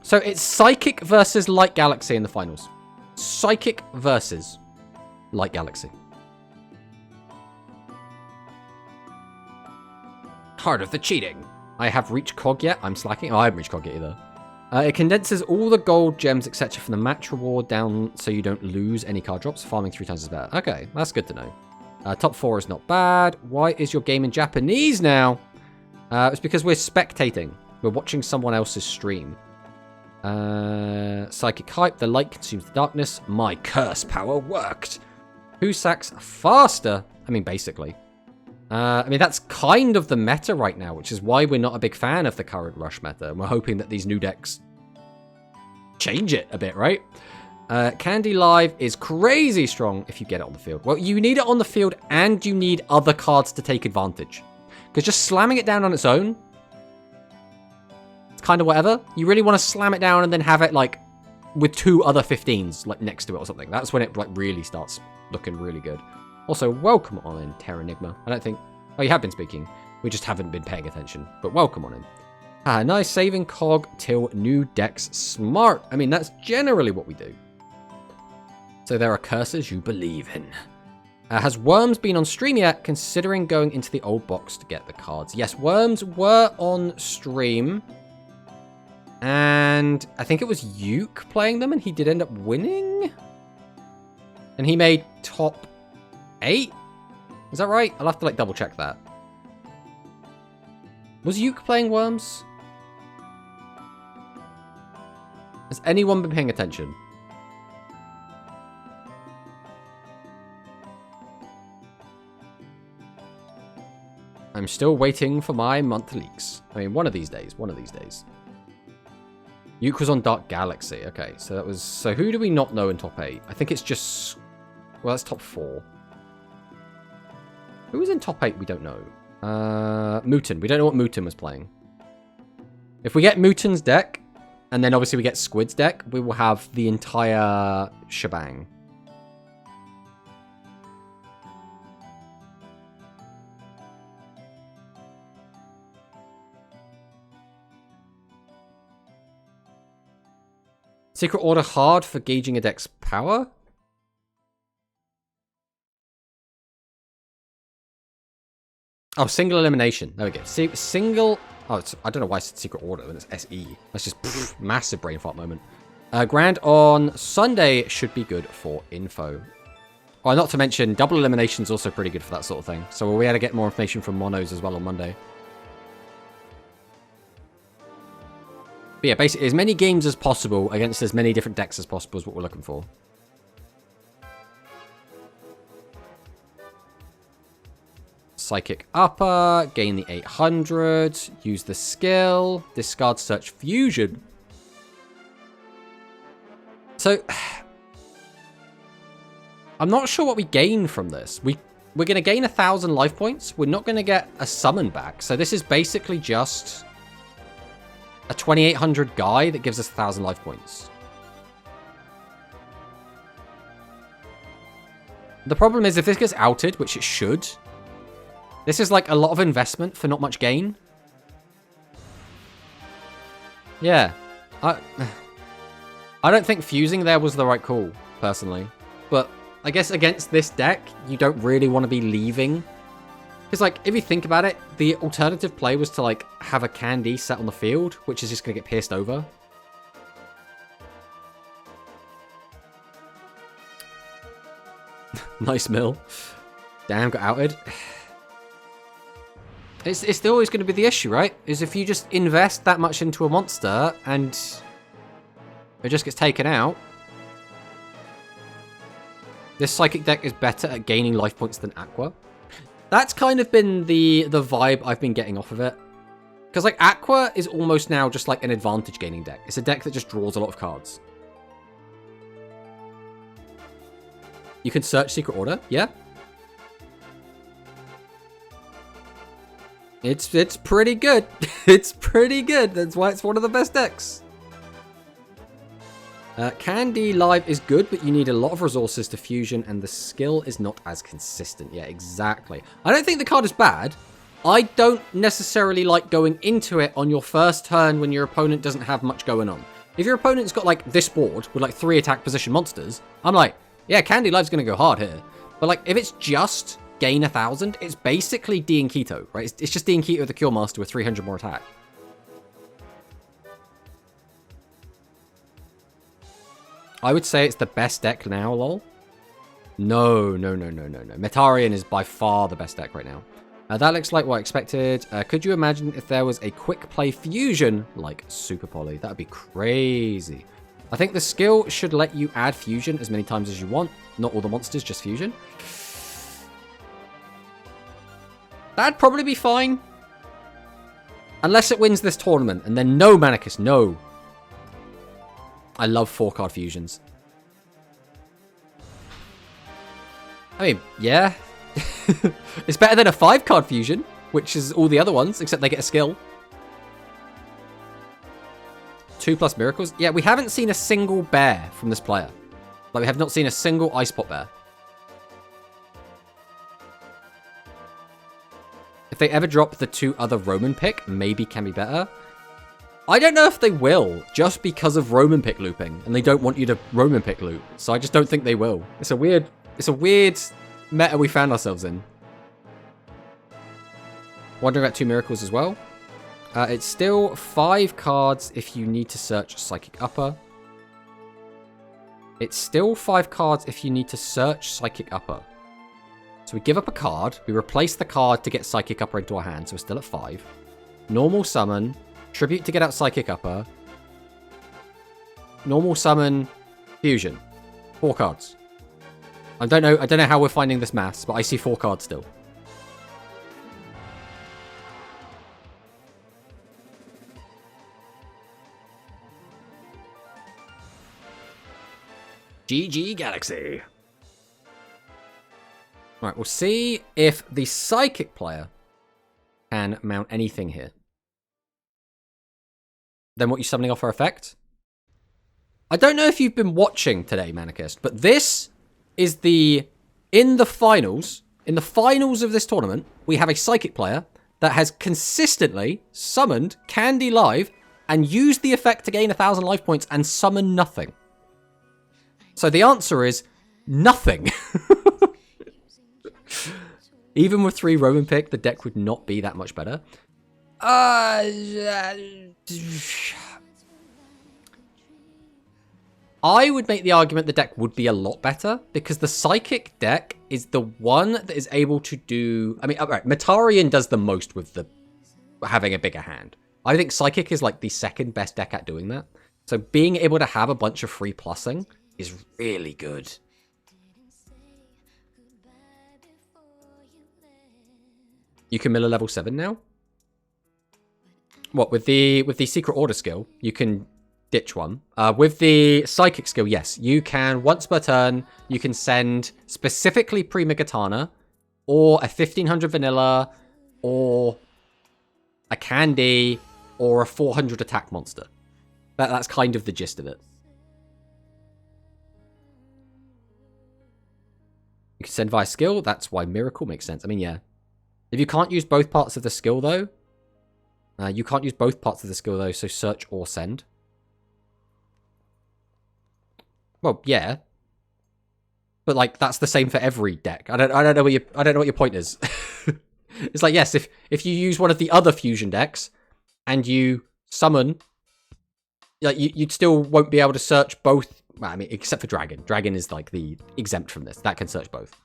So it's Psychic versus Light Galaxy in the finals. Psychic versus Light Galaxy. Heart of the cheating. I have reached Cog yet. I'm slacking. Oh, I haven't reached Cog yet either. It condenses all the gold, gems, etc. from the match reward down so you don't lose any card drops. Farming 3 times is better. Okay, that's good to know. Top 4 is not bad. Why is your game in Japanese now? It's because we're spectating. We're watching someone else's stream. Psychic hype. The light consumes the darkness. My curse power worked. Who sacks faster? I mean, basically. I mean, that's kind of the meta right now, which is why we're not a big fan of the current Rush meta. And we're hoping that these new decks change it a bit, right? Candy Live is crazy strong if you get it on the field. Well, you need it on the field and you need other cards to take advantage. Because just slamming it down on its own, kind of whatever. You really want to slam it down and then have it like with 2 other 15s like next to it or something. That's when it like really starts looking really good. Also, welcome on in, Terranigma. I don't think... Oh, you have been speaking. We just haven't been paying attention. But welcome on in. Nice saving Cog till new decks smart. I mean, that's generally what we do. So there are curses you believe in. Has Worms been on stream yet? Considering going into the old box to get the cards. Yes, Worms were on stream. And I think it was Yuke playing them, and he did end up winning. And he made top 8? Is that right? I'll have to like double check that. Was Yuke playing Worms? Has anyone been paying attention? I'm still waiting for my month leaks. I mean, one of these days. Yuke was on Dark Galaxy. Okay, so that was... So who do we not know in top 8? I think it's just... Well, that's top 4. Who was in top 8? We don't know. Mutin. We don't know what Mutin was playing. If we get Mutin's deck, and then obviously we get Squid's deck, we will have the entire shebang. Secret Order hard for gauging a deck's power? Oh, single elimination. There we go. Single... Oh, I don't know why it's secret order when it's SE. That's just massive brain fart moment. Grand on Sunday should be good for info. Well, not to mention, double elimination is also pretty good for that sort of thing. So we'll be able to get more information from monos as well on Monday. But yeah, basically, as many games as possible against as many different decks as possible is what we're looking for. Psychic Upper, gain the 800, use the skill, discard Search Fusion. So, I'm not sure what we gain from this. We're going to gain 1,000 life points. We're not going to get a summon back. So this is basically just a 2,800 guy that gives us 1,000 life points. The problem is if this gets outed, which it should, this is like a lot of investment for not much gain. Yeah. I don't think fusing there was the right call, personally. But I guess against this deck, you don't really want to be leaving. Because, like, if you think about it, the alternative play was to, like, have a Candy set on the field, which is just going to get pierced over. Nice mill. Damn, got outed. It's still always going to be the issue, right? Is if you just invest that much into a monster and it just gets taken out. This Psychic deck is better at gaining life points than Aqua. That's kind of been the vibe I've been getting off of it. Because, like, Aqua is almost now just like an advantage gaining deck. It's a deck that just draws a lot of cards. You can search Secret Order, yeah. It's pretty good. It's pretty good. That's why it's one of the best decks. Candy Live is good, but you need a lot of resources to fusion, and the skill is not as consistent. Yeah, exactly. I don't think the card is bad. I don't necessarily like going into it on your first turn when your opponent doesn't have much going on. If your opponent's got, like, this board with, like, 3 attack position monsters, I'm like, yeah, Candy Live's going to go hard here. But, like, if it's just gain 1,000, it's basically D and Keto, right? It's just D and Keto with the Cure Master with 300 more attack. I would say it's the best deck now, lol. No. Metarian is by far the best deck right now. That looks like what I expected. Could you imagine if there was a quick play fusion like Super Poly? That would be crazy. I think the skill should let you add fusion as many times as you want. Not all the monsters, just fusion. That'd probably be fine. Unless it wins this tournament. And then no, Manicus, no. I love 4-card fusions. I mean, yeah. It's better than a 5-card fusion, which is all the other ones, except they get a skill. 2+ miracles. Yeah, we haven't seen a single bear from this player. Like, we have not seen a single Ice Pot bear. If they ever drop the 2 other Roman pick, maybe can be better. I don't know if they will, just because of Roman pick looping, and they don't want you to Roman pick loop. So I just don't think they will. It's a weird meta we found ourselves in. Wondering about 2 miracles as well. It's still 5 cards if you need to search Psychic Upper. It's still 5 cards if you need to search Psychic Upper. So we give up a card, we replace the card to get Psychic Upper into our hand, so we're still at 5. Normal summon, tribute to get out Psychic Upper. Normal summon, fusion. 4 cards. I don't know how we're finding this maths, but I see 4 cards still. GG Galaxy. Right, we'll see if the Psychic player can mount anything here. Then what you summoning off our effect? I don't know if you've been watching today, Manicist, but this is in the finals of this tournament, we have a Psychic player that has consistently summoned Candy Live and used the effect to gain 1,000 life points and summon nothing. So the answer is nothing. Even with 3 Roman pick, the deck would not be that much better. I would make the argument the deck would be a lot better because the Psychic deck is the one that is able to do... I mean, right, Metarian does the most with the having a bigger hand. I think Psychic is like the second best deck at doing that. So being able to have a bunch of free plussing is really good. You can mill a level 7 now? What, with the Secret Order skill, you can ditch one. With the Psychic skill, yes. You can, once per turn, you can send specifically Prima Gitana, or a 1500 vanilla, or a Candy, or a 400 attack monster. That's kind of the gist of it. You can send via skill, that's why Miracle makes sense. I mean, yeah. If you can't use both parts of the skill, though, so search or send. Well, yeah. But like that's the same for every deck. I don't know what your point is. It's like, yes, if you use one of the other fusion decks and you summon, like you still won't be able to search both. Well, I mean, except for Dragon. Dragon is like the exempt from this. That can search both.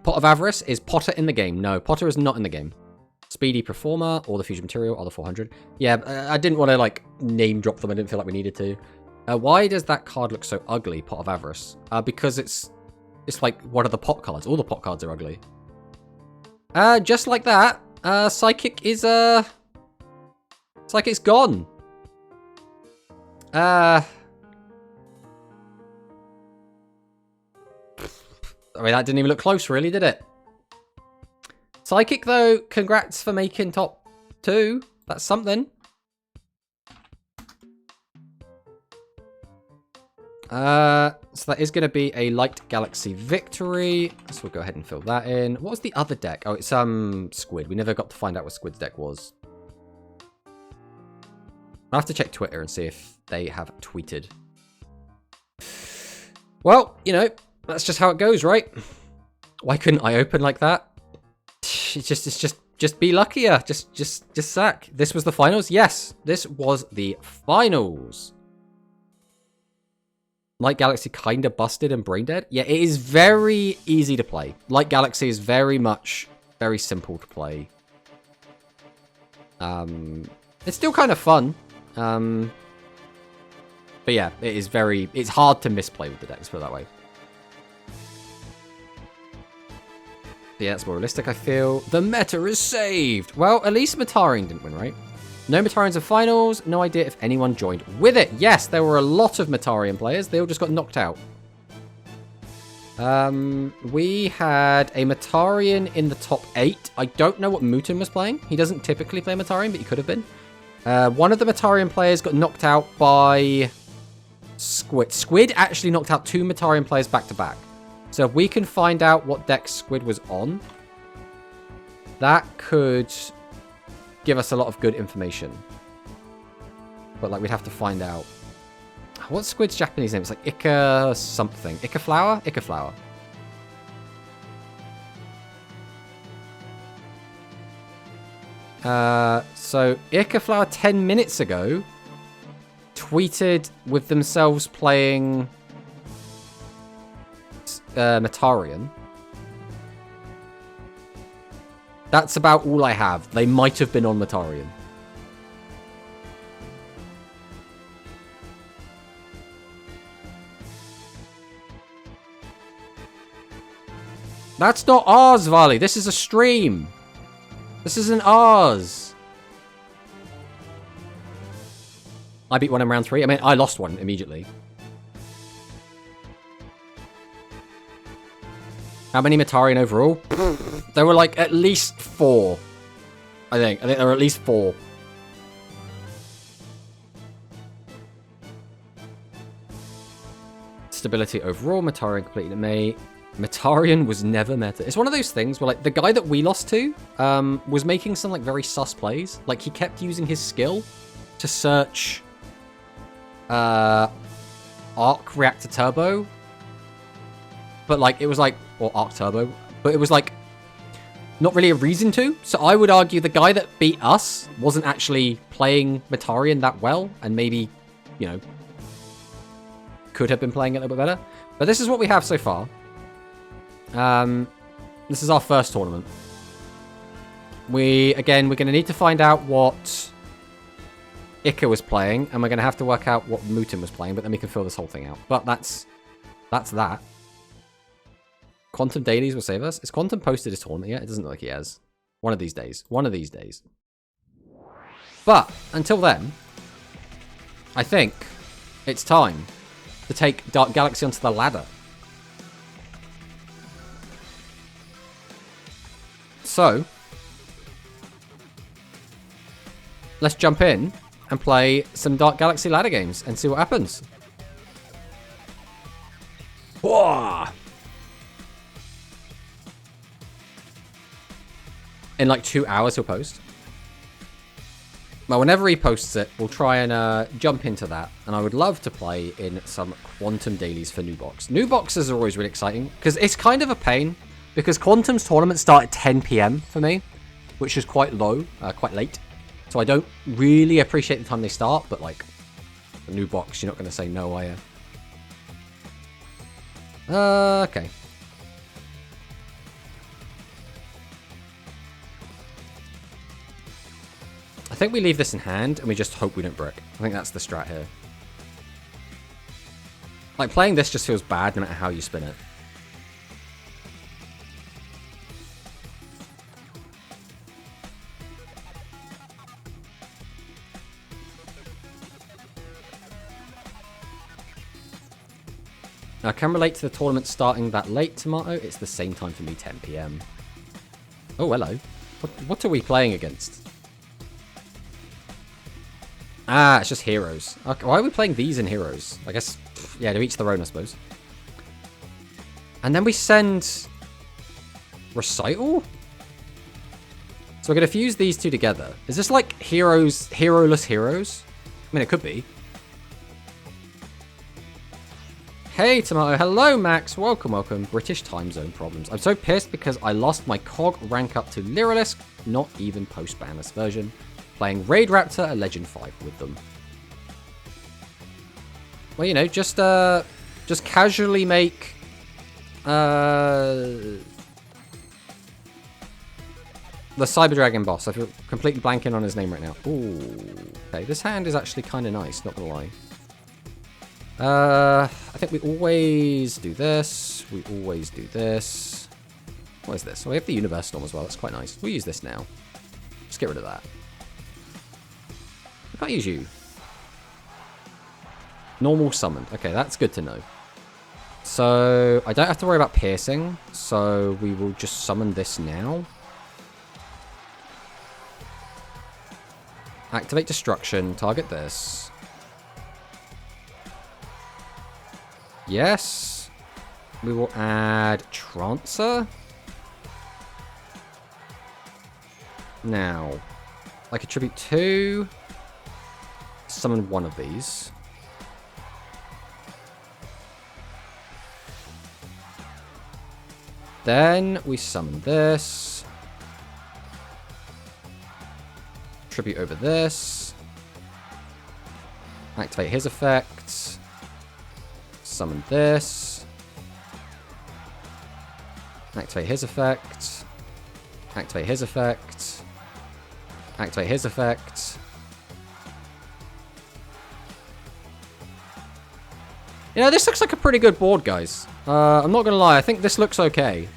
Pot of Avarice, is Potter in the game? No, Potter is not in the game. Speedy Performer, or the Fusion Material, or the 400. Yeah, I didn't want to like name drop them. I didn't feel like we needed to. Why does that card look so ugly, Pot of Avarice? Because it's like one of the pot cards. All the pot cards are ugly. Just like that, Psychic is Psychic's gone. I mean, that didn't even look close, really, did it? Psychic, though, congrats for making top 2. That's something. So that is going to be a Light Galaxy victory. So we'll go ahead and fill that in. What was the other deck? Oh, it's Squid. We never got to find out what Squid's deck was. I'll have to check Twitter and see if they have tweeted. Well, you know, that's just how it goes, right? Why couldn't I open like that? It's just be luckier. Just sack. This was the finals? Yes, this was the finals. Light Galaxy kind of busted and brain dead. Yeah, it is very easy to play. Light Galaxy is very simple to play. It's still kind of fun. But yeah, it's hard to misplay with the decks, put it that way. Yeah, it's more realistic, I feel. The meta is saved! Well, at least Metarian didn't win, right? No Metarians in finals. No idea if anyone joined with it. Yes, there were a lot of Metarian players. They all just got knocked out. We had a Metarian in the top 8. I don't know what Mutin was playing. He doesn't typically play Metarian, but he could have been. One of the Metarian players got knocked out by Squid. Squid actually knocked out 2 Metarian players back to back. So if we can find out what deck Squid was on, that could give us a lot of good information. But like we'd have to find out. What's Squid's Japanese name? It's like Ika something. Ika Flower? Ika Flower. So Ika Flower 10 minutes ago tweeted with themselves playing Metarian. That's about all I have. They might have been on Metarian. That's not ours, Vali. This is a stream. This isn't ours. I beat one in round 3. I mean, I lost one immediately. How many Metarian overall? There were like at least 4. I think there were at least 4. Stability overall, Metarian completed in May. Metarian was never meta. It's one of those things where like the guy that we lost to was making some like very sus plays. Like he kept using his skill to search Arc Reactor Turbo. But like it was like, or Arc Turbo, but it was like not really a reason to. So I would argue the guy that beat us wasn't actually playing Metarian that well, and maybe, you know, could have been playing it a little bit better. But this is what we have so far. This is our first tournament. We're going to need to find out what Ica was playing, and we're going to have to work out what Mutin was playing, but then we can fill this whole thing out. But that's that. Quantum Dailies will save us. Is Quantum posted his tournament yet? It doesn't look like he has. One of these days. One of these days. But until then, I think it's time to take Dark Galaxy onto the ladder. So, let's jump in and play some Dark Galaxy ladder games and see what happens. Whoa! In like 2 hours he'll post. Well, whenever he posts it, we'll try and jump into that. And I would love to play in some Quantum Dailies for New Box. New boxes are always really exciting, because it's kind of a pain, because Quantum's tournaments start at 10 PM for me, which is quite low, quite late. So I don't really appreciate the time they start, but like, a new box, you're not going to say no, are you? Okay. I think we leave this in hand, and we just hope we don't brick. I think that's the strat here. Like, playing this just feels bad no matter how you spin it. Now, I can relate to the tournament starting that late, Tomato. It's the same time for me, 10 PM. Oh, hello. What are we playing against? Ah, it's just heroes. Okay, why are we playing these in heroes? I guess, yeah, to each their own, I suppose. And then we send Recital? So we're going to fuse these two together. Is this like heroes, hero-less heroes? I mean, it could be. Hey, Tomato. Hello, Max. Welcome, welcome. British time zone problems. I'm so pissed because I lost my COG rank up to Lyrilisk, not even post-banless version. Playing Raid Raptor at Legend 5 with them. Well, you know, just casually make the Cyber Dragon boss. I feel completely blanking on his name right now. Ooh, okay, this hand is actually kind of nice, not gonna lie. I think we always do this. We always do this. What is this? Oh, we have the Universe Storm as well. That's quite nice. We'll use this now. Just get rid of that. I can't use you. Normal summoned. Okay, that's good to know. So, I don't have to worry about piercing. So, we will just summon this now. Activate destruction. Target this. Yes. We will add Trancer. Now, like attribute 2. Summon one of these. Then we summon this. Tribute over this. Activate his effect. Summon this. Activate his effect. Activate his effect. Activate his effect. You know, this looks like a pretty good board, guys. I'm not going to lie. I think this looks okay.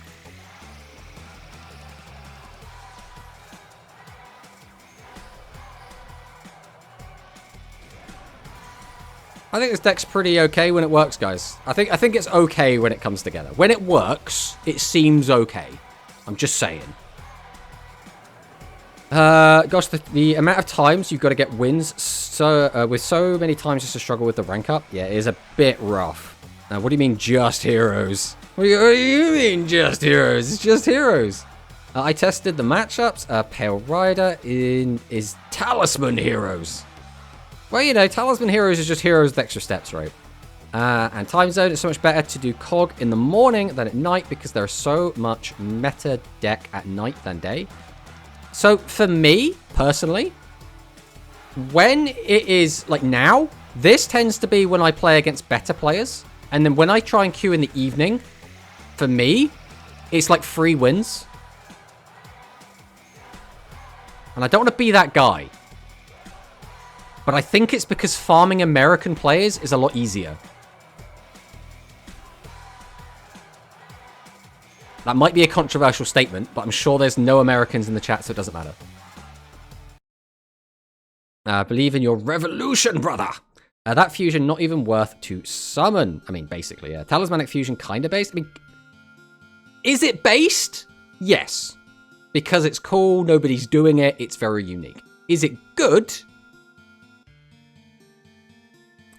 I think this deck's pretty okay when it works, guys. I think it's okay when it comes together. When it works, it seems okay. I'm just saying. Gosh, the amount of times you've got to get wins with so many times just to struggle with the rank up, yeah, it is a bit rough. What do you mean just heroes? What do you mean just heroes? It's just heroes. I tested the matchups. Pale Rider is Talisman Heroes. Well, you know, Talisman Heroes is just heroes with extra steps, right? And time zone, it's so much better to do COG in the morning than at night because there is so much meta deck at night than day. So for me, personally, when it is like now, this tends to be when I play against better players. And then when I try and queue in the evening, for me, it's like 3 wins. And I don't want to be that guy. But I think it's because farming American players is a lot easier. That might be a controversial statement, but I'm sure there's no Americans in the chat, so it doesn't matter. Believe in your revolution, brother! That fusion not even worth to summon. I mean, basically, yeah. Talismanic fusion kind of based. I mean, is it based? Yes. Because it's cool, nobody's doing it, it's very unique. Is it good?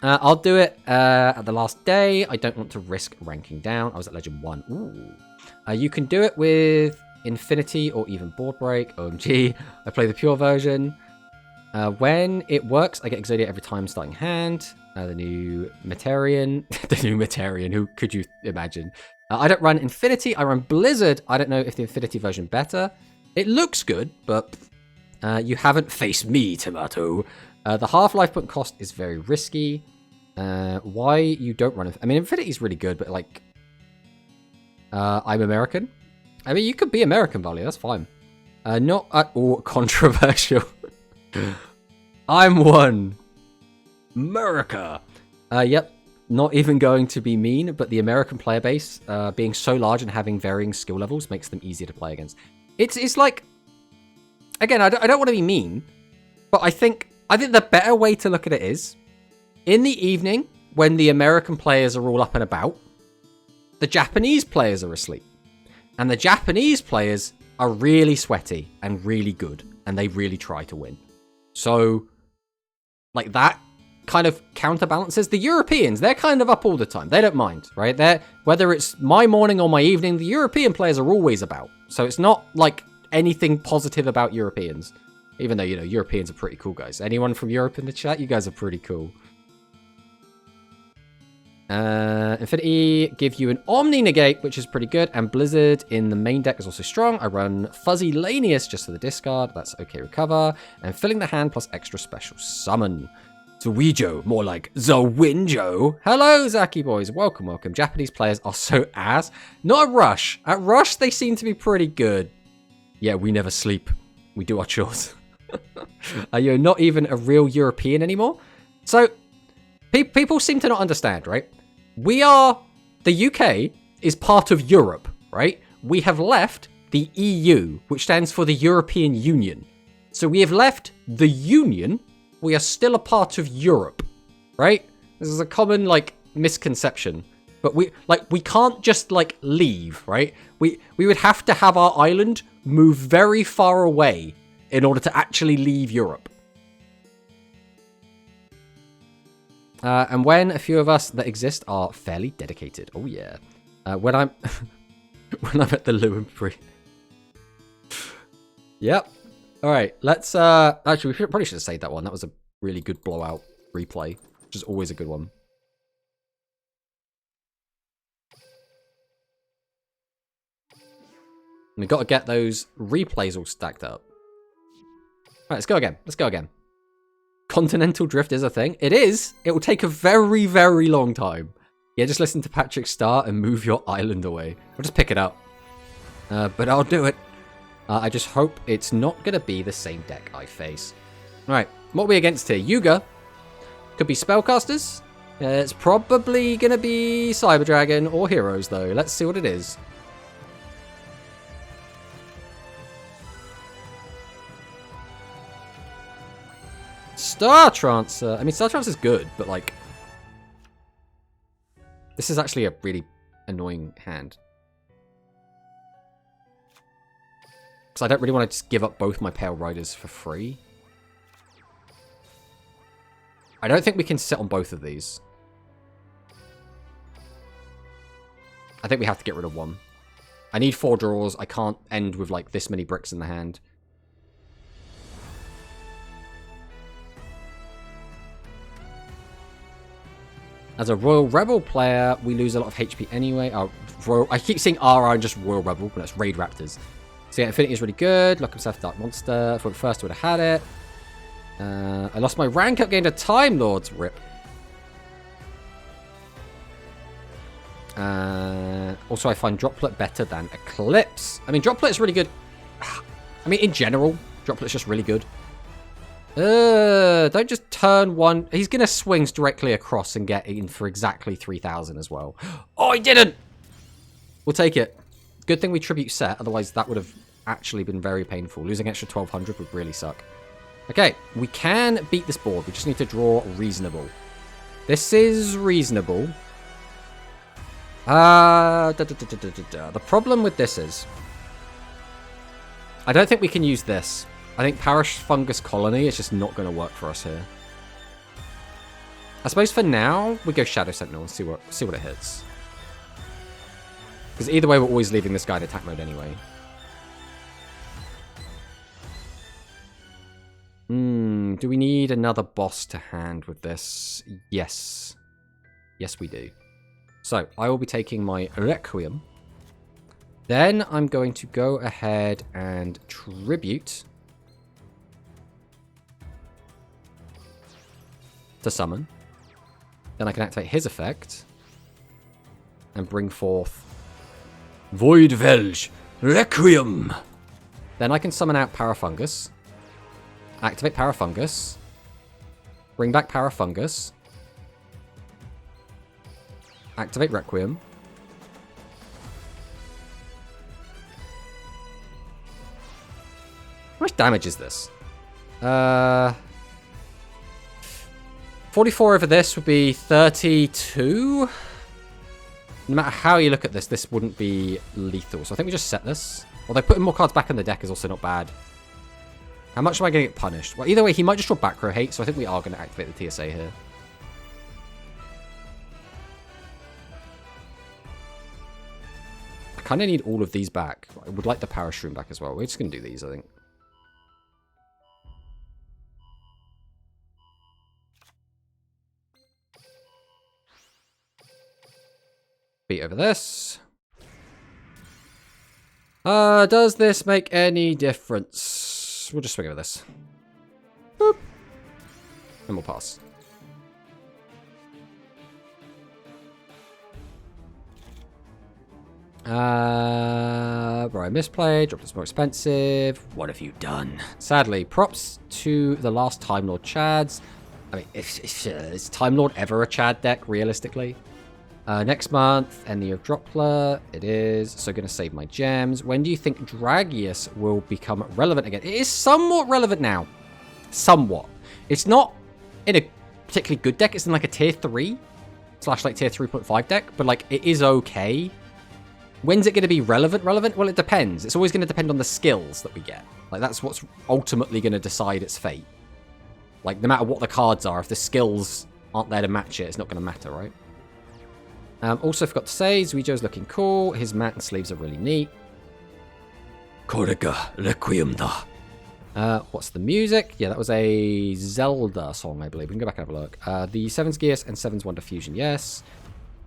I'll do it at the last day. I don't want to risk ranking down. I was at Legend 1. Ooh. You can do it with Infinity or even Board Break. OMG. I play the pure version. When it works, I get Exodia every time starting hand. The new Metarian. The new Metarian. Who could you imagine? I don't run Infinity. I run Blizzard. I don't know if the Infinity version better. It looks good, but you haven't faced me, Tomato. The half-life point cost is very risky. Why you don't run it? I mean, Infinity is really good, but like... I'm American. I mean, you could be American, Valley. That's fine. Not at all controversial. I'm one. America. Yep. Not even going to be mean, but the American player base, being so large and having varying skill levels, makes them easier to play against. It's like... Again, I don't want to be mean, but I think the better way to look at it is, in the evening, when the American players are all up and about, the Japanese players are asleep. And the Japanese players are really sweaty and really good, and they really try to win. So, like, that kind of counterbalances. The Europeans, they're kind of up all the time. They don't mind, right? Whether it's my morning or my evening, the European players are always about. So it's not, like, anything positive about Europeans. Even though, you know, Europeans are pretty cool, guys. Anyone from Europe in the chat? You guys are pretty cool. Infinity give you an Omni Negate, which is pretty good, and Blizzard in the main deck is also strong. I run Fuzzy Lanius just for the discard. That's okay recover. And filling the hand plus extra special summon. Zuwijo, more like Zuwijo. Hello, Zaki boys. Welcome, welcome. Japanese players are so ass. Not at Rush. At Rush, they seem to be pretty good. Yeah, we never sleep. We do our chores. You're not even a real European anymore. So, people seem to not understand, right? The UK is part of Europe, right? We have left the EU, which stands for the European Union. So we have left the Union. We are still a part of Europe, right? This is a common, like, misconception. But we can't just, like, leave, right? We would have to have our island move very far away in order to actually leave Europe. And when a few of us that exist are fairly dedicated. Oh, yeah. When I'm at the Lewinbury. Yep. All right. Let's... Actually, we probably should have saved that one. That was a really good blowout replay, which is always a good one. We've got to get those replays all stacked up. All right, let's go again. Let's go again. Continental drift is a thing. It is. It will take a very, very long time. Yeah, just listen to Patrick start and move your island away. I'll just pick it up. But I'll do it. I just hope it's not going to be the same deck I face. Alright, what are we against here? Yuga. Could be spellcasters. It's probably going to be Cyber Dragon or Heroes, though. Let's see what it is. Star Trancer. I mean, Star Trancer is good, but, like... This is actually a really annoying hand. Because I don't really want to just give up both my Pale Riders for free. I don't think we can sit on both of these. I think we have to get rid of one. I need 4 draws. I can't end with, like, this many bricks in the hand. As a Royal Rebel player, we lose a lot of HP anyway. I keep saying RR and just Royal Rebel, but it's Raid Raptors. So yeah, Infinity is really good. Lock himself Dark Monster. If I went first, I would have had it. I lost my rank up, gained a Time Lords. Rip. Also, I find Droplet better than Eclipse. I mean, Droplet is really good. I mean, in general, Droplet's just really good. Don't just turn one. He's going to swing directly across and get in for exactly 3,000 as well. Oh, he didn't! We'll take it. Good thing we tribute set, otherwise that would have actually been very painful. Losing extra 1,200 would really suck. Okay, we can beat this board. We just need to draw reasonable. This is reasonable. The problem with this is, I don't think we can use this. I think Parish Fungus Colony is just not going to work for us here. I suppose for now, we go Shadow Sentinel and see what it hits. Because either way, we're always leaving this guy in attack mode anyway. Do we need another boss to hand with this? Yes. Yes, we do. So, I will be taking my Requiem. Then I'm going to go ahead and tribute to summon. Then I can activate his effect and bring forth Void Velge Requiem. Then I can summon out Parafungus, activate Parafungus, bring back Parafungus, activate Requiem. How much damage is this? 44 over this would be 32. No matter how you look at this, this wouldn't be lethal. So I think we just set this. Although putting more cards back in the deck is also not bad. How much am I going to get punished? Well, either way, he might just draw back row hate, so I think we are going to activate the TSA here. I kind of need all of these back. I would like the Parashroom back as well. We're just going to do these, I think. Beat over this. Does this make any difference? We'll just swing over this. Boop. And we'll pass. Bro, I misplayed. Dropped this more expensive. What have you done? Sadly, props to the last Time Lord Chads. I mean, is Time Lord ever a Chad deck, realistically? Next month, end the year of Droplet. It is. So going to save my gems. When do you think Dragius will become relevant again? It is somewhat relevant now. Somewhat. It's not in a particularly good deck. It's in like a tier 3 / like tier 3.5 deck. But like, it is okay. When's it going to be relevant? Well, it depends. It's always going to depend on the skills that we get. Like, that's what's ultimately going to decide its fate. Like, no matter what the cards are, if the skills aren't there to match it, it's not going to matter, right? Also forgot to say, Zuwijo's looking cool. His mat and sleeves are really neat. Korega Requiem da. What's the music? Yeah, that was a Zelda song, I believe. We can go back and have a look. The 7's Gears and 7's Wonder Fusion, yes.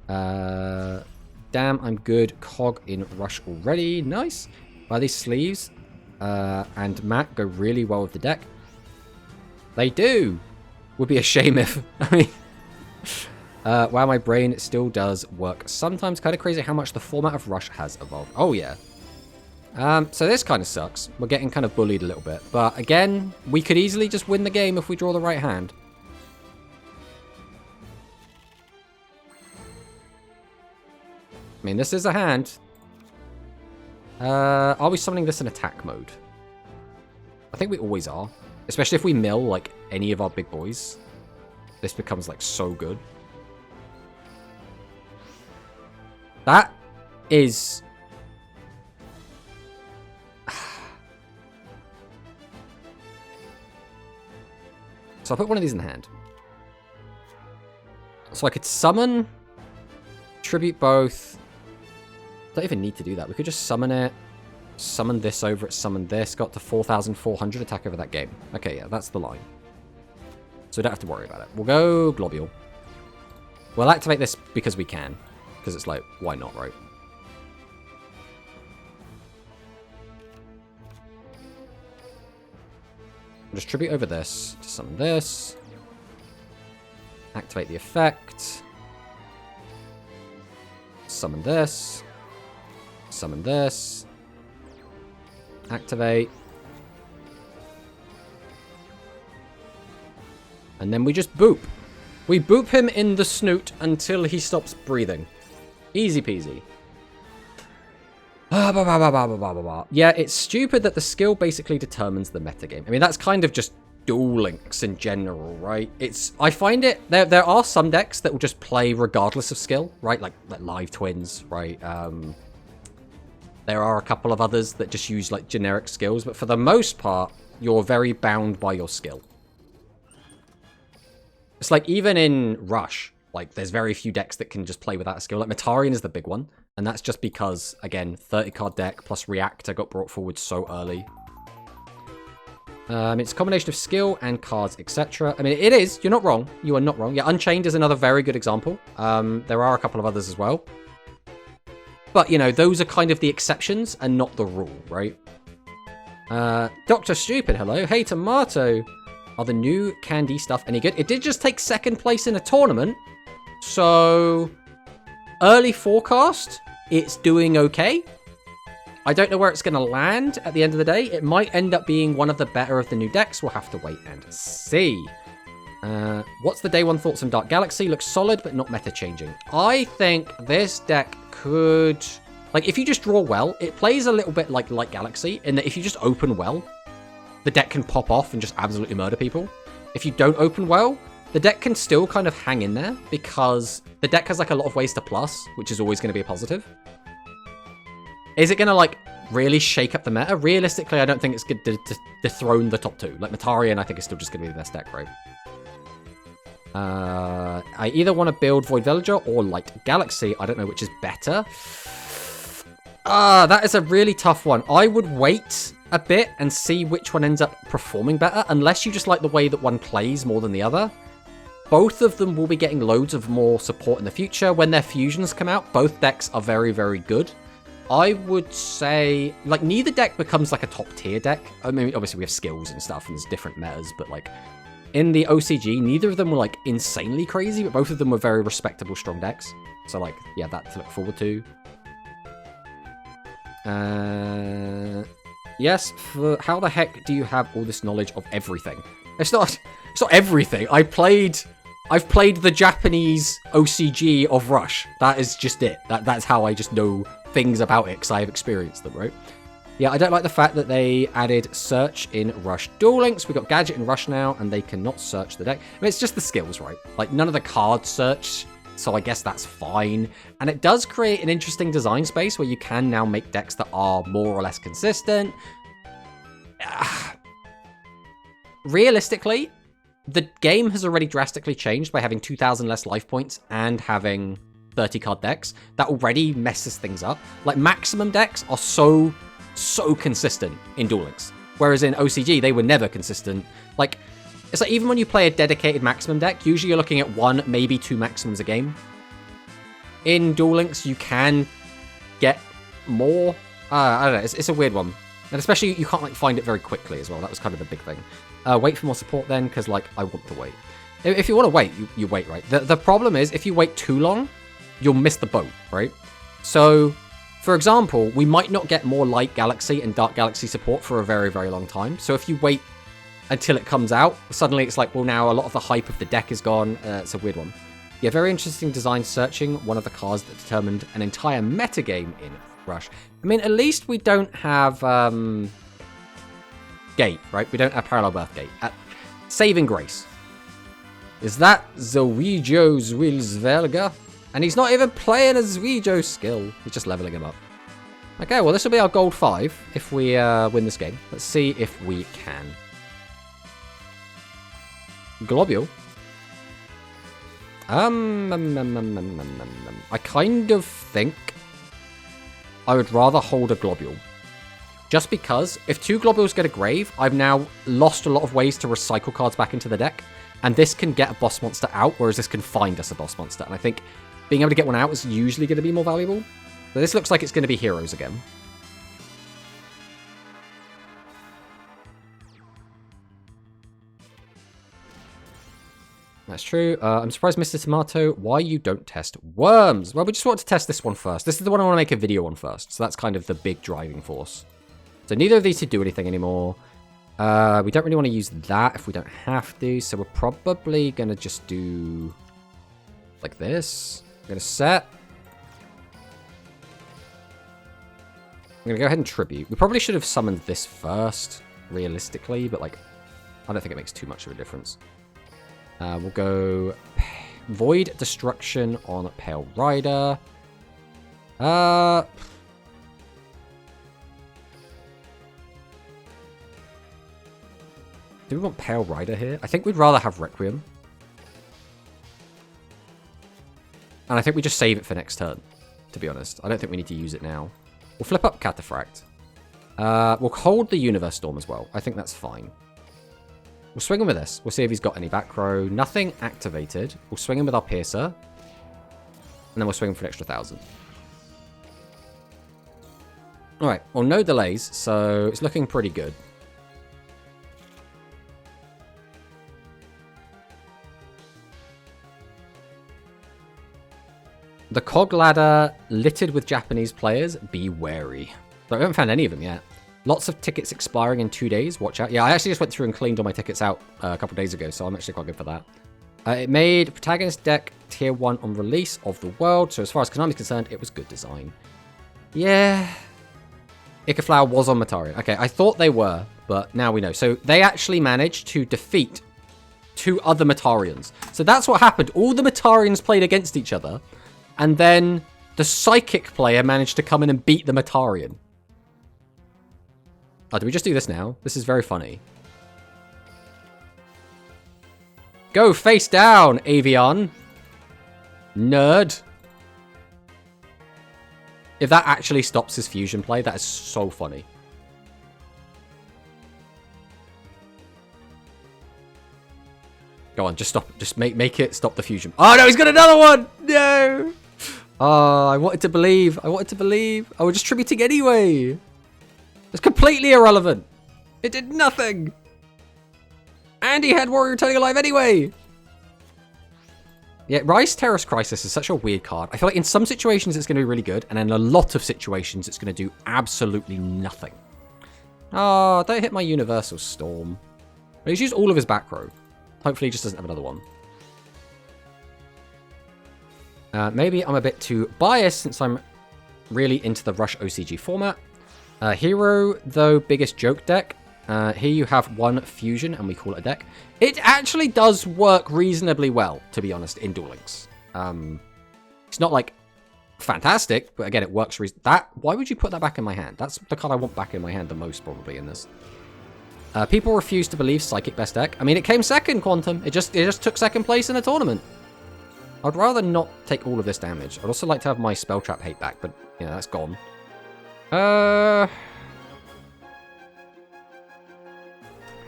Damn, I'm good. Cog in Rush already. Nice. These sleeves and mat go really well with the deck. They do. Would be a shame if... I mean... wow, my brain still does work sometimes. Kind of crazy how much the format of Rush has evolved. Oh, yeah. So this kind of sucks. We're getting kind of bullied a little bit. But again, we could easily just win the game if we draw the right hand. I mean, this is a hand. Are we summoning this in attack mode? I think we always are. Especially if we mill, like, any of our big boys. This becomes, like, so good. That is... So I'll put one of these in the hand. So I could summon, tribute both. Don't even need to do that. We could just summon it, summon this over it, summon this. Got to 4,400 attack over that game. Okay, yeah, that's the line. So we don't have to worry about it. We'll go Globule. We'll activate this because we can. Because it's like, why not, right? We'll just tribute over this to summon this. Activate the effect. Summon this. Summon this. Activate. And then we just boop. We boop him in the snoot until he stops breathing. Easy peasy. Yeah, it's stupid that the skill basically determines the metagame. I mean, that's kind of just Duel Links in general, right? I find it... There are some decks that will just play regardless of skill, right? Like Live Twins, right? There are a couple of others that just use, like, generic skills. But for the most part, you're very bound by your skill. It's like, even in Rush, like, there's very few decks that can just play without a skill. Like, Metarian is the big one. And that's just because, again, 30-card deck plus Reactor got brought forward so early. It's a combination of skill and cards, etc. I mean, it is. You're not wrong. You are not wrong. Yeah, Unchained is another very good example. There are a couple of others as well. But, you know, those are kind of the exceptions and not the rule, right? Dr. Stupid, hello. Hey, Tomato. Are the new candy stuff any good? It did just take second place in a tournament. So, early forecast, it's doing okay. I don't know where it's going to land at the end of the day. It might end up being one of the better of the new decks. We'll have to wait and see. What's the day one thoughts on Dark Galaxy? Looks solid, but not meta changing. I think this deck could... Like, if you just draw well, it plays a little bit like Light Galaxy, in that if you just open well, the deck can pop off and just absolutely murder people. If you don't open well, the deck can still kind of hang in there, because the deck has, like, a lot of ways to plus, which is always going to be a positive. Is it going to, like, really shake up the meta? Realistically, I don't think it's going to dethrone the top two. Like, Metarian, I think, is still just going to be the best deck, right? I either want to build Void Villager or Light Galaxy. I don't know which is better. That is a really tough one. I would wait a bit and see which one ends up performing better, unless you just like the way that one plays more than the other. Both of them will be getting loads of more support in the future. When their fusions come out, both decks are very, very good. I would say, like, neither deck becomes, like, a top-tier deck. I mean, obviously we have skills and stuff, and there's different metas, but, like, in the OCG, neither of them were, like, insanely crazy, but both of them were very respectable, strong decks. So, like, yeah, that to look forward to. Yes, how the heck do you have all this knowledge of everything? It's not everything. I've played the Japanese OCG of Rush. That is just it. That's how I just know things about it, because I have experienced them, right? Yeah, I don't like the fact that they added search in Rush Duel Links. We got Gadget in Rush now, and they cannot search the deck. I mean, it's just the skills, right? Like, none of the cards search, so I guess that's fine. And it does create an interesting design space where you can now make decks that are more or less consistent. Realistically, the game has already drastically changed by having 2,000 less life points and having 30-card decks. That already messes things up. Like, maximum decks are so consistent in Duel Links, whereas in OCG, they were never consistent. Like, it's like, even when you play a dedicated maximum deck, usually you're looking at 1, maybe 2 maximums a game. In Duel Links, you can get more. I don't know, it's a weird one. And especially, you can't, like, find it very quickly as well. That was kind of the big thing. Wait for more support then, because, like, I want to wait. If you want to wait, you wait, right? The problem is, if you wait too long, you'll miss the boat, right? So, for example, we might not get more Light Galaxy and Dark Galaxy support for a very, very long time. So if you wait until it comes out, suddenly it's like, well, now a lot of the hype of the deck is gone. It's a weird one. Yeah, very interesting design searching. One of the cards that determined an entire metagame in Rush. I mean, at least we don't have Gate, right? We don't have Parallel Birth Gate. Saving Grace. Is that Zuwijo's Wilsvelga? And he's not even playing a Zuwijo skill. He's just leveling him up. Okay, well, this will be our gold 5 if we win this game. Let's see if we can. Globule. I kind of think I would rather hold a Globule. Just because if 2 Globules get a grave, I've now lost a lot of ways to recycle cards back into the deck. And this can get a boss monster out, whereas this can find us a boss monster. And I think being able to get one out is usually going to be more valuable. But this looks like it's going to be heroes again. That's true. I'm surprised, Mr. Tomato, why you don't test worms. Well, we just wanted to test this one first. This is the one I want to make a video on first. So that's kind of the big driving force. So neither of these two do anything anymore. We don't really want to use that if we don't have to. So we're probably going to just do like this. I'm going to set. I'm going to go ahead and tribute. We probably should have summoned this first, realistically. But like, I don't think it makes too much of a difference. We'll go Void Destruction on Pale Rider. Do we want Pale Rider here? I think we'd rather have Requiem. And I think we just save it for next turn, to be honest. I don't think we need to use it now. We'll flip up Cataphract. We'll hold the Universe Storm as well. I think that's fine. We'll swing him with this. We'll see if he's got any back row. Nothing activated. We'll swing him with our Piercer. And then we'll swing him for an extra 1,000. Alright, well, no delays, so it's looking pretty good. The cog ladder littered with Japanese players. Be wary. So I haven't found any of them yet. Lots of tickets expiring in 2 days. Watch out. Yeah, I actually just went through and cleaned all my tickets out a couple of days ago, so I'm actually quite good for that. It made Protagonist deck tier 1 on release of the world, so as far as Konami's concerned, it was good design. Yeah. Icaflower was on Matarian. Okay, I thought they were, but now we know. So they actually managed to defeat 2 other Matarians. So that's what happened. All the Matarians played against each other, and then the Psychic player managed to come in and beat the Matarian. Oh, do we just do this now? This is very funny. Go face down, Avion. Nerd. If that actually stops his fusion play, that is so funny. Go on, just stop. Just make it stop the fusion. Oh, no, he's got another one. No. Oh, I wanted to believe. I wanted to believe. I was just tributing anyway. It's completely irrelevant. It did nothing. And he had Warrior Returning Alive anyway. Yeah, Rise Terrace Crisis is such a weird card. I feel like in some situations it's going to be really good, and in a lot of situations it's going to do absolutely nothing. Oh, don't hit my Universal Storm. He's used all of his back row. Hopefully he just doesn't have another one. Maybe I'm a bit too biased since I'm really into the Rush OCG format. Hero, though, biggest joke deck. Here you have 1 fusion, and we call it a deck. It actually does work reasonably well, to be honest, in Duel Links. It's not, like, fantastic, but again, it works. Why would you put that back in my hand? That's the card I want back in my hand the most, probably, in this. People refuse to believe Psychic best deck. I mean, it came second, Quantum. It just took second place in a tournament. I'd rather not take all of this damage. I'd also like to have my Spell Trap hate back, but, you know, that's gone. How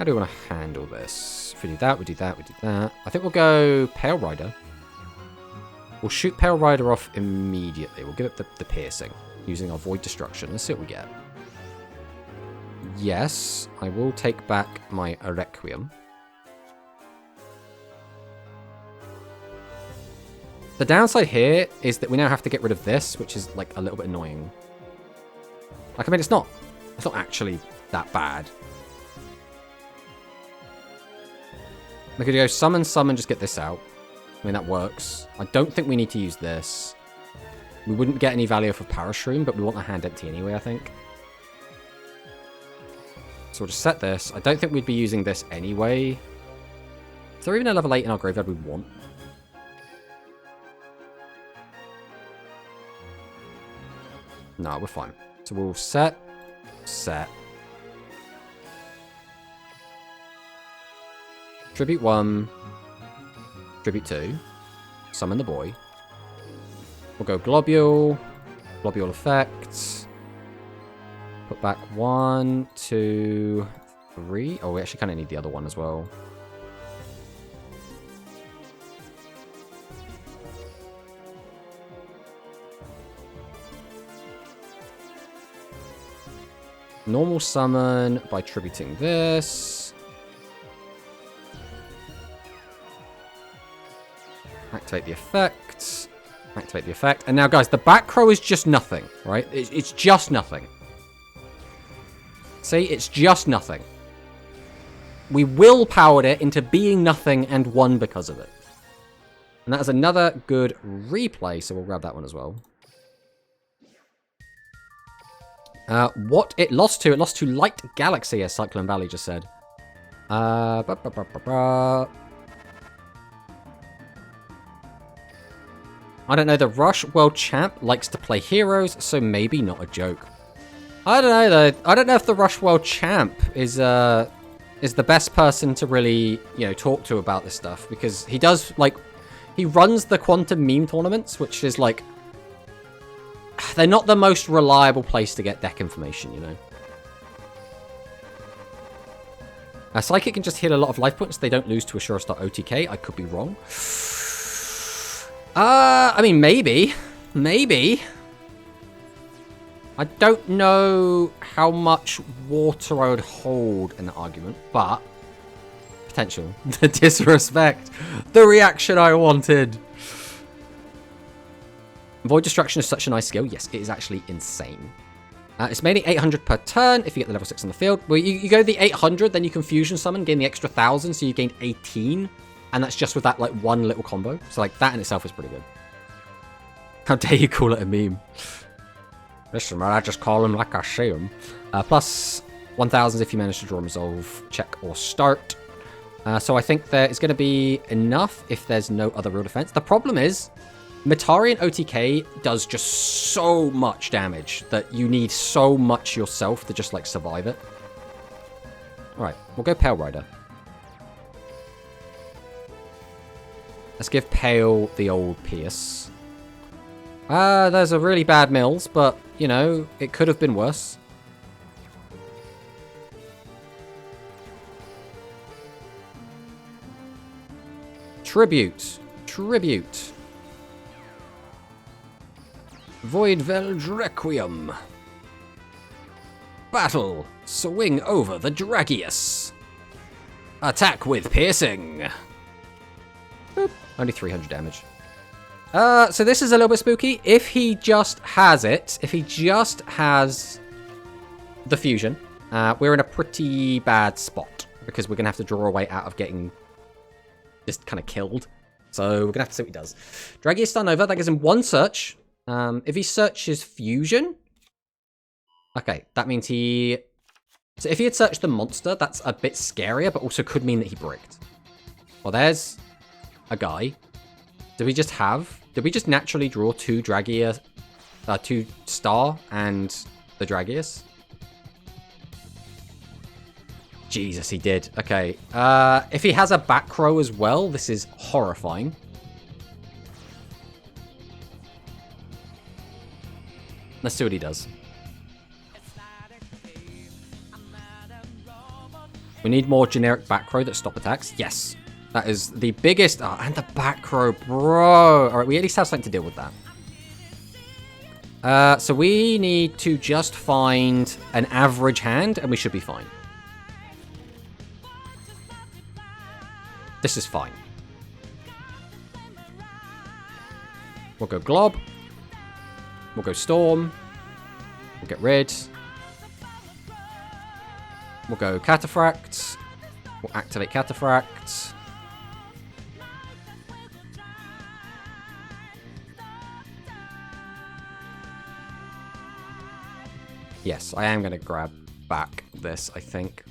do we want to handle this? If we do that, we do that, we do that. I think we'll go Pale Rider. We'll shoot Pale Rider off immediately. We'll give it the piercing using our Void Destruction. Let's see what we get. Yes, I will take back my Requiem. The downside here is that we now have to get rid of this, which is like a little bit annoying. Like, I mean, it's not actually that bad. We could go summon, just get this out. I mean, that works. I don't think we need to use this. We wouldn't get any value for Parashroom, but we want the hand empty anyway, I think. So we'll just set this. I don't think we'd be using this anyway. Is there even a level 8 in our graveyard we want? No, we're fine. So we'll set. Tribute 1. Tribute 2. Summon the boy. We'll go Globule. Globule effect. Put back 1, 2, 3. Oh, we actually kind of need the other one as well. Normal summon by tributing this. Activate the effect. Activate the effect. And now, guys, the back row is just nothing, right? It's just nothing. See? It's just nothing. We willpowered it into being nothing and won because of it. And that is another good replay, so we'll grab that one as well. What it lost to? It lost to Light Galaxy, as Cyclone Valley just said. I don't know, the Rush World Champ likes to play heroes, so maybe not a joke. I don't know, though. I don't know if the Rush World Champ is the best person to really, you know, talk to about this stuff. Because he does, like, he runs the Quantum Meme tournaments, which is, like, they're not the most reliable place to get deck information, you know. Psychic can just heal a lot of life points. They don't lose to a Sure Start OTK. I could be wrong. I mean, maybe. Maybe. I don't know how much water I would hold in the argument, but potential. The disrespect. The reaction I wanted. Void Destruction is such a nice skill. Yes, it is actually insane. It's mainly 800 per turn if you get the level 6 on the field. Well, you go the 800, then you can Fusion Summon, gain the extra 1,000, so you gain 18. And that's just with that, like, one little combo. So, like, that in itself is pretty good. How dare you call it a meme? Listen, man, I just call him like I see him. Plus 1,000 if you manage to draw and resolve, check, or start. So I think there is going to be enough if there's no other real defense. The problem is, Metarian OTK does just so much damage that you need so much yourself to just, like, survive it. Alright, we'll go Pale Rider. Let's give Pale the old Pierce. There's a really bad Mills, but, you know, it could have been worse. Tribute. Tribute. Voidveld Requiem. Battle. Swing over the Dragius. Attack with piercing. Boop. Only 300 damage. So this is a little bit spooky. If he just has it, if he just has the fusion, we're in a pretty bad spot because we're going to have to draw a way out of getting just kind of killed. So we're going to have to see what he does. Dragius stun over. That gives him one search. If he searches fusion, okay, that means he... So if he had searched the monster, that's a bit scarier, but also could mean that he bricked. Well, there's a guy. Did we just naturally draw two Dragius, two Star and the Dragius? Jesus, he did. Okay. If he has a back row as well, this is horrifying. Let's see what he does. We need more generic back row that stop attacks. Yes. That is the biggest... Oh, and the back row, bro. Alright, we at least have something to deal with that. So we need to just find an average hand, and we should be fine. This is fine. We'll go Glob. We'll go Storm. We'll get rid. We'll go Cataphract. We'll activate Cataphract. Yes, I am going to grab back this, I think.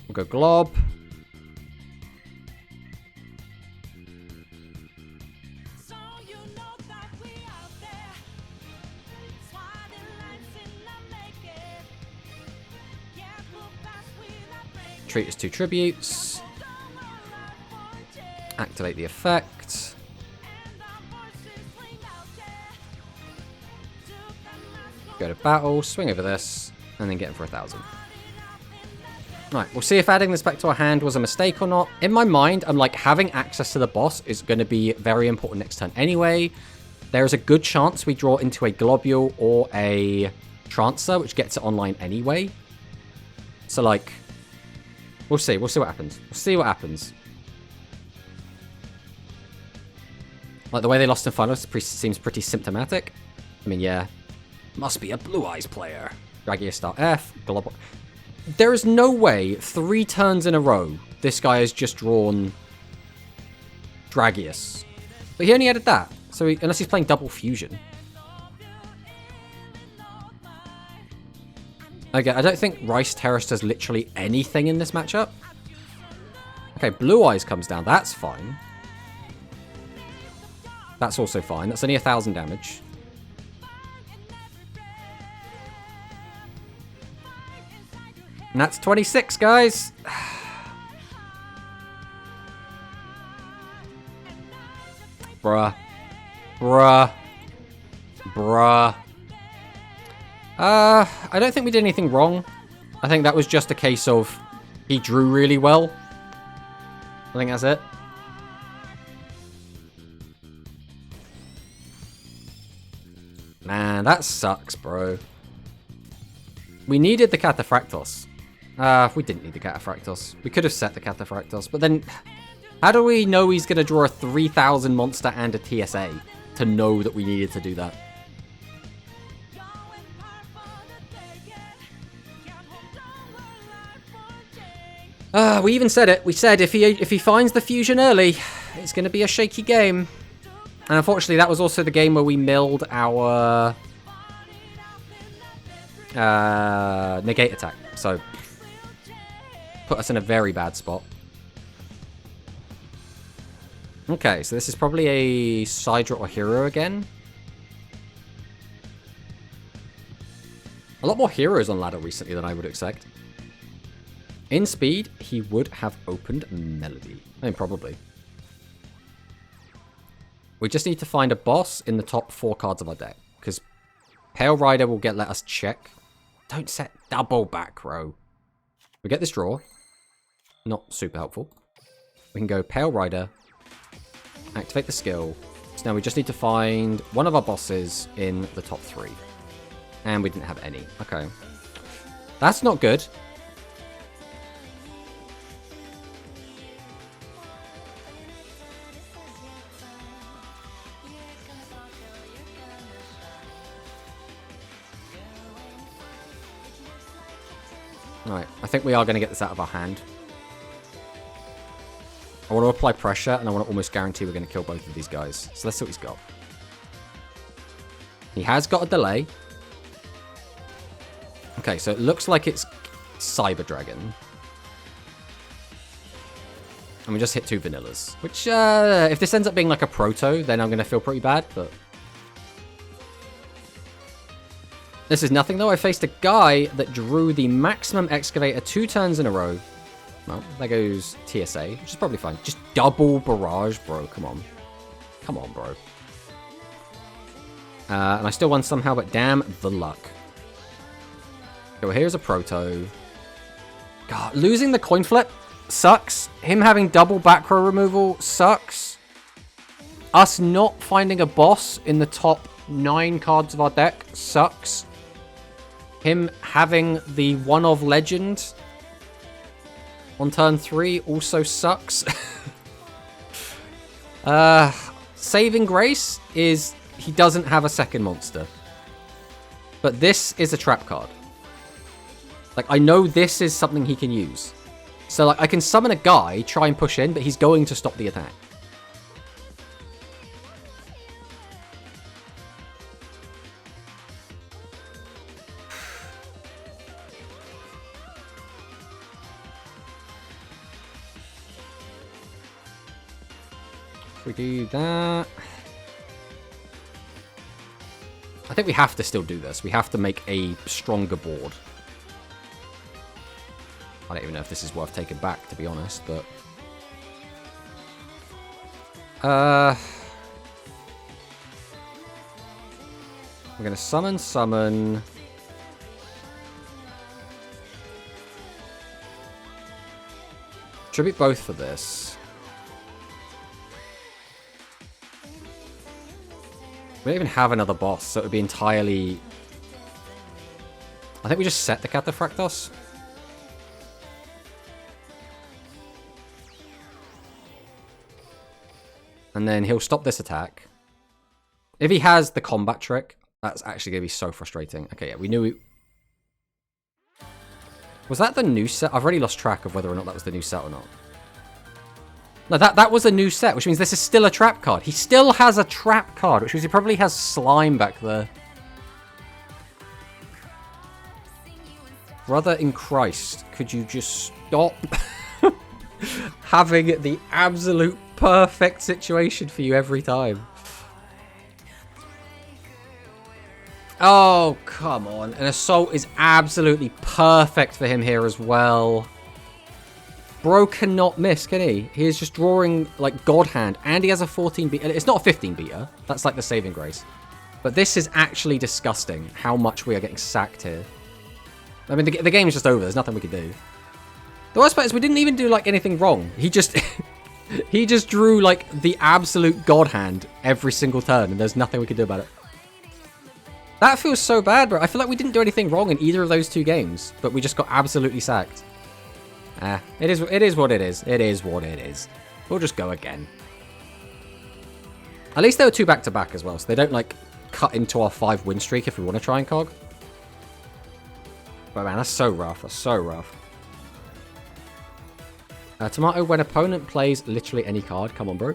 We'll go Glob. Treat as two tributes. Activate the effect. Go to battle, swing over this, and then get him for 1,000. Right, we'll see if adding this back to our hand was a mistake or not. In my mind, I'm like, having access to the boss is going to be very important next turn anyway. there is a good chance we draw into a Globule or a Trancer, which gets it online anyway. So, like, we'll see. We'll see what happens. We'll see what happens. Like, the way they lost in finals seems pretty symptomatic. I mean, yeah. Must be a Blue Eyes player. Dragius start F. Globule. There is no way 3 turns in a row this guy has just drawn Dragius. But he only added that. So unless he's playing double fusion. Okay, I don't think Rice Terrace does literally anything in this matchup. Okay, Blue Eyes comes down. That's fine. That's also fine. That's only 1,000 damage. And that's 26, guys. Bruh. Bruh. Bruh. I don't think we did anything wrong. I think that was just a case of he drew really well. I think that's it. Man, that sucks, bro. We needed the Cataphractos. We didn't need the Cataphractos. We could have set the Cataphractos, but then how do we know he's going to draw a 3,000 monster and a TSA to know that we needed to do that? We even said it. We said if he finds the fusion early, it's going to be a shaky game. And unfortunately, that was also the game where we milled our negate attack. So put us in a very bad spot. Okay, so this is probably a Sidra or Hero again. A lot more heroes on ladder recently than I would expect. In speed, he would have opened Melody. I mean, probably. We just need to find a boss in the top 4 cards of our deck. Because Pale Rider will let us check. Don't set double back row. We get this draw. Not super helpful. We can go Pale Rider. Activate the skill. So now we just need to find one of our bosses in the top 3. And we didn't have any. Okay. That's not good. Alright, I think we are going to get this out of our hand. I want to apply pressure, and I want to almost guarantee we're going to kill both of these guys. So let's see what he's got. He has got a delay. Okay, so it looks like it's Cyber Dragon. And we just hit 2 vanillas. Which, if this ends up being like a proto, then I'm going to feel pretty bad, but... This is nothing, though. I faced a guy that drew the maximum excavator 2 turns in a row. Well, there goes TSA, which is probably fine. Just double barrage, bro. Come on. Come on, bro. And I still won somehow, but damn the luck. Okay, well, here's a proto. God, losing the coin flip sucks. Him having double back row removal sucks. Us not finding a boss in the top 9 cards of our deck sucks. Him having the one of legend on turn 3 also sucks. Saving grace is he doesn't have a second monster. But this is a trap card. Like, I know this is something he can use. So, like, I can summon a guy, try and push in, but he's going to stop the attack. If we do that... I think we have to still do this. We have to make a stronger board. I don't even know if this is worth taking back, to be honest, but... We're going to summon... Tribute both for this. We don't even have another boss, so it would be entirely... I think we just set the Cataphractos. And then he'll stop this attack. If he has the combat trick, that's actually going to be so frustrating. Okay, yeah, we knew we... Was that the new set? I've already lost track of whether or not that was the new set or not. No, that was a new set, which means this is still a trap card. He still has a trap card, which means he probably has slime back there. Brother in Christ, could you just stop having the absolute perfect situation for you every time? Oh, come on. An assault is absolutely perfect for him here as well. Bro cannot miss, can he? He is just drawing, like, God Hand. And he has a 14 beater. It's not a 15 beater. That's like the saving grace. But this is actually disgusting, how much we are getting sacked here. I mean, the game is just over. There's nothing we can do. The worst part is we didn't even do, like, anything wrong. He just... he just drew, like, the absolute God Hand every single turn. And there's nothing we can do about it. That feels so bad, bro. I feel like we didn't do anything wrong in either of those two games. But we just got absolutely sacked. It is what it is. It is what it is. We'll just go again. At least there were 2 back-to-back as well, so they don't, like, cut into our 5 win streak if we want to try and cog. But man, that's so rough. That's so rough. Tomato, when opponent plays literally any card. Come on, bro.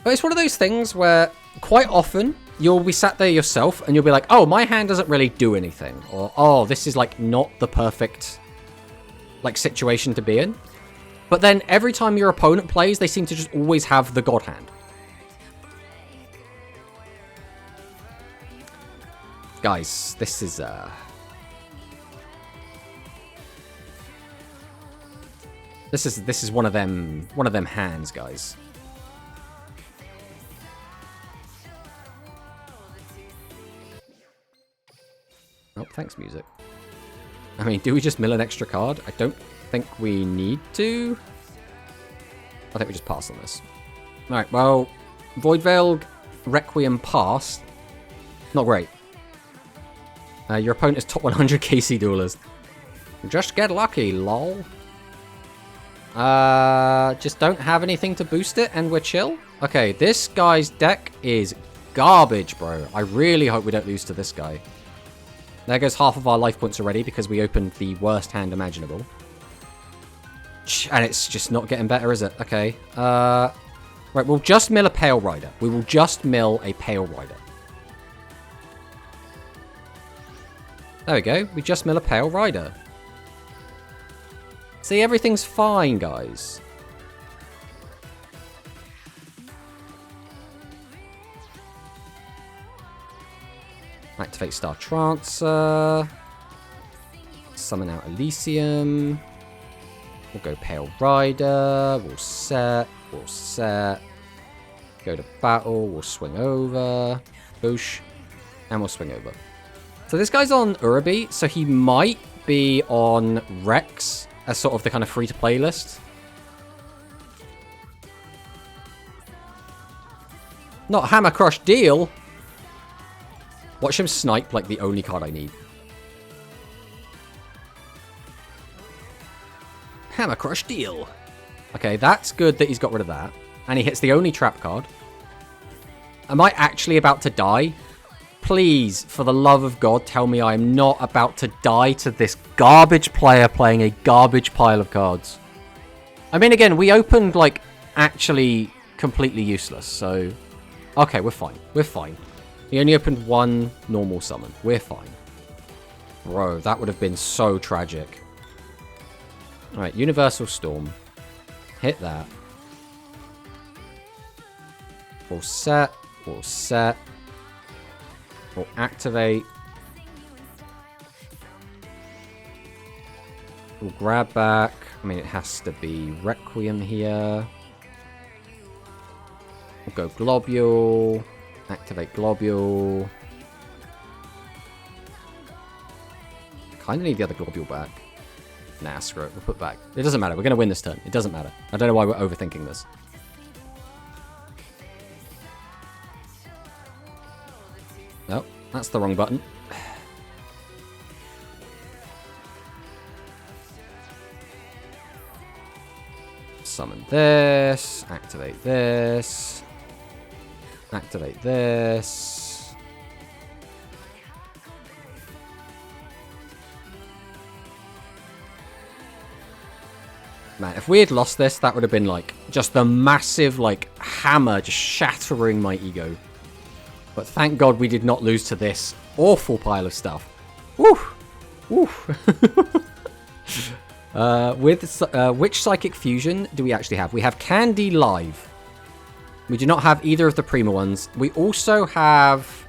But it's one of those things where quite often you'll be sat there yourself and you'll be like, oh, my hand doesn't really do anything. Or, oh, this is, like, not the perfect... like, situation to be in. But then every time your opponent plays, they seem to just always have the God Hand. Guys, this is this is one of them hands, guys. Oh, thanks, music. I mean, do we just mill an extra card? I don't think we need to. I think we just pass on this. Alright, well, Voidveil, Requiem passed. Not great. Your opponent is top 100 KC duelist. Just get lucky, lol. Just don't have anything to boost it and we're chill. Okay, this guy's deck is garbage, bro. I really hope we don't lose to this guy. There goes half of our life points already because we opened the worst hand imaginable. And it's just not getting better, is it? Okay. Right, we'll just mill a Pale Rider. We will just mill a Pale Rider. There we go. We just mill a Pale Rider. See, everything's fine, guys. Activate Star Trancer. Summon out Elysium. We'll go Pale Rider. We'll set. We'll set. Go to battle. We'll swing over. Boosh. And we'll swing over. So this guy's on Urabi, so he might be on Rex as sort of the kind of free-to-play list. Not Hammer Crush Deal. Watch him snipe like the only card I need. Hammer Crush Deal. Okay, that's good that he's got rid of that. And he hits the only trap card. Am I actually about to die? Please, for the love of God, tell me I am not about to die to this garbage player playing a garbage pile of cards. I mean, again, we opened, like, actually completely useless, so... Okay, we're fine. We're fine. He only opened 1 normal summon. We're fine. Bro, that would have been so tragic. Alright, Universal Storm. Hit that. We'll set. We'll set. We'll activate. We'll grab back. I mean, it has to be Requiem here. We'll go Globule. Activate Globule. Kind of need the other Globule back. Nah, screw it. We'll put back. It doesn't matter. We're going to win this turn. It doesn't matter. I don't know why we're overthinking this. That's the wrong button. Summon this. Activate this. Activate this. Man, if we had lost this, that would have been like just the massive like hammer just shattering my ego. But thank God we did not lose to this awful pile of stuff. Woo! Woo! Which Psychic Fusion do we actually have? We have Candy Live. We do not have either of the Prima ones. We also have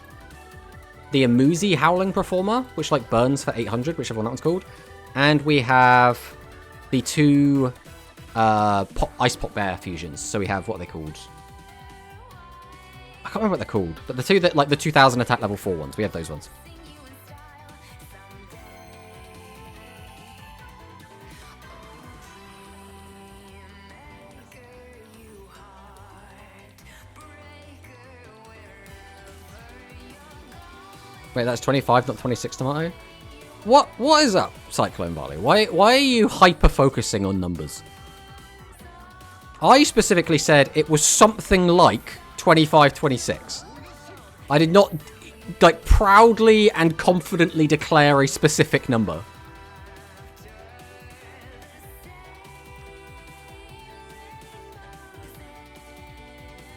the Amuzi Howling Performer, which like burns for 800, whichever one that one's called. And we have the two Ice Pop Bear fusions. So we have, what are they called? I can't remember what they're called. But the two that, like the 2000 attack level 4 ones. We have those ones. Wait, that's 25, not 26 tomato? What is up, Cyclone Barley? Why are you hyper-focusing on numbers? I specifically said it was something like 25, 26. I did not, like, proudly and confidently declare a specific number.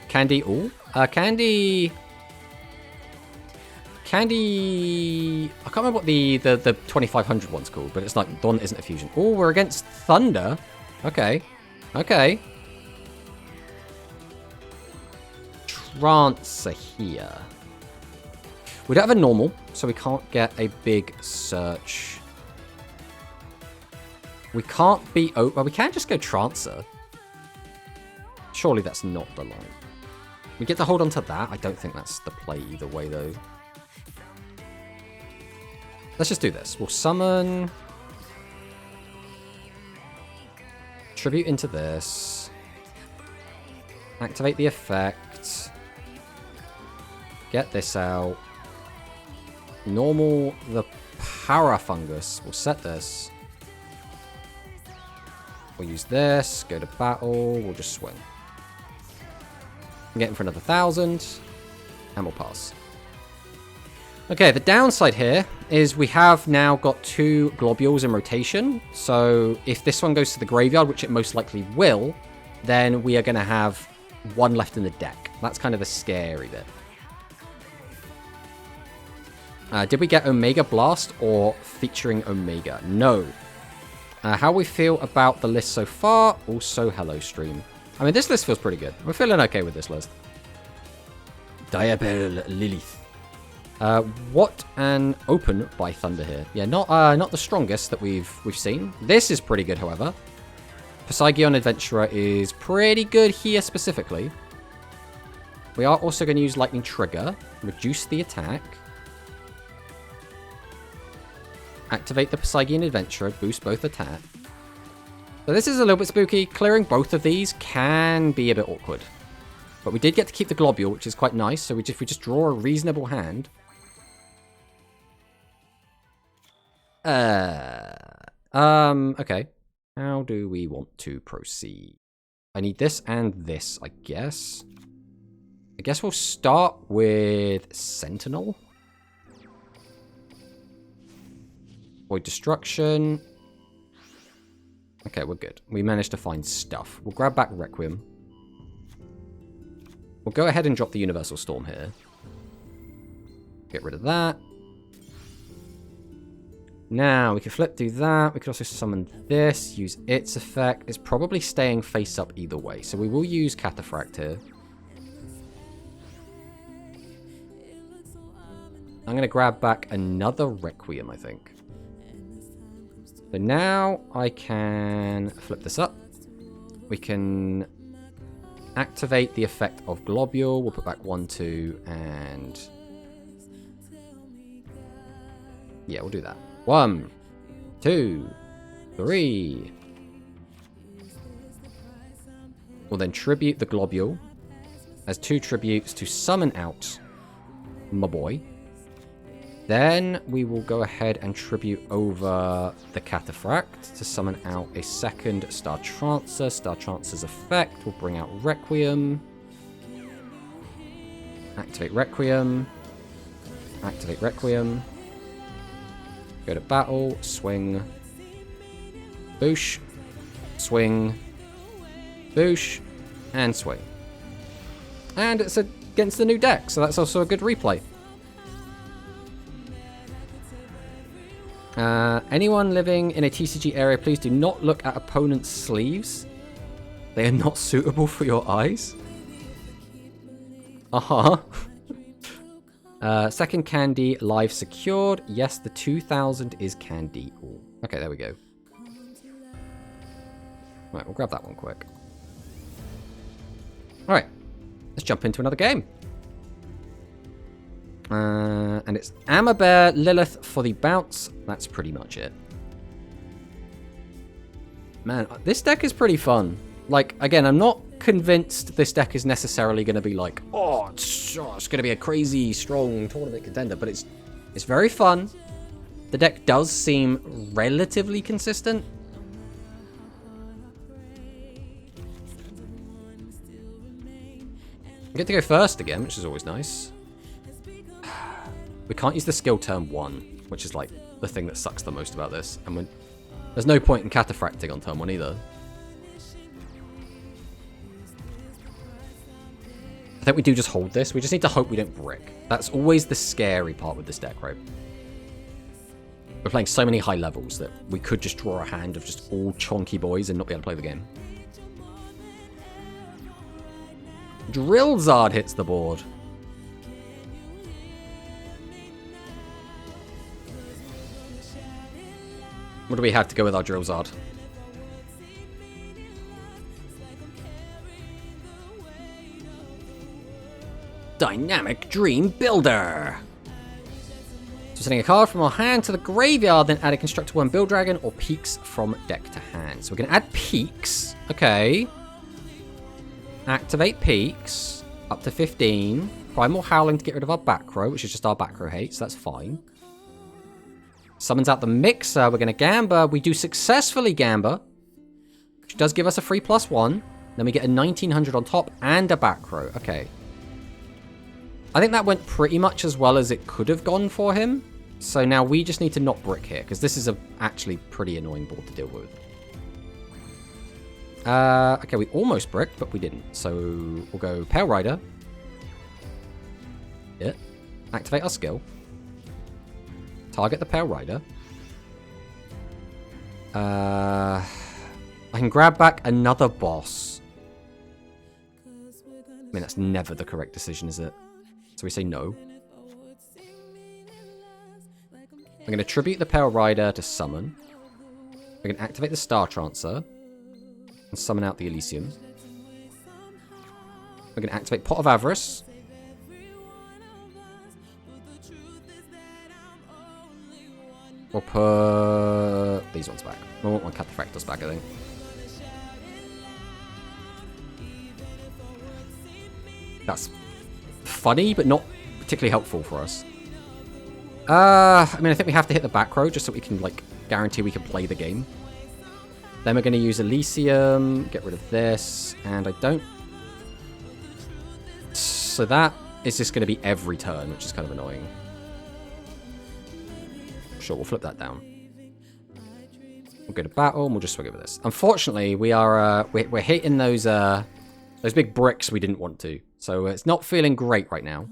Candy, ooh. Candy... I can't remember what the 2500 one's called, but it's like the one that isn't a fusion. Oh, we're against Thunder. Okay. Okay. Trancer here. We don't have a normal, so we can't get a big search. We can't be... Oh, well, we can just go Trancer. Surely that's not the line. We get to hold on to that. I don't think that's the play either way, though. Let's just do this. We'll summon... Tribute into this. Activate the effect. Get this out. Normal the Parafungus. We'll set this. We'll use this. Go to battle. We'll just swing. Get in for another 1,000. And we'll pass. Okay, the downside here is we have now got 2 globules in rotation. So if this one goes to the graveyard, which it most likely will, then we are going to have 1 left in the deck. That's kind of the scary bit. Did we get Omega Blast or featuring Omega? No. How we feel about the list so far? Also, hello, stream. I mean, this list feels pretty good. We're feeling okay with this list. Diabell Lilith. What an open by Thunder here. Yeah, not the strongest that we've seen. This is pretty good, however. Poseidon Adventurer is pretty good here specifically. We are also going to use Lightning Trigger. Reduce the attack. Activate the Poseidon Adventurer. Boost both attack. So this is a little bit spooky. Clearing both of these can be a bit awkward. But we did get to keep the Globule, which is quite nice. So if we just draw a reasonable hand... Okay. How do we want to proceed? I need this and this, I guess. I guess we'll start with Sentinel. Void Destruction. Okay, we're good. We managed to find stuff. We'll grab back Requiem. We'll go ahead and drop the Universal Storm here. Get rid of that. Now, we can flip through that. We could also summon this, use its effect. It's probably staying face up either way. So we will use Cataphract here. I'm going to grab back another Requiem, I think. So now I can flip this up. We can activate the effect of Globule. We'll put back 1, 2, and... yeah, we'll do that. 1, 2, 3. We'll then tribute the Globule as 2 tributes to summon out my boy. Then we will go ahead and tribute over the Cataphract to summon out a second Star Trancer. Star Trancer's effect will bring out Requiem. Activate Requiem. Activate Requiem. Go to battle. Swing. Boosh. Swing. Boosh. And swing. And it's against the new deck, so that's also a good replay. Anyone living in a TCG area, please do not look at opponents' sleeves. They are not suitable for your eyes. Second candy, live secured. Yes, the 2000 is candy. Ooh. Okay, there we go. Right, we'll grab that one quick. Alright, let's jump into another game. And it's Amberbear Lilith for the bounce. That's pretty much it. Man, this deck is pretty fun. Like, again, I'm not convinced this deck is necessarily going to be like, oh, it's going to be a crazy, strong tournament contender, but it's very fun. The deck does seem relatively consistent. I get to go first again, which is always nice. We can't use the skill turn 1, which is like the thing that sucks the most about this. And there's no point in cataphracting on turn 1 either. I think we do just hold this. We just need to hope we don't brick. That's always the scary part with this deck, right? We're playing so many high levels that we could just draw a hand of just all chonky boys and not be able to play the game. Drillzard hits the board. What do we have to go with our Drillzard? Dynamic Dream Builder. So sending a card from our hand to the graveyard, then add a Constructor 1 Build Dragon or Peaks from deck to hand. So we're going to add Peaks. Okay. Activate Peaks. Up to 15. Primal Howling to get rid of our back row, which is just our back row hate, so that's fine. Summons out the Mixer. We're going to Gamba. We do successfully Gamba, which does give us a free +1. Then we get a 1900 on top and a back row. Okay. I think that went pretty much as well as it could have gone for him. So now we just need to not brick here, because this is a actually pretty annoying board to deal with. Okay, we almost bricked, but we didn't. So we'll go Pale Rider. Yeah. Activate our skill. Target the Pale Rider. I can grab back another boss. I mean, that's never the correct decision, is it? So we say no. I'm going to tribute the Pale Rider to summon. We're going to activate the Star Trancer and summon out the Elysium. We're going to activate Pot of Avarice. We'll put these ones back. I want my Cataphractus back, I think. That's funny, but not particularly helpful for us. I mean, I think we have to hit the back row just so we can, like, guarantee we can play the game. Then we're going to use Elysium, get rid of this, and I don't... So that is just going to be every turn, which is kind of annoying. Sure, we'll flip that down. We'll go to battle, and we'll just swing over this. Unfortunately, we are we're hitting those big bricks we didn't want to, so it's not feeling great right now.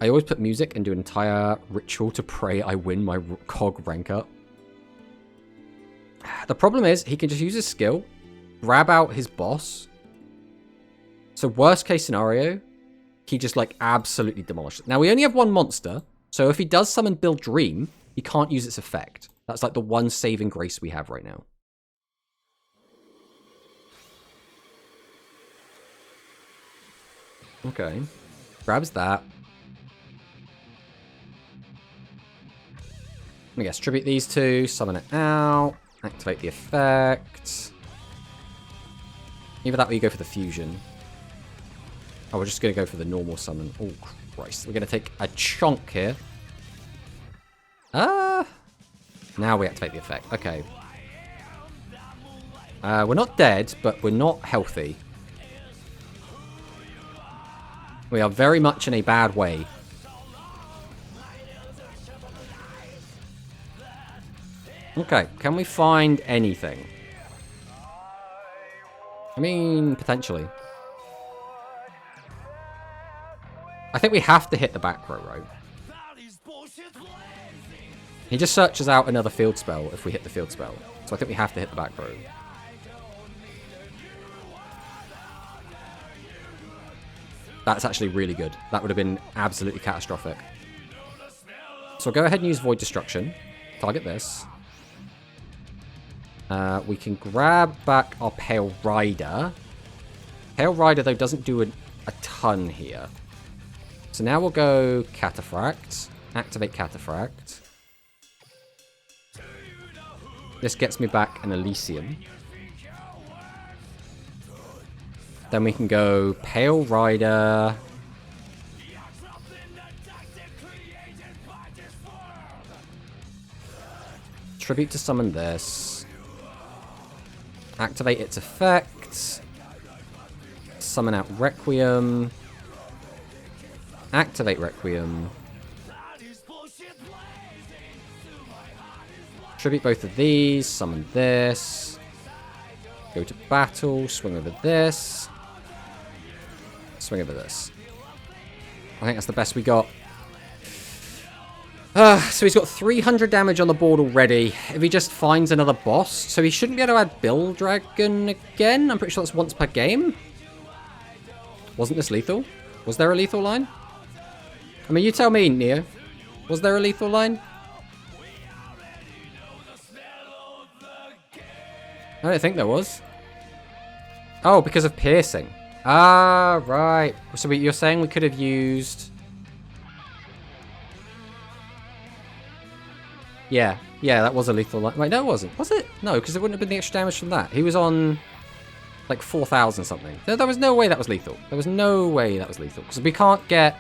I always put music and do an entire ritual to pray I win my cog rank up. The problem is he can just use his skill, grab out his boss. So worst case scenario, he just, like, absolutely demolished it. Now, we only have one monster, so if he does summon Build Dream, he can't use its effect. That's, like, the one saving grace we have right now. Okay. Grabs that. I guess tribute these two, summon it out, activate the effect. Either that or you go for the fusion. Oh, we're just going to go for the normal summon. Oh, Christ. We're going to take a chunk here. Now we activate the effect. Okay. We're not dead, but we're not healthy. We are very much in a bad way. Okay, can we find anything? I mean, potentially. I think we have to hit the back row, right? He just searches out another field spell if we hit the field spell. So I think we have to hit the back row. That's actually really good. That would have been absolutely catastrophic. So I'll go ahead and use Void Destruction. Target this. We can grab back our Pale Rider. Pale Rider, though, doesn't do a ton here. So now we'll go Cataphract. Activate Cataphract. This gets me back an Elysium. Then we can go Pale Rider. Tribute to summon this. Activate its effect. Summon out Requiem. Activate Requiem. Tribute both of these. Summon this. Go to battle. Swing over this. Swing over this. I think that's the best we got. So he's got 300 damage on the board already. If he just finds another boss. So he shouldn't be able to add Bill Dragon again. I'm pretty sure that's once per game. Wasn't this lethal? Was there a lethal line? I mean, you tell me, Neo. Was there a lethal line? I don't think there was. Oh, because of piercing. Ah, right. So you're saying we could have used... Yeah, that was a lethal line. Wait, no, it wasn't. Was it? No, because it wouldn't have been the extra damage from that. He was on, like, 4,000 something. There was no way that was lethal. There was no way that was lethal. Because we can't get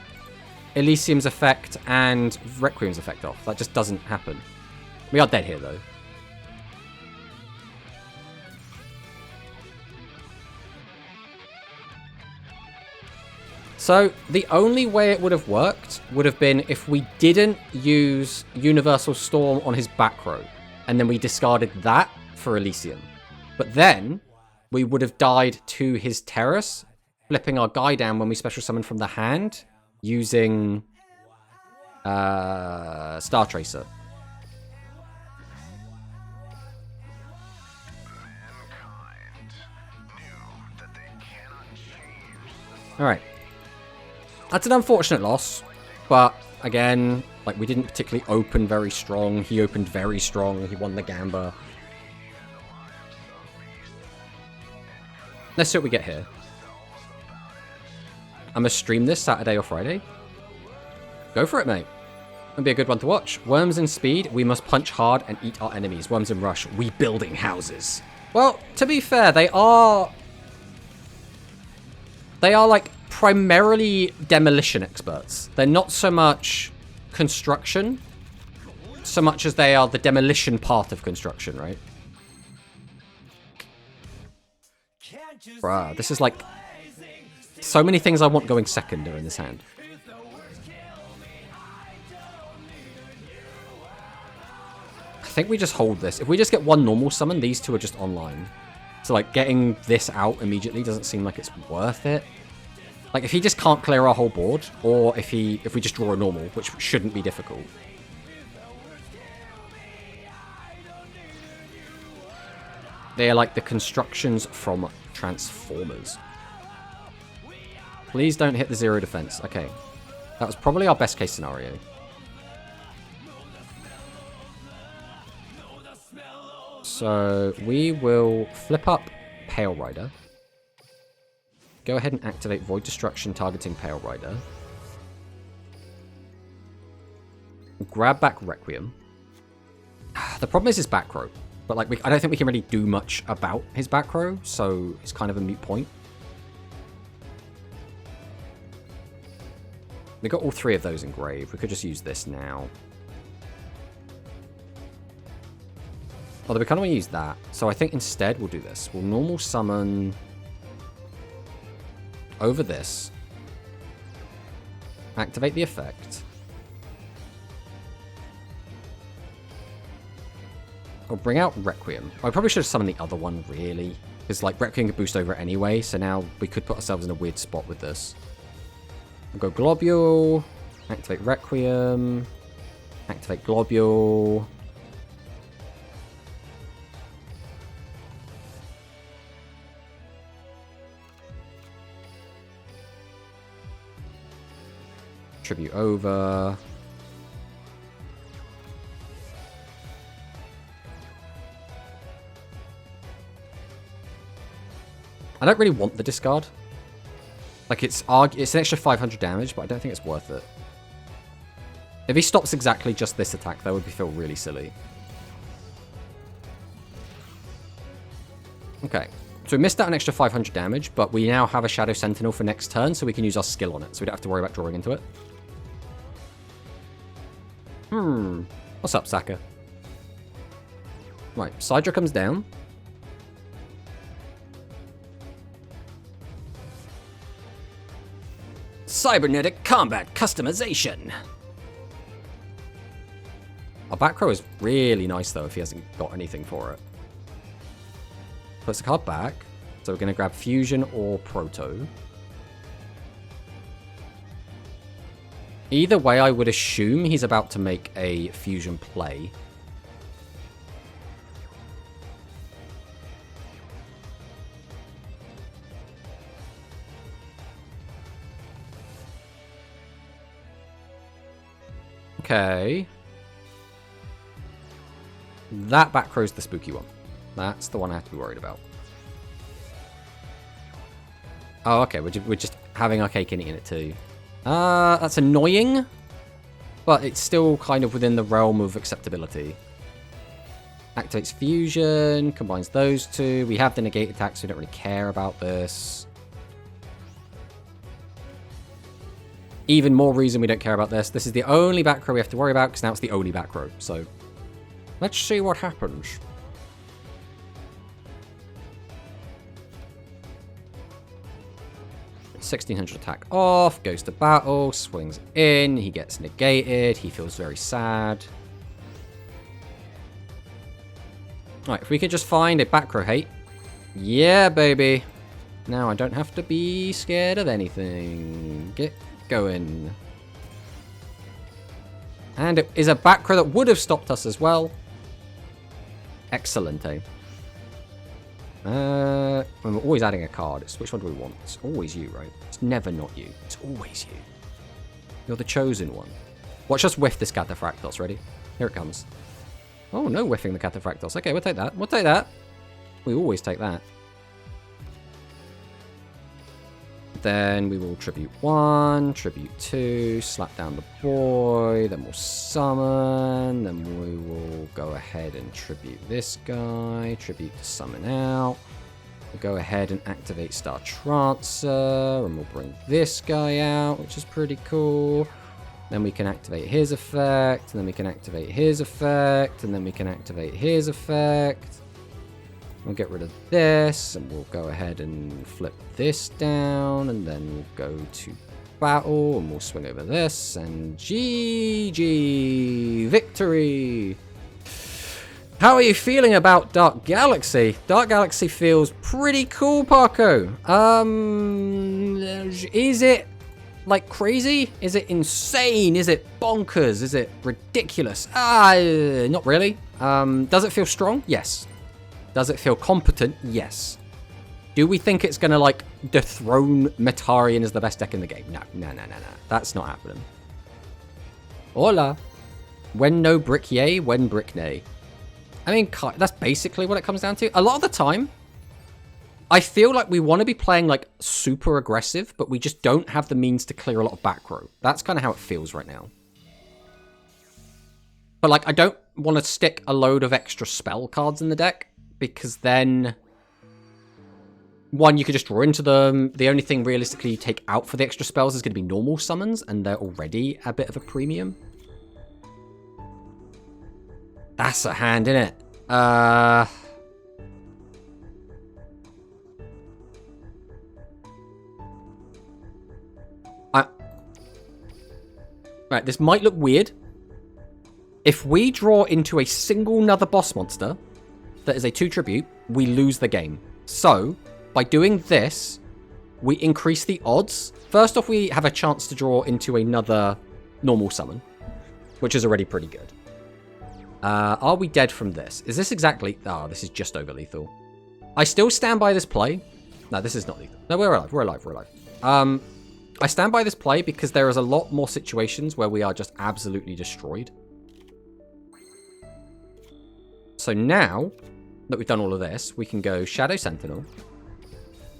Elysium's effect and Requiem's effect off. That just doesn't happen. We are dead here, though. So, the only way it would have worked would have been if we didn't use Universal Storm on his back row, and then we discarded that for Elysium. But then, we would have died to his Terrace, flipping our guy down when we special summon from the hand, using Star Tracer. Alright. That's an unfortunate loss, but again, like, we didn't particularly open very strong. He opened very strong. He won the Gamba. Let's see what we get here. I'm gonna stream this Saturday or Friday. Go for it, mate. It'll be a good one to watch. Worms in speed, we must punch hard and eat our enemies. Worms in rush, we building houses. Well, to be fair, they are like primarily demolition experts. They're not so much construction, so much as they are the demolition part of construction, right? Bruh, this is like so many things I want going second are in this hand. I think we just hold this. If we just get one normal summon, these two are just online. So like getting this out immediately doesn't seem like it's worth it. Like, if he just can't clear our whole board, or if we just draw a normal, which shouldn't be difficult. They are like the constructions from Transformers. Please don't hit the 0 defense. Okay. That was probably our best case scenario. So, we will flip up Pale Rider. Go ahead and activate Void Destruction targeting Pale Rider. Grab back Requiem. The problem is his back row. But like, I don't think we can really do much about his back row, so it's kind of a moot point. We got all 3 of those engraved. We could just use this now. Although we kind of want to use that. So I think instead we'll do this. We'll normal summon over this. Activate the effect. Or bring out Requiem. I probably should have summoned the other one, really. Because, like, Requiem could boost over it anyway, so now we could put ourselves in a weird spot with this. We'll go Globule. Activate Requiem. Activate Globule. Tribute over. I don't really want the discard. Like, it's an extra 500 damage, but I don't think it's worth it. If he stops exactly just this attack, that would feel really silly. Okay. So we missed out an extra 500 damage, but we now have a Shadow Sentinel for next turn, so we can use our skill on it, so we don't have to worry about drawing into it. What's up, Saka? Right, Sidra comes down. Cybernetic combat customization. Our back row is really nice, though, if he hasn't got anything for it. Puts the card back. So we're going to grab Fusion or Proto. Either way, I would assume he's about to make a Fusion play. Okay. That back row's the spooky one. That's the one I have to be worried about. Oh, okay. We're just having our cake and eating it too. That's annoying. But it's still kind of within the realm of acceptability. Activates Fusion. Combines those two. We have the negate attack, so we don't really care about this. Even more reason we don't care about this. This is the only back row we have to worry about, because now it's the only back row. So, let's see what happens. $1,600 attack off, goes to battle, swings in, he gets negated, he feels very sad. Right, if we could just find a back row hate. Yeah, baby. Now I don't have to be scared of anything. Get going. And it is a back row that would have stopped us as well. Excellent, eh? We're always adding a card. Which one do we want? It's always you, right? It's never not you. It's always you. You're the chosen one. Watch us whiff this Cataphractos. Ready? Here it comes. Oh, no whiffing the Cataphractos. Okay, we'll take that. We'll take that. We always take that. Then we will Tribute 1, Tribute 2, slap down the boy, then we'll summon, then we will go ahead and Tribute this guy, Tribute to summon out. We'll go ahead and activate Star Trancer, and we'll bring this guy out, which is pretty cool. Then we can activate his effect, and then we can activate his effect, and then we can activate his effect. We'll get rid of this, and we'll go ahead and flip this down, and then we'll go to battle, and we'll swing over this, and GG! Victory! How are you feeling about Dark Galaxy? Dark Galaxy feels pretty cool, Parko. Is it, like, crazy? Is it insane? Is it bonkers? Is it ridiculous? Not really. Does it feel strong? Yes. Does it feel competent? Yes. Do we think it's going to, like, dethrone Metarian as the best deck in the game? No. That's not happening. Hola. When no brick yay, when brick nay. I mean, that's basically what it comes down to. A lot of the time, I feel like we want to be playing, like, super aggressive, but we just don't have the means to clear a lot of back row. That's kind of how it feels right now. But, like, I don't want to stick a load of extra spell cards in the deck, because then One, you could just draw into them. The only thing realistically you take out for the extra spells is going to be normal summons, and they're already a bit of a premium. That's a hand, isn't it? Right, this might look weird. If we draw into a single another boss monster that is a 2 tribute, we lose the game. So, by doing this, we increase the odds. First off, we have a chance to draw into another normal summon, which is already pretty good. Are we dead from this? Is this exactly... Oh, this is just over lethal. I still stand by this play. No, this is not lethal. No, we're alive. We're alive. We're alive. I stand by this play because there is a lot more situations where we are just absolutely destroyed. So now that we've done all of this, we can go Shadow Sentinel.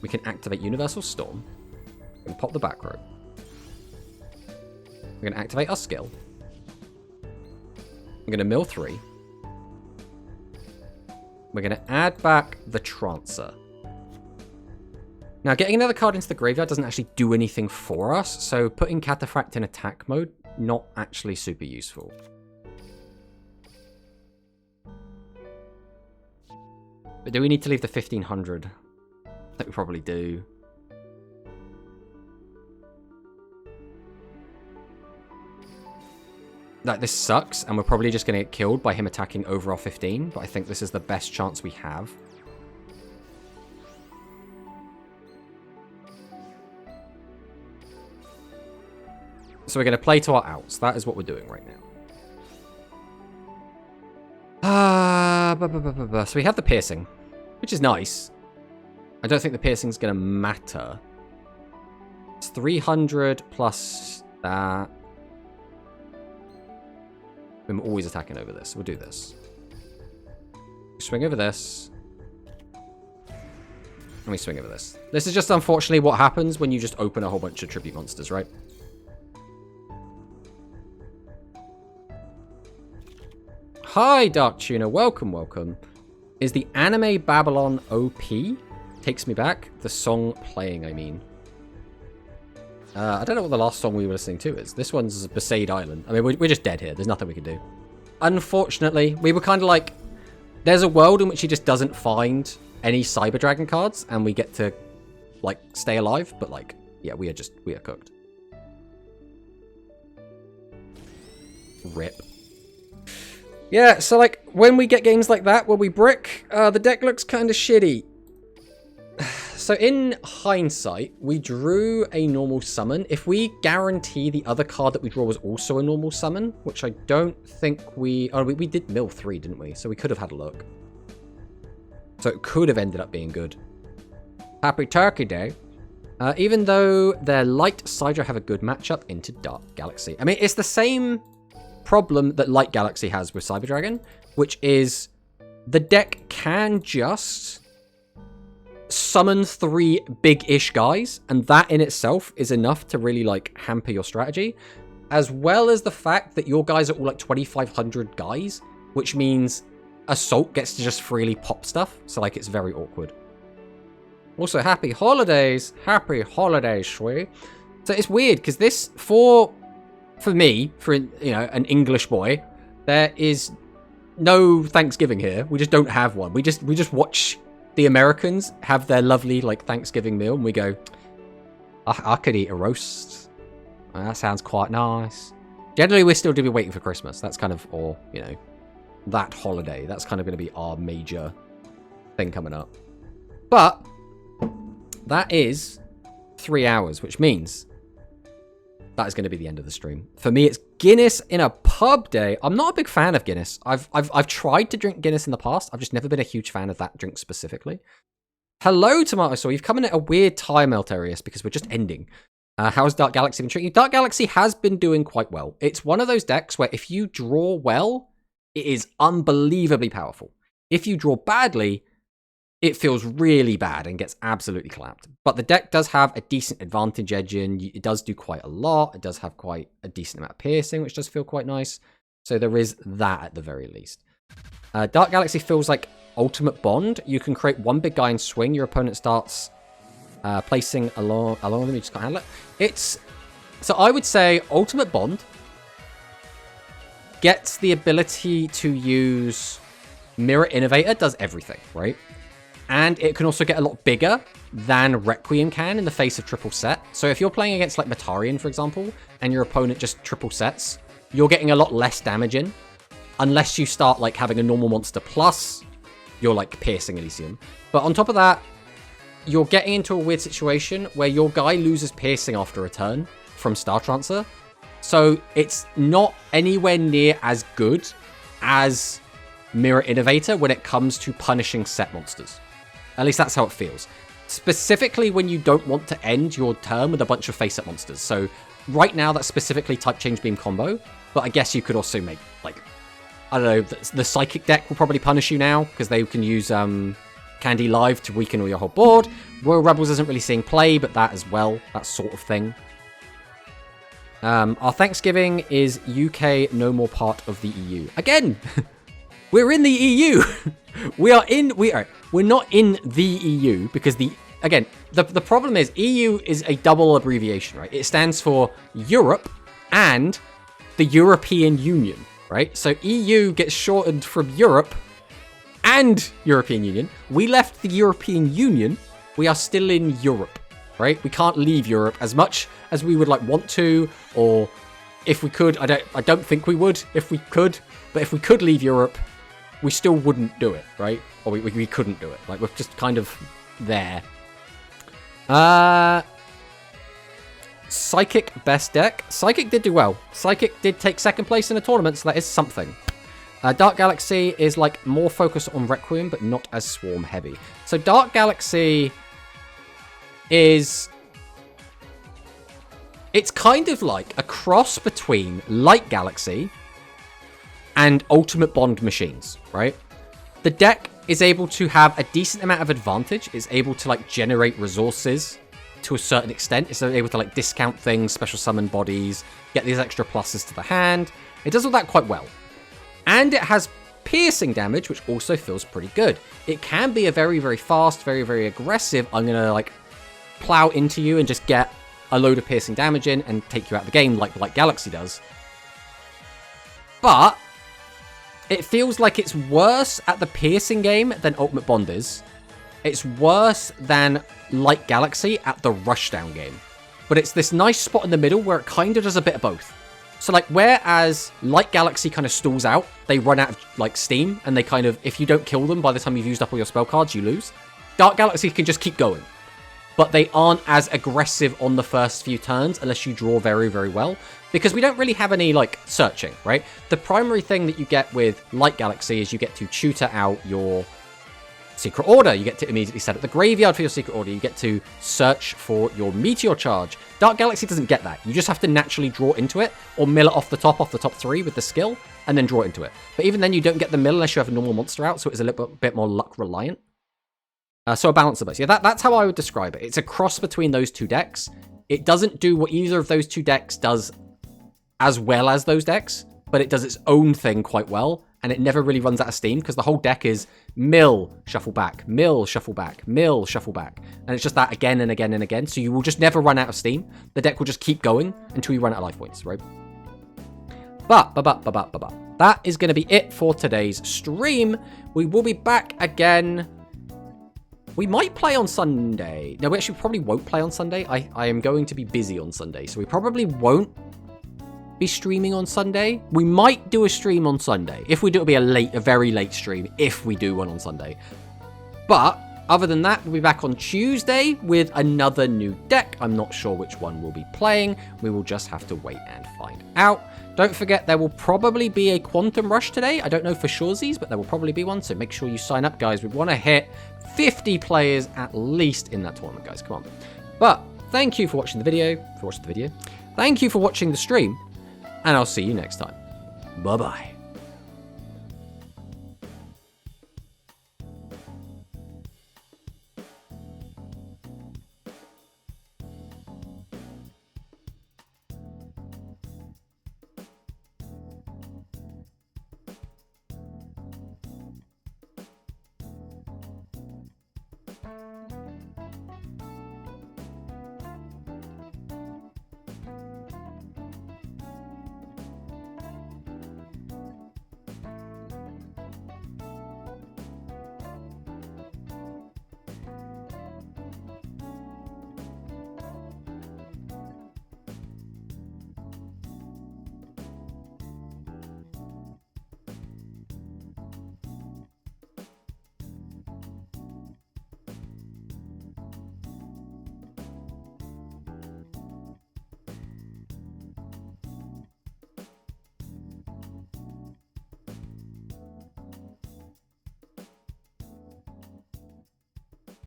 We can activate Universal Storm. We're going to pop the back row. We're going to activate our skill. We're going to mill 3. We're going to add back the Trancer. Now, getting another card into the graveyard doesn't actually do anything for us, so putting Cataphract in attack mode, not actually super useful. But do we need to leave the 1500? I think we probably do. Like, this sucks, and we're probably just going to get killed by him attacking over our 15, but I think this is the best chance we have. So we're going to play to our outs. That is what we're doing right now. So we have the piercing, which is nice. I don't think the piercing's going to matter. It's 300 plus that. I'm always attacking over this. We'll do this. Swing over this. And we swing over this. This is just unfortunately what happens when you just open a whole bunch of tribute monsters, right? Hi, Dark Tuna. Welcome, welcome. Is the anime Babylon OP? Takes me back. The song playing, I mean. I don't know what the last song we were listening to is. This one's Besaid Island. I mean, we're just dead here. There's nothing we can do. Unfortunately, we were kind of like... There's a world in which he just doesn't find any Cyber Dragon cards, and we get to, like, stay alive. But, like, yeah, we are cooked. RIP. Yeah, so, like, when we get games like that where we brick, the deck looks kind of shitty. So in hindsight, we drew a normal summon. If we guarantee the other card that we draw was also a normal summon, which I don't think we... Oh, we did mill 3, didn't we? So we could have had a look. So it could have ended up being good. Happy Turkey Day. Even though their Light Sidra have a good matchup into Dark Galaxy. I mean, it's the same problem that Light Galaxy has with Cyber Dragon, which is the deck can just summon 3 big-ish guys, and that in itself is enough to really, like, hamper your strategy, as well as the fact that your guys are all, like, 2,500 guys, which means Assault gets to just freely pop stuff, so, like, it's very awkward. Also, happy holidays, Shui. So it's weird, because this, for me, for, you know, an English boy, there is no Thanksgiving here. We just don't have one. We just watch the Americans have their lovely, like, Thanksgiving meal, and we go, I could eat a roast. That sounds quite nice. Generally, we're still to be waiting for Christmas. That's kind of, or, you know, that holiday. That's kind of going to be our major thing coming up. But that is 3 hours, which means that is going to be the end of the stream. For me, it's Guinness in a pub day. I'm not a big fan of Guinness. I've tried to drink Guinness in the past. I've just never been a huge fan of that drink specifically. Hello, Tomato Saw. You've come in at a weird time, Altarius, because we're just ending. How's Dark Galaxy been treating you? Dark Galaxy has been doing quite well. It's one of those decks where if you draw well, it is unbelievably powerful. If you draw badly, it feels really bad and gets absolutely clapped. But the deck does have a decent advantage engine. It does do quite a lot. It does have quite a decent amount of piercing, which does feel quite nice. So there is that at the very least. Dark Galaxy feels like Ultimate Bond. You can create one big guy and swing. Your opponent starts placing along them. You just can't handle it. It's so I would say Ultimate Bond gets the ability to use Mirror Innovator, does everything, right? And it can also get a lot bigger than Requiem can in the face of triple set. So if you're playing against like Matarian, for example, and your opponent just triple sets, you're getting a lot less damage in. Unless you start like having a normal monster plus you're like piercing Elysium. But on top of that, you're getting into a weird situation where your guy loses piercing after a turn from Star Trancer. So it's not anywhere near as good as Mirror Innovator when it comes to punishing set monsters. At least that's how it feels. Specifically when you don't want to end your turn with a bunch of face-up monsters. So right now that's specifically Type Change Beam combo. But I guess you could also make, like, I don't know, the Psychic deck will probably punish you now because they can use Candy Live to weaken all your whole board. Royal Rebels isn't really seeing play, but that as well, that sort of thing. Our Thanksgiving is UK no more part of the EU. Again, we're in the EU. We're not in the EU because the problem is EU is a double abbreviation, right? It stands for Europe and the European Union, right? So EU gets shortened from Europe and European Union. We left the European Union. We are still in Europe, right? We can't leave Europe as much as we would like want to, or if we could. I don't think we would if we could, but if we could leave Europe, we still wouldn't do it, right? Or we couldn't do it. Like, we're just kind of there. Psychic best deck. Psychic did do well. Psychic did take second place in a tournament, so that is something. Dark Galaxy is like more focused on Requiem, but not as swarm heavy. So Dark Galaxy is... It's kind of like a cross between Light Galaxy and Ultimate Bond machines, right? The deck is able to have a decent amount of advantage. It's able to like generate resources to a certain extent. It's able to like discount things, special summon bodies, get these extra pluses to the hand. It does all that quite well. And it has piercing damage, which also feels pretty good. It can be a very, very fast, very, very aggressive, I'm going to like plow into you and just get a load of piercing damage in and take you out of the game like Galaxy does. But it feels like it's worse at the piercing game than Ultimate Bond is. It's worse than Light Galaxy at the rushdown game. But it's this nice spot in the middle where it kind of does a bit of both. So like, whereas Light Galaxy kind of stalls out, they run out of like steam, and they kind of, if you don't kill them by the time you've used up all your spell cards, you lose. Dark Galaxy can just keep going. But they aren't as aggressive on the first few turns unless you draw very, very well. Because we don't really have any, like, searching, right? The primary thing that you get with Light Galaxy is you get to tutor out your Secret Order. You get to immediately set up the graveyard for your Secret Order. You get to search for your Meteor Charge. Dark Galaxy doesn't get that. You just have to naturally draw into it, or mill it off the top 3 with the skill, and then draw into it. But even then, you don't get the mill unless you have a normal monster out, so it's a little bit more luck-reliant. So a balance of both. Yeah, that's how I would describe it. It's a cross between those two decks. It doesn't do what either of those two decks does as well as those decks, but it does its own thing quite well, and it never really runs out of steam, because the whole deck is mill, shuffle back, mill, shuffle back, mill, shuffle back. And it's just that again and again and again, so you will just never run out of steam. The deck will just keep going until you run out of life points, right? That is going to be it for today's stream. We will be back again. We might play on Sunday. No, we actually probably won't play on Sunday. I am going to be busy on Sunday, so we probably won't be streaming on Sunday. We might do a stream on Sunday. If we do, it'll be a very late stream if we do one on Sunday. But other than that, we'll be back on Tuesday with another new deck. I'm not sure which one we'll be playing. We will just have to wait and find out. Don't forget, there will probably be a Quantum Rush today. I don't know for surezies, but there will probably be one, so make sure you sign up, guys. We want to hit 50 players at least in that tournament, guys. Come on. But thank you for watching the video. Thank you for watching the stream, and I'll see you next time. Bye-bye.